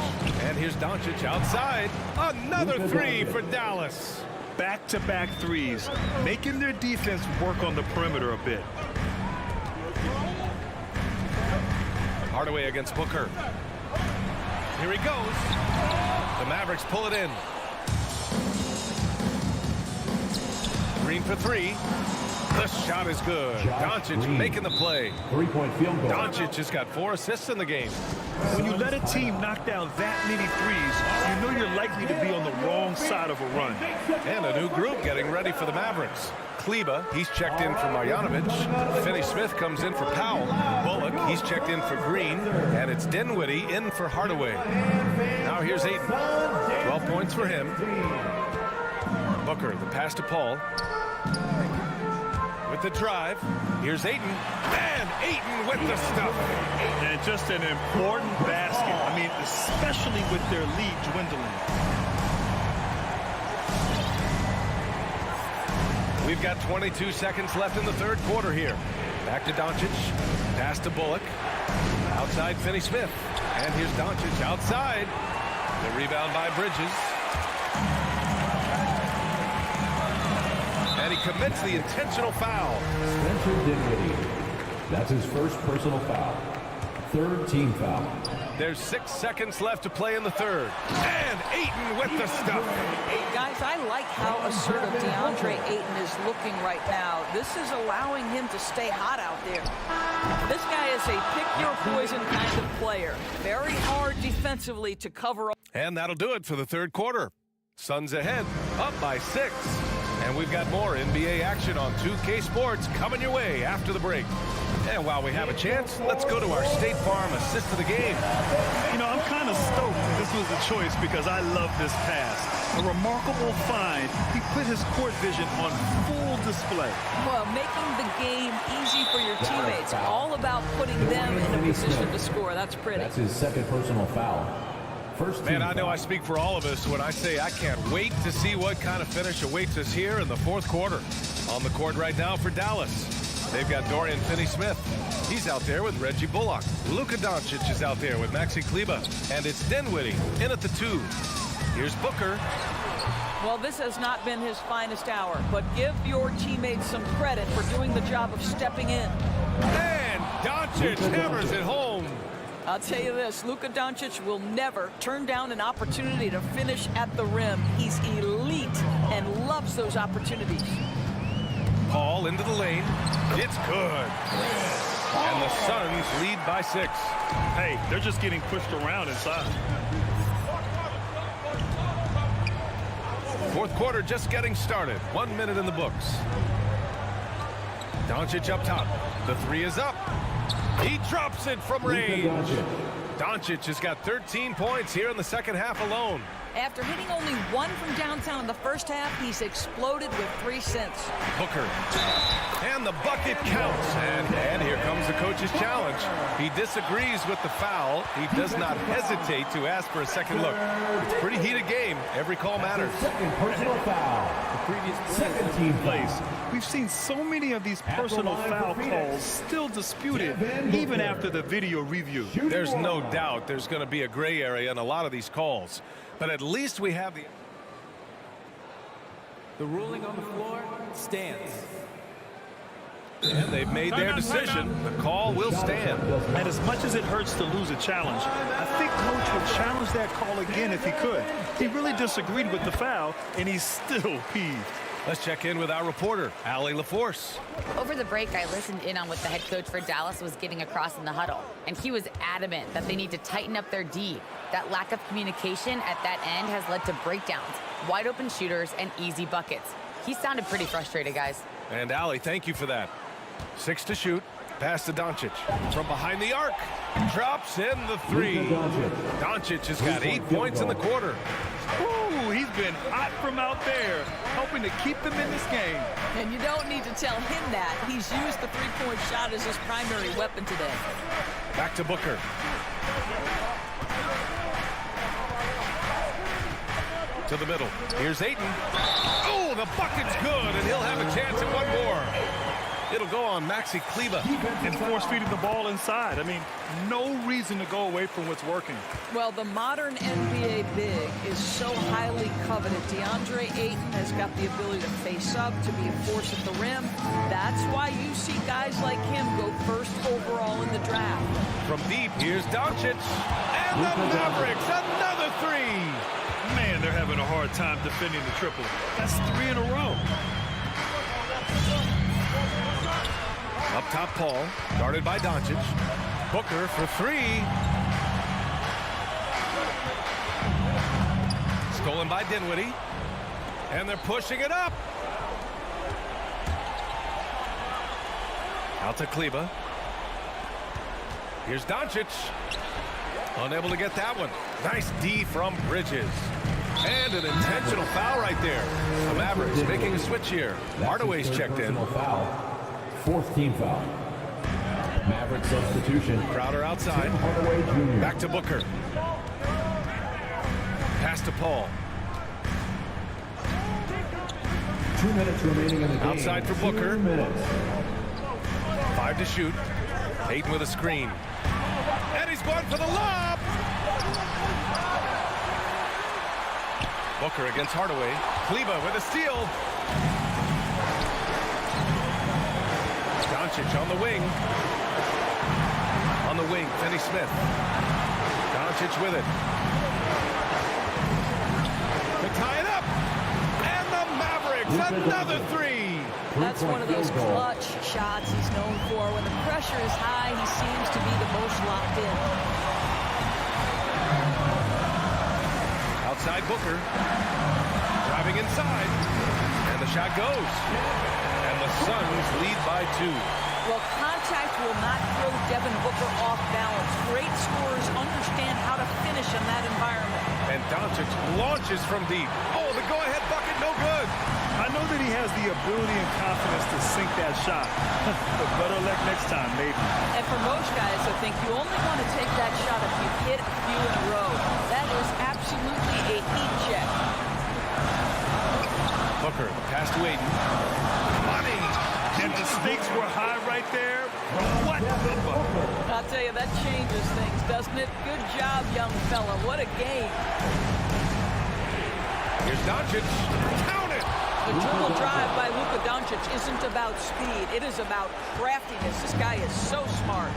And here's Doncic outside. Another 3 for Dallas. Back-to-back threes, making their defense work on the perimeter a bit. Hardaway against Booker. Here he goes. The Mavericks pull it in. Green for 3. The shot is good. Doncic making the play. 3-point field goal. Doncic has got 4 assists in the game. When you let a team knock down that many threes, you know you're likely to be on the wrong side of a run. And a new group getting ready for the Mavericks. Kleba, he's checked in for Marjanovic. Finney-Smith comes in for Powell. Bullock, he's checked in for Green. And it's Dinwiddie in for Hardaway. Now here's Ayton. 12 points for him. Booker, the pass to Paul. With the drive, here's Ayton. And Ayton with the stuff. And just an important basket. I mean, especially with their lead dwindling. We've got 22 seconds left in the third quarter here. Back to Doncic. Pass to Bullock. Outside Finney-Smith. And here's Doncic outside. The rebound by Bridges. And he commits the intentional foul. Spencer Dinwiddie. That's his first personal foul. Third team foul. There's 6 seconds left to play in the third. And Ayton with the stuff. Guys, I like how assertive DeAndre Ayton is looking right now. This is allowing him to stay hot out there. This guy is a pick-your-poison kind of player. Very hard defensively to cover up. And that'll do it for the third quarter. Suns ahead, up by 6. And we've got more NBA action on 2K Sports coming your way after the break. And while we have a chance, let's go to our State Farm assist of the game. You know, I'm kind of stoked this was a choice because I love this pass. A remarkable find. He put his court vision on full display. Well, making the game easy for your teammates. All about putting them in a position to score. That's pretty. That's his second personal foul. Man, I know I speak for all of us when I say I can't wait to see what kind of finish awaits us here in the fourth quarter. On the court right now for Dallas, they've got Dorian Finney-Smith. He's out there with Reggie Bullock. Luka Doncic is out there with Maxi Kleba. And it's Dinwiddie in at the 2. Here's Booker. Well, this has not been his finest hour, but give your teammates some credit for doing the job of stepping in. And Doncic hammers it home. I'll tell you this, Luka Doncic will never turn down an opportunity to finish at the rim. He's elite and loves those opportunities. Paul into the lane. It's good. And the Suns lead by 6. Hey, they're just getting pushed around inside. Fourth quarter just getting started. 1 minute in the books. Doncic up top. The 3 is up. He drops it from range. Doncic has got 13 points here in the second half alone. After hitting only 1 from downtown in the first half, he's exploded with 3 since. Booker. And the bucket counts. And here comes the coach's challenge. He disagrees with the foul. He does not hesitate to ask for a second look. It's a pretty heated game. Every call matters. Second personal foul. The previous second team plays. We've seen so many of these personal foul calls still disputed even after the video review. There's no doubt there's going to be a gray area in a lot of these calls. But at least we have the ruling on the floor stands. And they've made their decision. The call will stand. And as much as it hurts to lose a challenge, I think Coach would challenge that call again if he could. He really disagreed with the foul, and he's still peeved. Let's check in with our reporter, Allie LaForce. Over the break, I listened in on what the head coach for Dallas was getting across in the huddle, and he was adamant that they need to tighten up their D. That lack of communication at that end has led to breakdowns, wide open shooters, and easy buckets. He sounded pretty frustrated, guys. And Allie, thank you for that. 6 to shoot. Pass to Doncic. From behind the arc. Drops in the 3. Doncic has got 8 points in the quarter. Ooh, he's been hot from out there, helping to keep them in this game. And you don't need to tell him that. He's used the three-point shot as his primary weapon today. Back to Booker. To the middle. Here's Ayton. Oh, the bucket's good, and he'll have a chance at one more. It'll go on Maxi Kleber. And force-feeding the ball inside. I mean, no reason to go away from what's working. Well, the modern NBA big is so highly coveted. DeAndre Ayton has got the ability to face up, to be a force at the rim. That's why you see guys like him go first overall in the draft. From deep, here's Doncic. And the Mavericks, another 3. Man, they're having a hard time defending the triple. That's 3 in a row. Up top, Paul, guarded by Doncic. Booker for 3. Stolen by Dinwiddie. And they're pushing it up. Out to Kleber. Here's Doncic. Unable to get that one. Nice D from Bridges. And an intentional foul right there. The Mavericks making a switch here. Hardaway's checked in. Foul. Fourth team foul. Maverick substitution. Crowder outside. Back to Booker. Pass to Paul. 2 minutes remaining in the game. Outside for Booker. 2 minutes. 5 to shoot. Ayton with a screen. And he's going for the lob. Booker against Hardaway. Kleber with a steal. Doncic on the wing. On the wing, Finney Smith. Doncic with it. To tie it up. And the Mavericks, another 3. That's one of those clutch shots he's known for. When the pressure is high, he seems to be the most locked in. Outside Booker. Driving inside. And the shot goes. And the Suns lead by 2. Well, contact will not throw Devin Booker off balance. Great scorers understand how to finish in that environment. And Doncic launches from deep. Oh, the go-ahead bucket, no good. I know that he has the ability and confidence to sink that shot. But better luck next time, maybe. And for most guys, I think you only want to take that shot if you hit a few in a row. That is absolutely a heat check. Booker, pass to Ayton. Money! And the stakes were high right there. What a bucket. I'll tell you, that changes things, doesn't it? Good job, young fella. What a game. Here's Doncic. Count it! The dribble drive by Luka Doncic isn't about speed. It is about craftiness. This guy is so smart.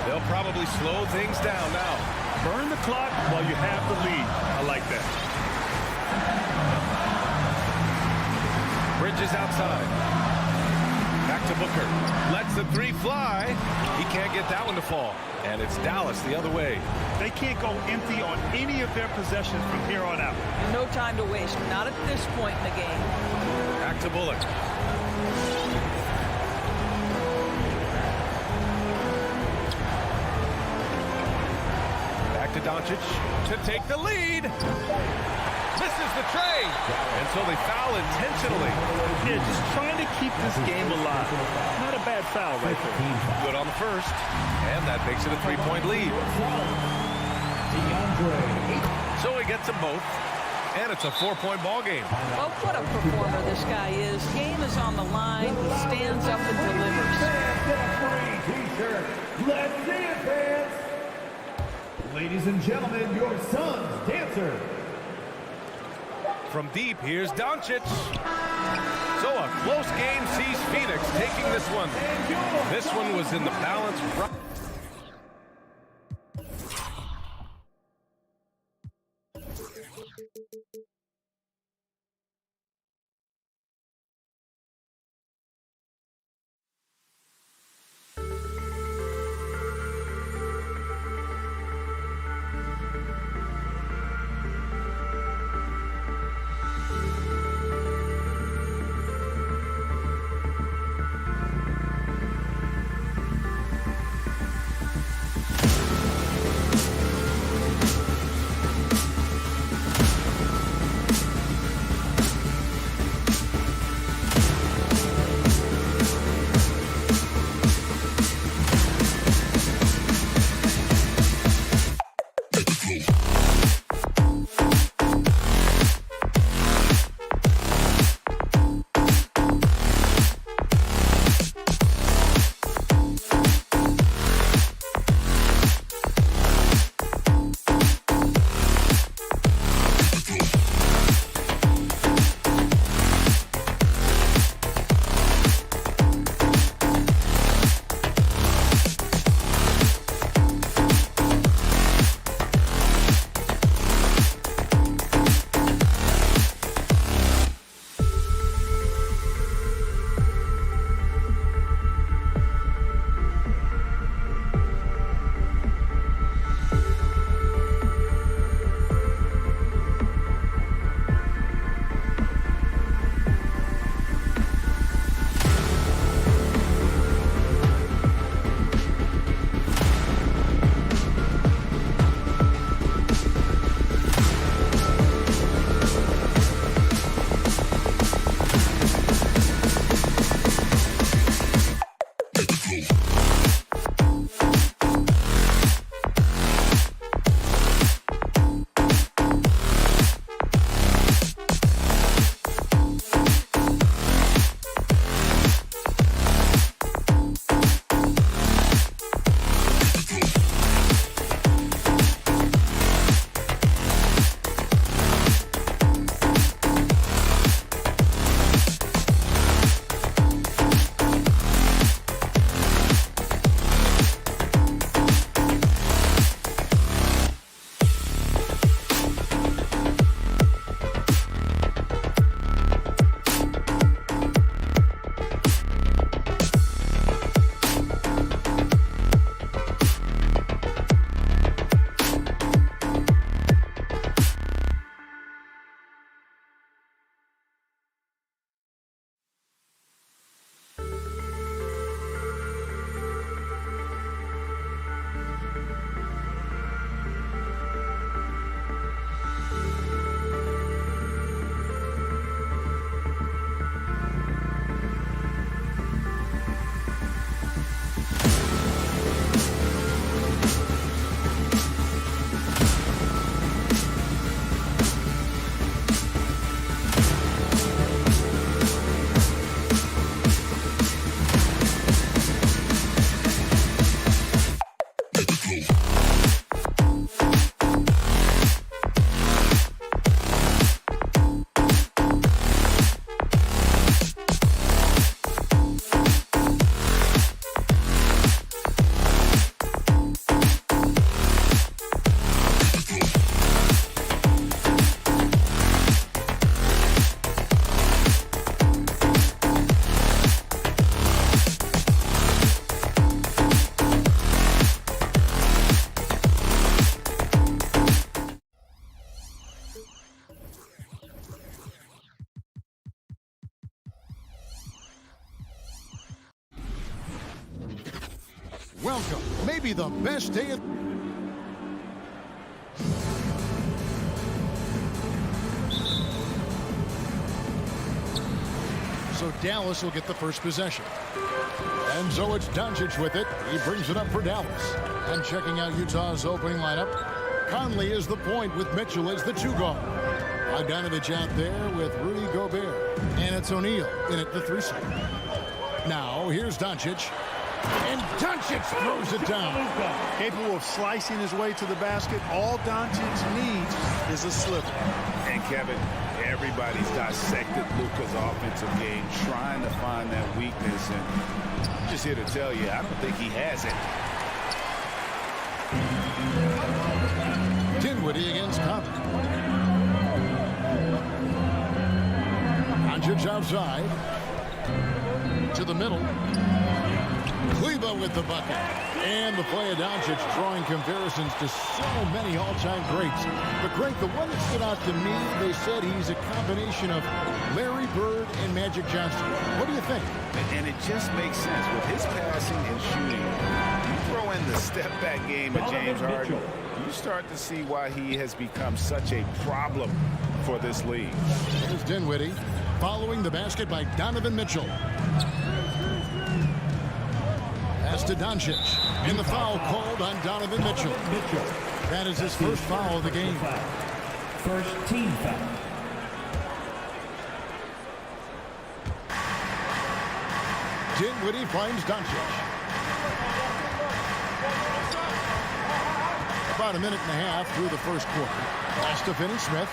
They'll probably slow things down now. Burn the clock while you have the lead. I like that. Bridges outside. Back to Booker. Lets the three fly. He can't get that one to fall. And it's Dallas the other way. They can't go empty on any of their possessions from here on out. No time to waste. Not at this point in the game. Back to Bullock. Back to Doncic to take the lead. Misses the tray. And so they foul intentionally. Yeah, just trying to keep this game alive. Not a bad foul right there. Good on the first. And that makes it a 3-point lead. So he gets them both. And it's a 4-point ball game. Well, what a performer this guy is. Game is on the line. He stands up and delivers. Let's see it, fans. Ladies and gentlemen, your son's dancer. From deep, here's Doncic. So a close game sees Phoenix taking this one. This one was in the balance. welcome maybe the best day in... So Dallas will get the first possession. And so it's Doncic with it. He brings it up for Dallas. And checking out Utah's opening lineup, Conley is the point with Mitchell as the 2 guard. Bogdanovich out there with Rudy Gobert. And it's O'Neal in at the 3 slot. Now here's Doncic. And Doncic throws it down. Capable of slicing his way to the basket. All Doncic needs is a sliver. And Kevin, everybody's dissected Luka's offensive game, trying to find that weakness. And I'm just here to tell you, I don't think he has it. Dinwiddie against Conley. Doncic outside. To the middle. Kleber with the bucket. And the play of Doncic drawing comparisons to so many all-time greats. But Greg, the one that stood out to me, they said he's a combination of Larry Bird and Magic Johnson. What do you think? And it just makes sense with his passing and shooting. You throw in the step-back game of James Harden, you start to see why he has become such a problem for this league. Here's Dinwiddie following the basket by Donovan Mitchell. Pass to Doncic. And the foul called on Donovan Mitchell. That is his first foul of the game. First team foul. Dinwiddie finds Doncic. About a minute and a half through the first quarter. Pass to Finney-Smith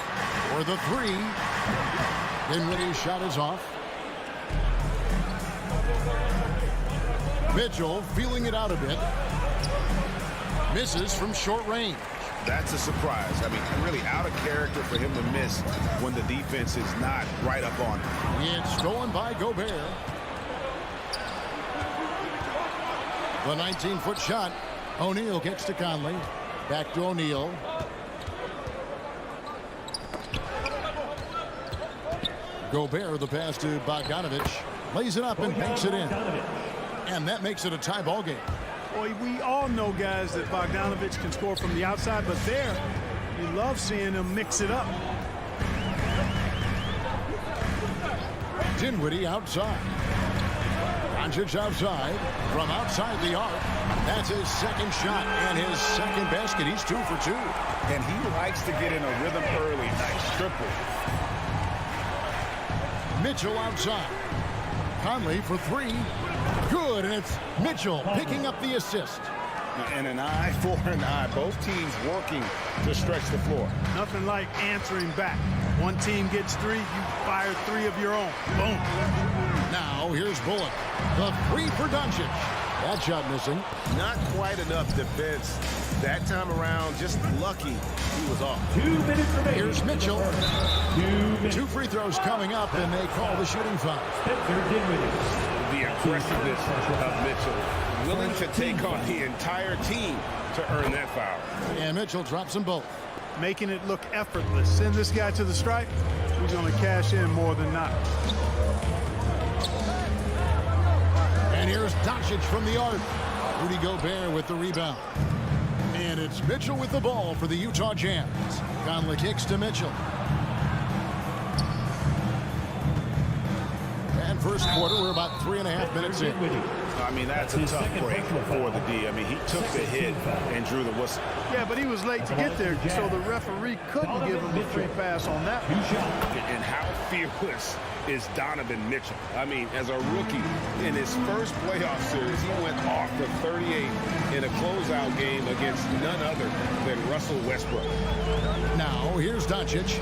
for the 3. Dinwiddie's shot is off. Mitchell feeling it out a bit. Misses from short range. That's a surprise. I mean, really out of character for him to miss when the defense is not right up on him. It's stolen by Gobert. The 19-foot shot. O'Neal gets to Conley. Back to O'Neal. Gobert, the pass to Bogdanovich. Lays it up and banks it in. And that makes it a tie ball game. Boy, we all know, guys, that Bogdanovich can score from the outside, but there, we love seeing him mix it up. Dinwiddie outside. Doncic outside. From outside the arc. That's his second shot and his second basket. He's 2 for 2. And he likes to get in a rhythm early. Nice triple. Mitchell outside. Conley for 3. Good, and it's Mitchell picking up the assist. And an eye for an eye. Both teams working to stretch the floor. Nothing like answering back. One team gets 3, you fire 3 of your own. Boom. Now here's Bullock. The 3 for Doncic. That shot missing. Not quite enough defense that time around. Just lucky he was off. 2 minutes remaining. Here's Mitchell. 2 free throws coming up, and they call the shooting foul. The aggressiveness of Mitchell, willing to take on the entire team to earn that foul. And Mitchell drops them both. Making it look effortless. Send this guy to the stripe. He's going to cash in more than not. And here's Doncic from the arc. Rudy Gobert with the rebound. And it's Mitchell with the ball for the Utah Jazz. Conley kicks to Mitchell. And first quarter, we're about 3.5 minutes in. I mean, that's a tough break for the D. I mean, he took the hit and drew the whistle. Yeah, but he was late to get there, so the referee couldn't give him a free pass on that. And how fearless is Donovan Mitchell? I mean, as a rookie, in his first playoff series, he went off for 38 in a closeout game against none other than Russell Westbrook. Now, here's Doncic.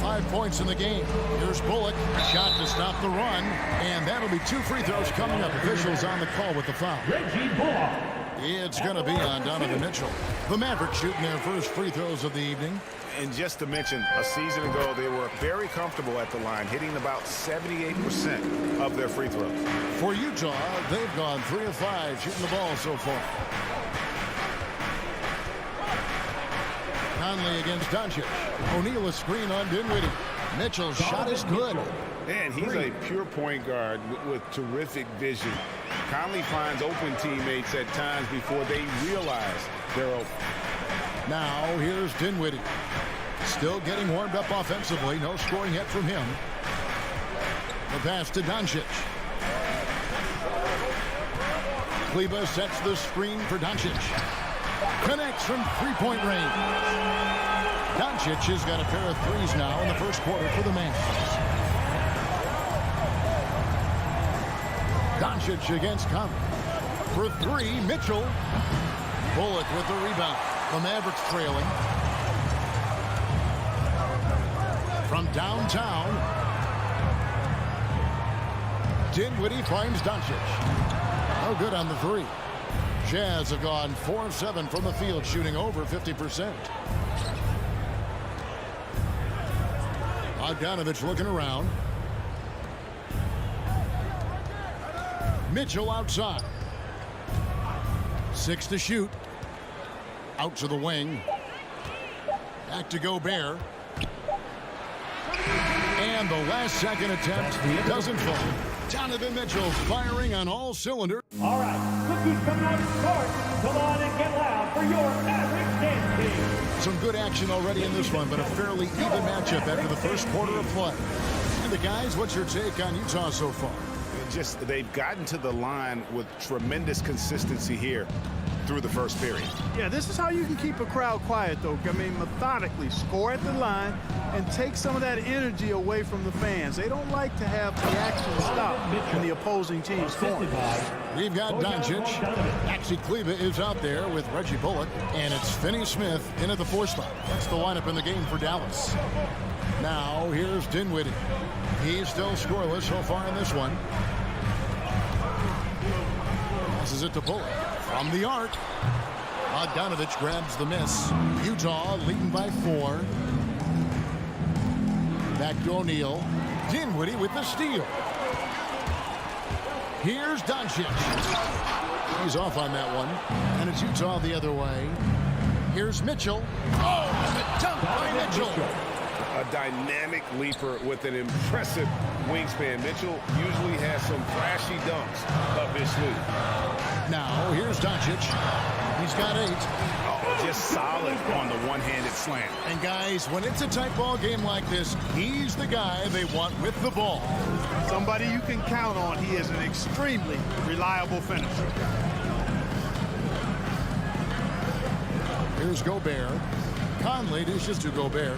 5 points in the game. Here's Bullock. Shot to stop the run. And that'll be 2 free throws coming up. Officials on the call with the foul. Reggie Bullock. It's going to be on Donovan Mitchell. The Mavericks shooting their first free throws of the evening. And just to mention, a season ago, they were very comfortable at the line, hitting about 78% of their free throws. For Utah, they've gone 3 of 5 shooting the ball so far. Conley against Doncic. O'Neal a screen on Dinwiddie. Mitchell's shot is good. And he's a pure point guard with terrific vision. Conley finds open teammates at times before they realize they're open. Now here's Dinwiddie. Still getting warmed up offensively. No scoring yet from him. The pass to Doncic. Kleber sets the screen for Doncic. Connects from three-point range. Doncic has got a pair of threes now in the first quarter for the Mavs. Doncic against Conley. For three, Mitchell. Bullock with the rebound. The Mavericks trailing. From downtown, Dinwiddie finds Doncic. No good on the three. Jazz have gone 4 of 7 from the field, shooting over 50%. Bogdanovich looking around. Mitchell outside. 6 to shoot. Out to the wing. Back to Gobert. And the last second attempt doesn't fall. Donovan Mitchell firing on all cylinders. All right, cookies coming out of the court. Come on and get loud for your Mavericks dance team. Some good action already in this one, but a fairly even matchup after the first quarter of play. And the guys, what's your take on Utah so far? They've gotten to the line with tremendous consistency here through the first period. Yeah, this is how you can keep a crowd quiet, though. I mean, methodically score at the line and take some of that energy away from the fans. They don't like to have the action stop when the opposing team scoring. We've got Doncic. Maxi Kleber is out there with Reggie Bullock, and it's Finney-Smith in at the 4 spot. That's the lineup in the game for Dallas. Now, here's Dinwiddie. He's still scoreless so far in this one. Passes it to Bullock. From the arc, Bogdanovich grabs the miss. Utah leading by 4. Back to O'Neal. Dinwiddie with the steal. Here's Doncic. He's off on that one. And it's Utah the other way. Here's Mitchell. Oh, and the dunk by Mitchell. A dynamic leaper with an impressive wingspan. Mitchell usually has some flashy dunks up his sleeve. Now, here's Doncic. He's got 8. Oh, just solid on the one-handed slam. And guys, when it's a tight ball game like this, he's the guy they want with the ball. Somebody you can count on. He is an extremely reliable finisher. Here's Gobert. Conley dishes to Gobert.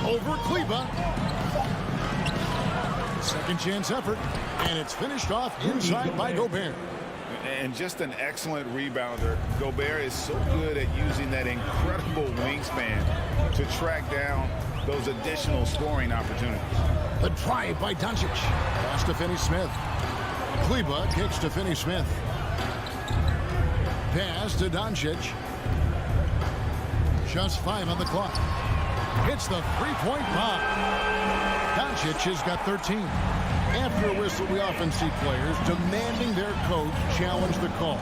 Over Kleber. Second chance effort, and it's finished off inside by Gobert. And just an excellent rebounder. Gobert is so good at using that incredible wingspan to track down those additional scoring opportunities. The drive by Doncic. Pass to Finney-Smith. Kleber kicks to Finney-Smith. Pass to Doncic. Just 5 on the clock. It's the three-point bomb. Doncic has got 13. After a whistle, we often see players demanding their coach challenge the call.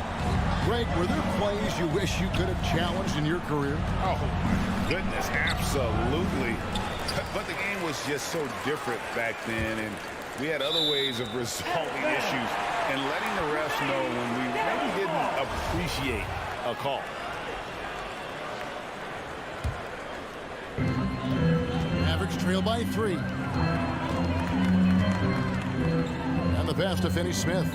Greg, were there plays you wish you could have challenged in your career? Oh, goodness, absolutely. But the game was just so different back then, and we had other ways of resolving issues and letting the refs know when we really didn't appreciate a call. Mavericks trail by 3. And the pass to Finney-Smith.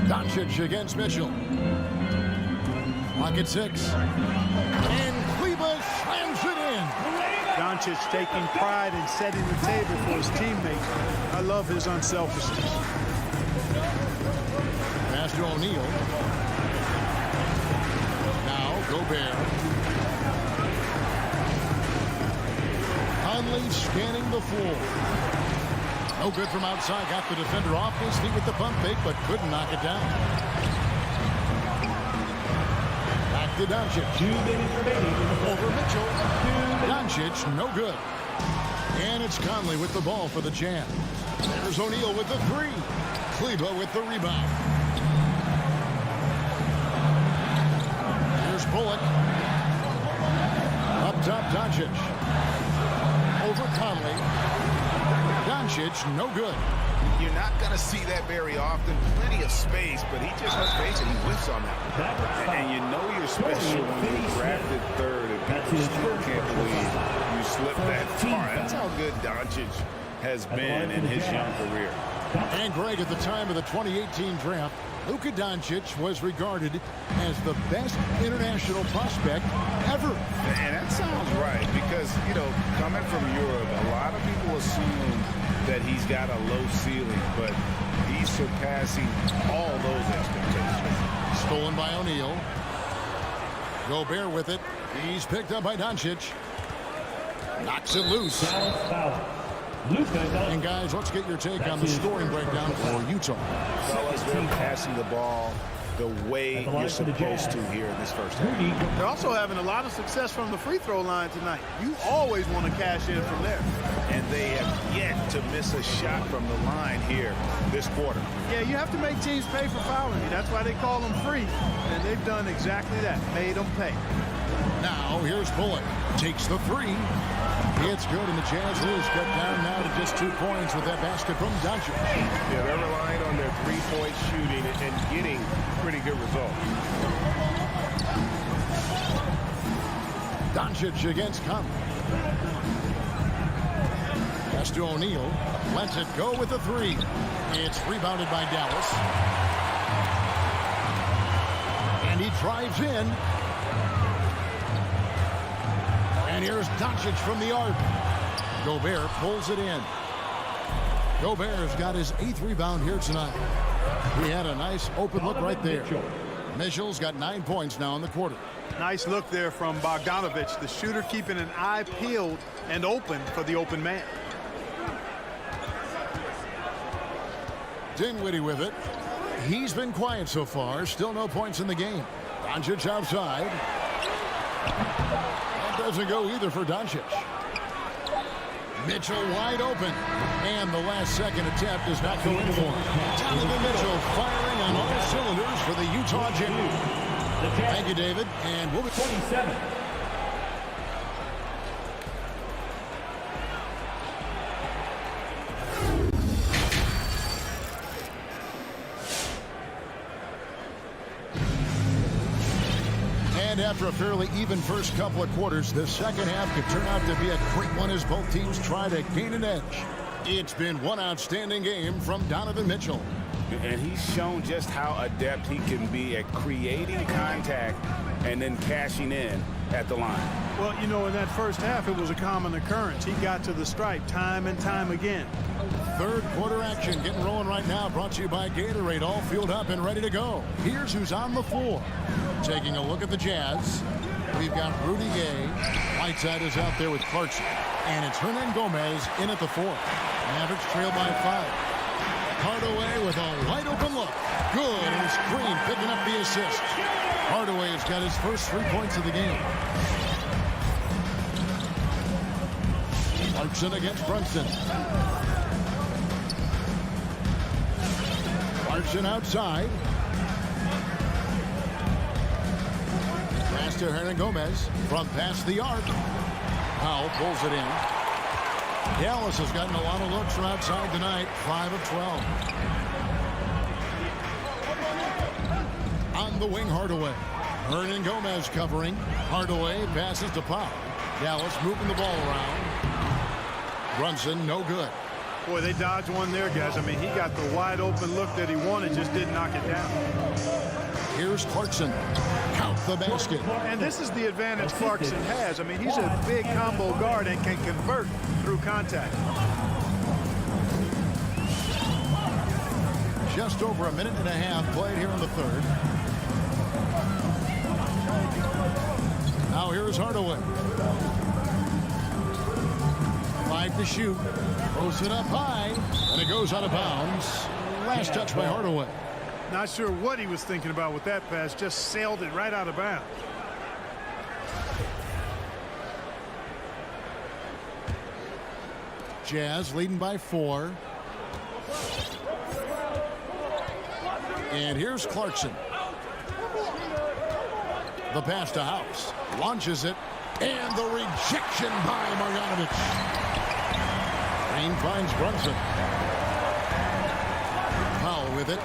Doncic against Mitchell. Clock at 6. And Kleber slams it in. Doncic taking pride in setting the table for his teammates. I love his unselfishness. Pass to O'Neal. Now Gobert. Conley scanning the floor. No good from outside. Got the defender off his feet with the pump fake, but couldn't knock it down. Back to Doncic. 2 minutes remaining. Over Mitchell. Doncic, no good. And it's Conley with the ball for the Jazz. There's O'Neal with the 3. Kleber with the rebound. Here's Bullock. Up top, Doncic. Over Bogdanovich, no good. You're not going to see that very often. Plenty of space, but he just, let's face it, he whiffs on that. And you know you're special when you're drafted third, and people still can't believe you slipped that far. That's how good Doncic has been in his young career. And Greg, at the time of the 2018 draft, Luka Doncic was regarded as the best international prospect ever. And that sounds right because, you know, coming from Europe, a lot of people assume that he's got a low ceiling, but he's surpassing all those expectations. Stolen by O'Neal. Gobert with it. He's picked up by Doncic. Knocks it loose. And guys, let's get your take on the scoring breakdown for Utah. Fellas, they're passing the ball the way you're supposed to here in this first half. They're also having a lot of success from the free throw line tonight. You always want to cash in from there. And they have yet to miss a shot from the line here this quarter. Yeah, you have to make teams pay for fouling you. That's why they call them free. And they've done exactly that, made them pay. Now, here's Bullock. Takes the three. It's good, and the Jazz is cut down now to just 2 points with that basket from Doncic. Yeah, they're relying on their three-point shooting and getting pretty good results. Doncic against Conley. Pass to O'Neal. Lets it go with the three. It's rebounded by Dallas. And he drives in. And here's Doncic from the arc. Gobert pulls it in. Gobert's got his 8th rebound here tonight. He had a nice open look right there. Mitchell's got 9 points now in the quarter. Nice look there from Bogdanovich, the shooter keeping an eye peeled and open for the open man. Dinwiddie with it. He's been quiet so far. Still no points in the game. Doncic outside. That doesn't go either for Doncic. Mitchell wide open. And the last second attempt does not go in for him. Donovan Mitchell firing on all cylinders for the Utah Jazz. Thank you, David. And we'll be 27. And after a fairly even first couple of quarters, the second half could turn out to be a great one as both teams try to gain an edge. It's been one outstanding game from Donovan Mitchell. And he's shown just how adept he can be at creating contact and then cashing in at the line. Well, you know, in that first half, it was a common occurrence. He got to the stripe time and time again. Third quarter action getting rolling right now, brought to you by Gatorade, all fueled up and ready to go. Here's who's on the floor. Taking a look at the Jazz, we've got Rudy Gay. Whiteside is out there with Clarkson. And it's Hernan Gomez in at the 4. Mavericks trail by 5. Hardaway with a wide open look. Good, and Green picking up the assist. Hardaway has got his first 3 points of the game. Clarkson against Brunson. Clarkson outside. Pass to Hernan Gomez from past the arc. Powell pulls it in. Dallas has gotten a lot of looks from outside tonight. 5 of 12. On the wing, Hardaway. Hernan Gomez covering. Hardaway passes to Powell. Dallas moving the ball around. Brunson, no good. Boy, they dodged one there, guys. I mean, he got the wide open look that he wanted, just didn't knock it down. Here's Clarkson. Count the basket. And this is the advantage Clarkson has. I mean, he's a big combo guard and can convert through contact. Just over a minute and a half played here in the third. Now here's Hardaway. 5 to shoot. Throws it up high. And it goes out of bounds. Last touch by Hardaway. Not sure what he was thinking about with that pass. Just sailed it right out of bounds. Jazz leading by 4. And here's Clarkson. The pass to House. Launches it. And the rejection by Marjanovic. Green finds Brunson. Powell with it.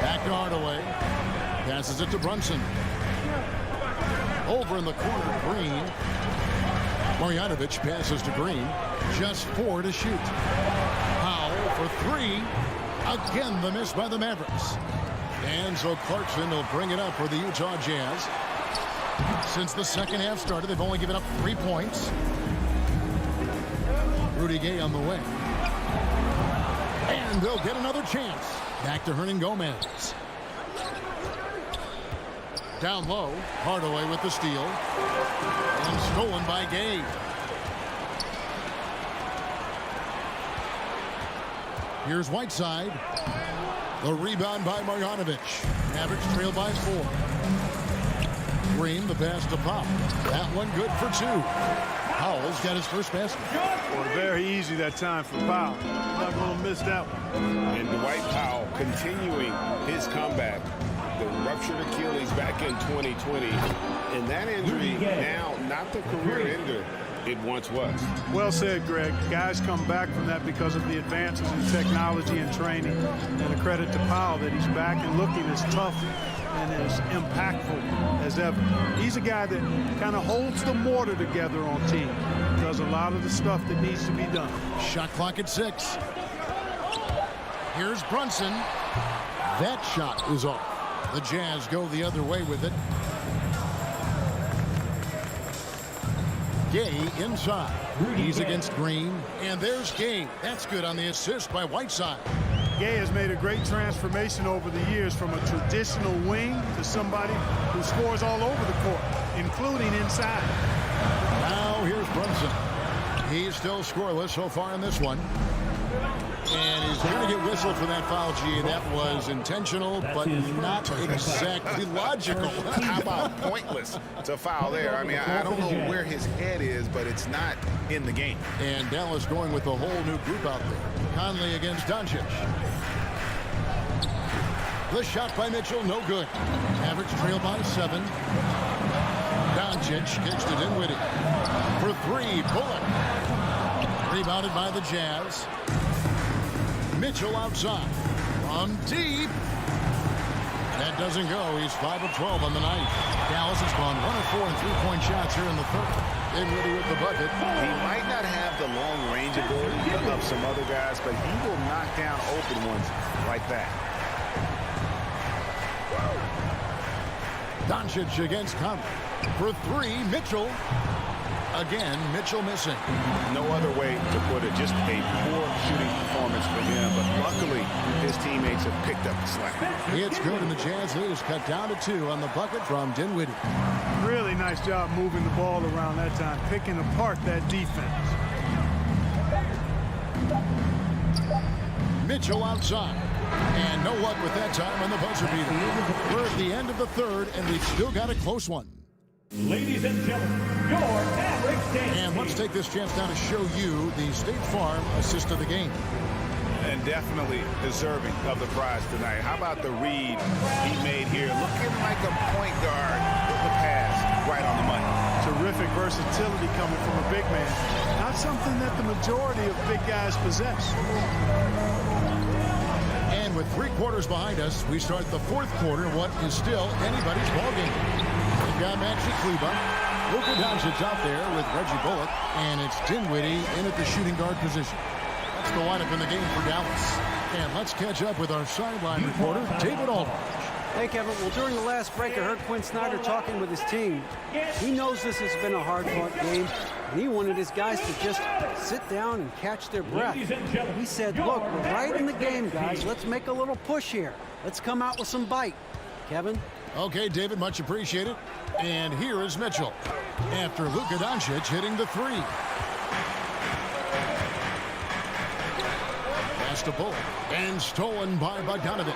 Back to Hardaway. Passes it to Brunson. Over in the corner, Green. Marjanovic passes to Green. Just 4 to shoot. Powell for 3. Again, the miss by the Mavericks. And so Clarkson will bring it up for the Utah Jazz. Since the second half started, they've only given up 3 points. Rudy Gay on the way. And they'll get another chance. Back to Hernangomez. Down low, Hardaway with the steal. And stolen by Gay. Here's Whiteside. The rebound by Marjanovic. Mavericks trail by 4. Green, the pass to Powell. That one good for 2. Powell's got his first basket. Well, very easy that time for Powell. Not going to miss that one. And Dwight Powell continuing his comeback. The ruptured Achilles back in 2020. And that injury now not the career ender it once was. Well said, Greg. Guys come back from that because of the advances in technology and training. And a credit to Powell that he's back and looking as tough and as impactful as ever. He's a guy that kind of holds the mortar together on team. Does a lot of the stuff that needs to be done. Shot clock at 6. Here's Brunson. That shot is off. The Jazz go the other way with it. Gay inside. He's against Green. And there's Gay. That's good on the assist by Whiteside. Gay has made a great transformation over the years from a traditional wing to somebody who scores all over the court, including inside. Now here's Brunson. He's still scoreless so far in this one. And he's going to get whistled for that foul, G. That was intentional, but not exactly logical. How about pointless to foul there? I mean, I don't know where his head is, but it's not in the game. And Dallas going with a whole new group out there. Conley against Doncic. The shot by Mitchell, no good. Mavericks trail by 7. Doncic kicks to Dinwiddie. For 3, Bullock. Rebounded by the Jazz. Mitchell outside. From deep. That doesn't go. He's 5 of 12 on the night. Dallas has gone 1 of 4 in 3-point shots here in the third. Dinwiddie with the bucket. He might not have the long range ability of some other guys, but he will knock down open ones like that. Doncic against Conley. For 3, Mitchell. Again, Mitchell missing. No other way to put it. Just a poor shooting performance for him. But luckily, his teammates have picked up the slack. It's good, and the Jazz lead is cut down to 2 on the bucket from Dinwiddie. Really nice job moving the ball around that time, picking apart that defense. Mitchell outside. And no luck with that time on the buzzer beater. We're at the end of the third, and we've still got a close one. Ladies and gentlemen, your Mavericks dance. And let's take this chance now to show you the State Farm assist of the game. And definitely deserving of the prize tonight. How about the read he made here? Looking like a point guard with the pass right on the money. Terrific versatility coming from a big man. Not something that the majority of big guys possess. And with 3 quarters behind us, we start the 4th quarter, what is still anybody's ballgame. We've got Maxi Kleber, Luka Doncic out there with Reggie Bullock, and it's Dinwiddie in at the shooting guard position. That's the lineup in the game for Dallas. And let's catch up with our sideline reporter, David Aldridge. Hey, Kevin. Well, during the last break, I heard Quinn Snyder talking with his team. He knows this has been a hard-fought game, and he wanted his guys to just sit down and catch their breath. He said, look, we're right in the game, guys. Let's make a little push here. Let's come out with some bite. Kevin? Okay, David, much appreciated. And here is Mitchell after Luka Doncic hitting the 3. Pass to Bullock and stolen by Bogdanovich.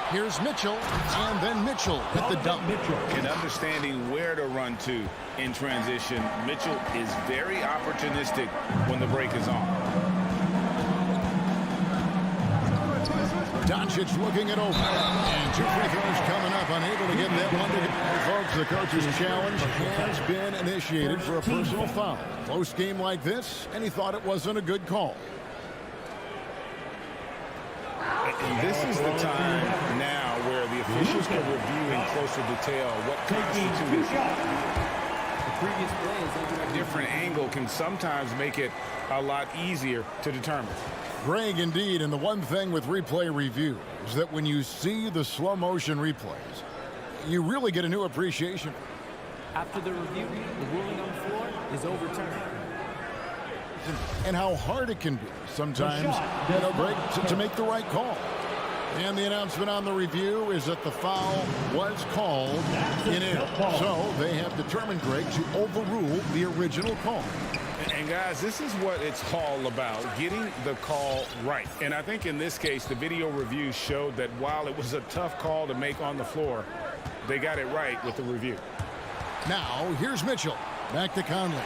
Here's Mitchell, and then Mitchell with the dump. And understanding where to run to in transition, Mitchell is very opportunistic when the break is on. Doncic looking it over. And 2 free throws coming up. Unable to get that one to go. Folks, the coach's challenge has been initiated for a personal foul. Close game like this, and he thought it wasn't a good call. And this is the time now where the officials can review in closer detail what constitutes The previous play is a different angle can sometimes make it a lot easier to determine. Greg, indeed, and the one thing with replay review is that when you see the slow motion replays, you really get a new appreciation. After the review, the ruling on the floor is overturned. And how hard it can be sometimes, Greg, to make the right call. And the announcement on the review is that the foul was called in air. So they have determined, Greg, to overrule the original call. And guys, this is what it's all about, getting the call right. And I think in this case, the video review showed that while it was a tough call to make on the floor, they got it right with the review. Now, here's Mitchell. Back to Conley.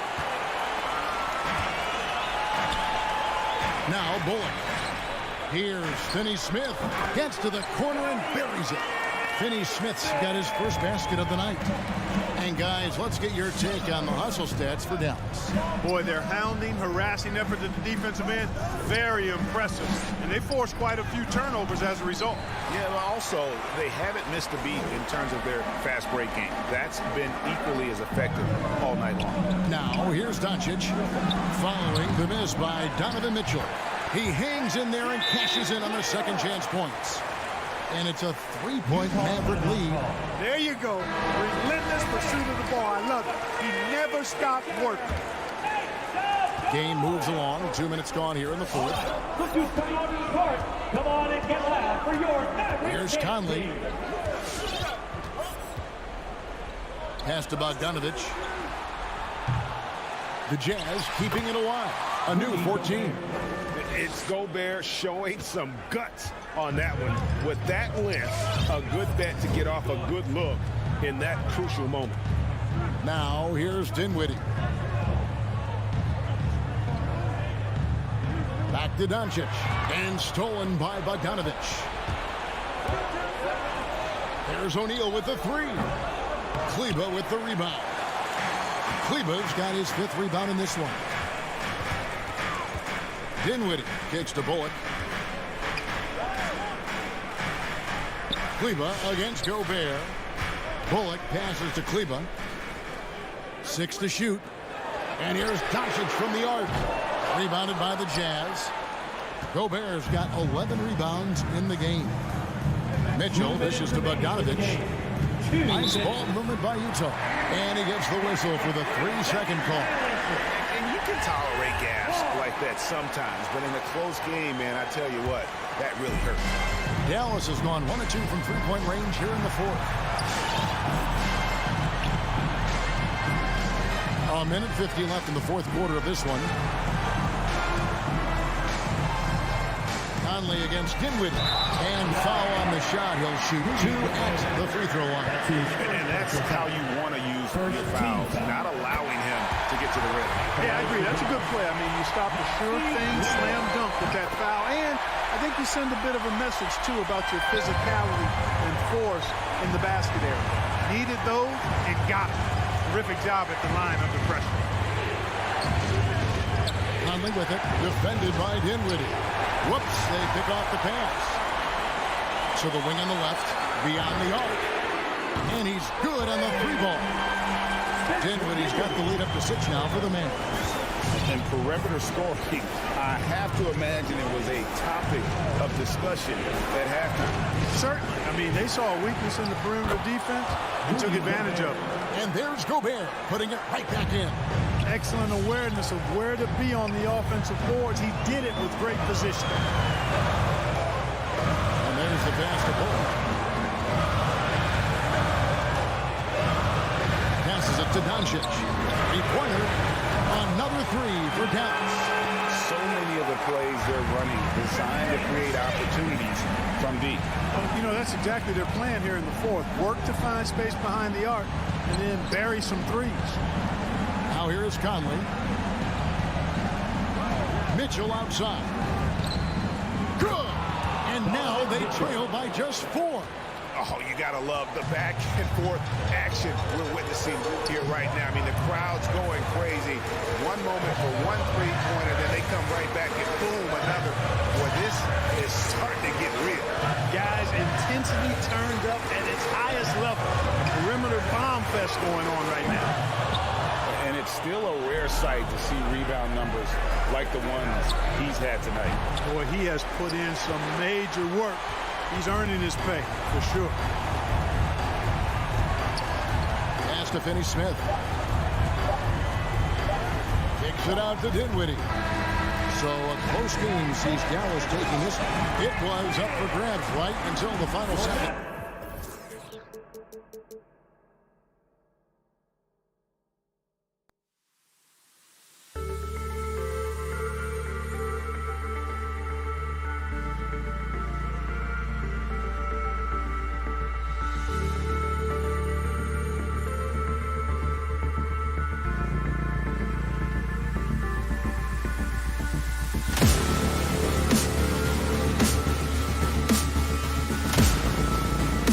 Now, Bullock. Here's Finney-Smith. Gets to the corner and buries it. Finney-Smith's got his first basket of the night. And, guys, let's get your take on the hustle stats for Dallas. Boy, their hounding, harassing effort at the defensive end, very impressive. And they forced quite a few turnovers as a result. Yeah, but also, they haven't missed a beat in terms of their fast break game. That's been equally as effective all night long. Now, here's Doncic following the miss by Donovan Mitchell. He hangs in there and cashes in on the second chance points. And it's a 3-point Maverick lead. There you go. Relentless pursuit of the ball. I love it. He never stopped working. Game moves along. 2 minutes gone here in the fourth. Come on and get loud for your Maverick. Here's Conley. Pass to Bogdanovich. The Jazz keeping it alive. A new 14. It's Gobert showing some guts on that one. With that length, a good bet to get off a good look in that crucial moment. Now, here's Dinwiddie. Back to Doncic. And stolen by Bogdanovich. There's O'Neal with the three. Kleber with the rebound. Kleber's got his 5th rebound in this one. Dinwiddie kicks to Bullock. Kleber against Gobert. Bullock passes to Kleber. 6 to shoot. And here's Doncic from the arc. Rebounded by the Jazz. Gobert's got 11 rebounds in the game. Mitchell dishes to Bogdanovich. Nice ball movement by Utah. And he gets the whistle for the 3-second call. And you can tolerate gas like that sometimes, but in a close game, man, I tell you what, that really hurt. Dallas has gone 1 of 2 from 3-point range here in the fourth. A minute 50 left in the fourth quarter of this one. Conley against Dinwiddie. And foul on the shot. He'll shoot 2 at the free throw line. And that's how you want to use your fouls, not allowing him to get to the rim. Hey, I agree. That's a good play. I mean, you stop a sure thing, slam dunk with that foul. And I think you send a bit of a message, too, about your physicality and force in the basket area. Needed those and got it. Terrific job at the line under pressure. Conley with it. Defended by Dinwiddie. Whoops, they pick off the pass. So the wing on the left, beyond the arc. And he's good on the 3-ball. Dinwiddie's got the lead up to 6 now for the man. And perimeter scoring, I have to imagine it was a topic of discussion at halftime. Certainly. I mean, they saw a weakness in the perimeter defense and took advantage of it. And there's Gobert putting it right back in. Excellent awareness of where to be on the offensive boards. He did it with great position. And there's the pass to Bullock. Passes it to Doncic. 3-pointer. Another 3 for Dallas. So many of the plays they're running designed to create opportunities from deep. You know, that's exactly their plan here in the fourth. Work to find space behind the arc and then bury some threes. Now here is Conley. Mitchell outside. Good. And And now they trail by just 4. Oh, you got to love the back and forth action we're witnessing here right now. I mean, the crowd's going crazy. One moment for one three-pointer, then they come right back and boom, another. Boy, this is starting to get real. Guys, intensity turned up at its highest level. Perimeter bomb fest going on right now. And it's still a rare sight to see rebound numbers like the ones he's had tonight. Boy, he has put in some major work. He's earning his pay, for sure. Pass to Finney-Smith. Kicks it out to Dinwiddie. So a close game sees Dallas taking this. It was up for grabs right until the final second.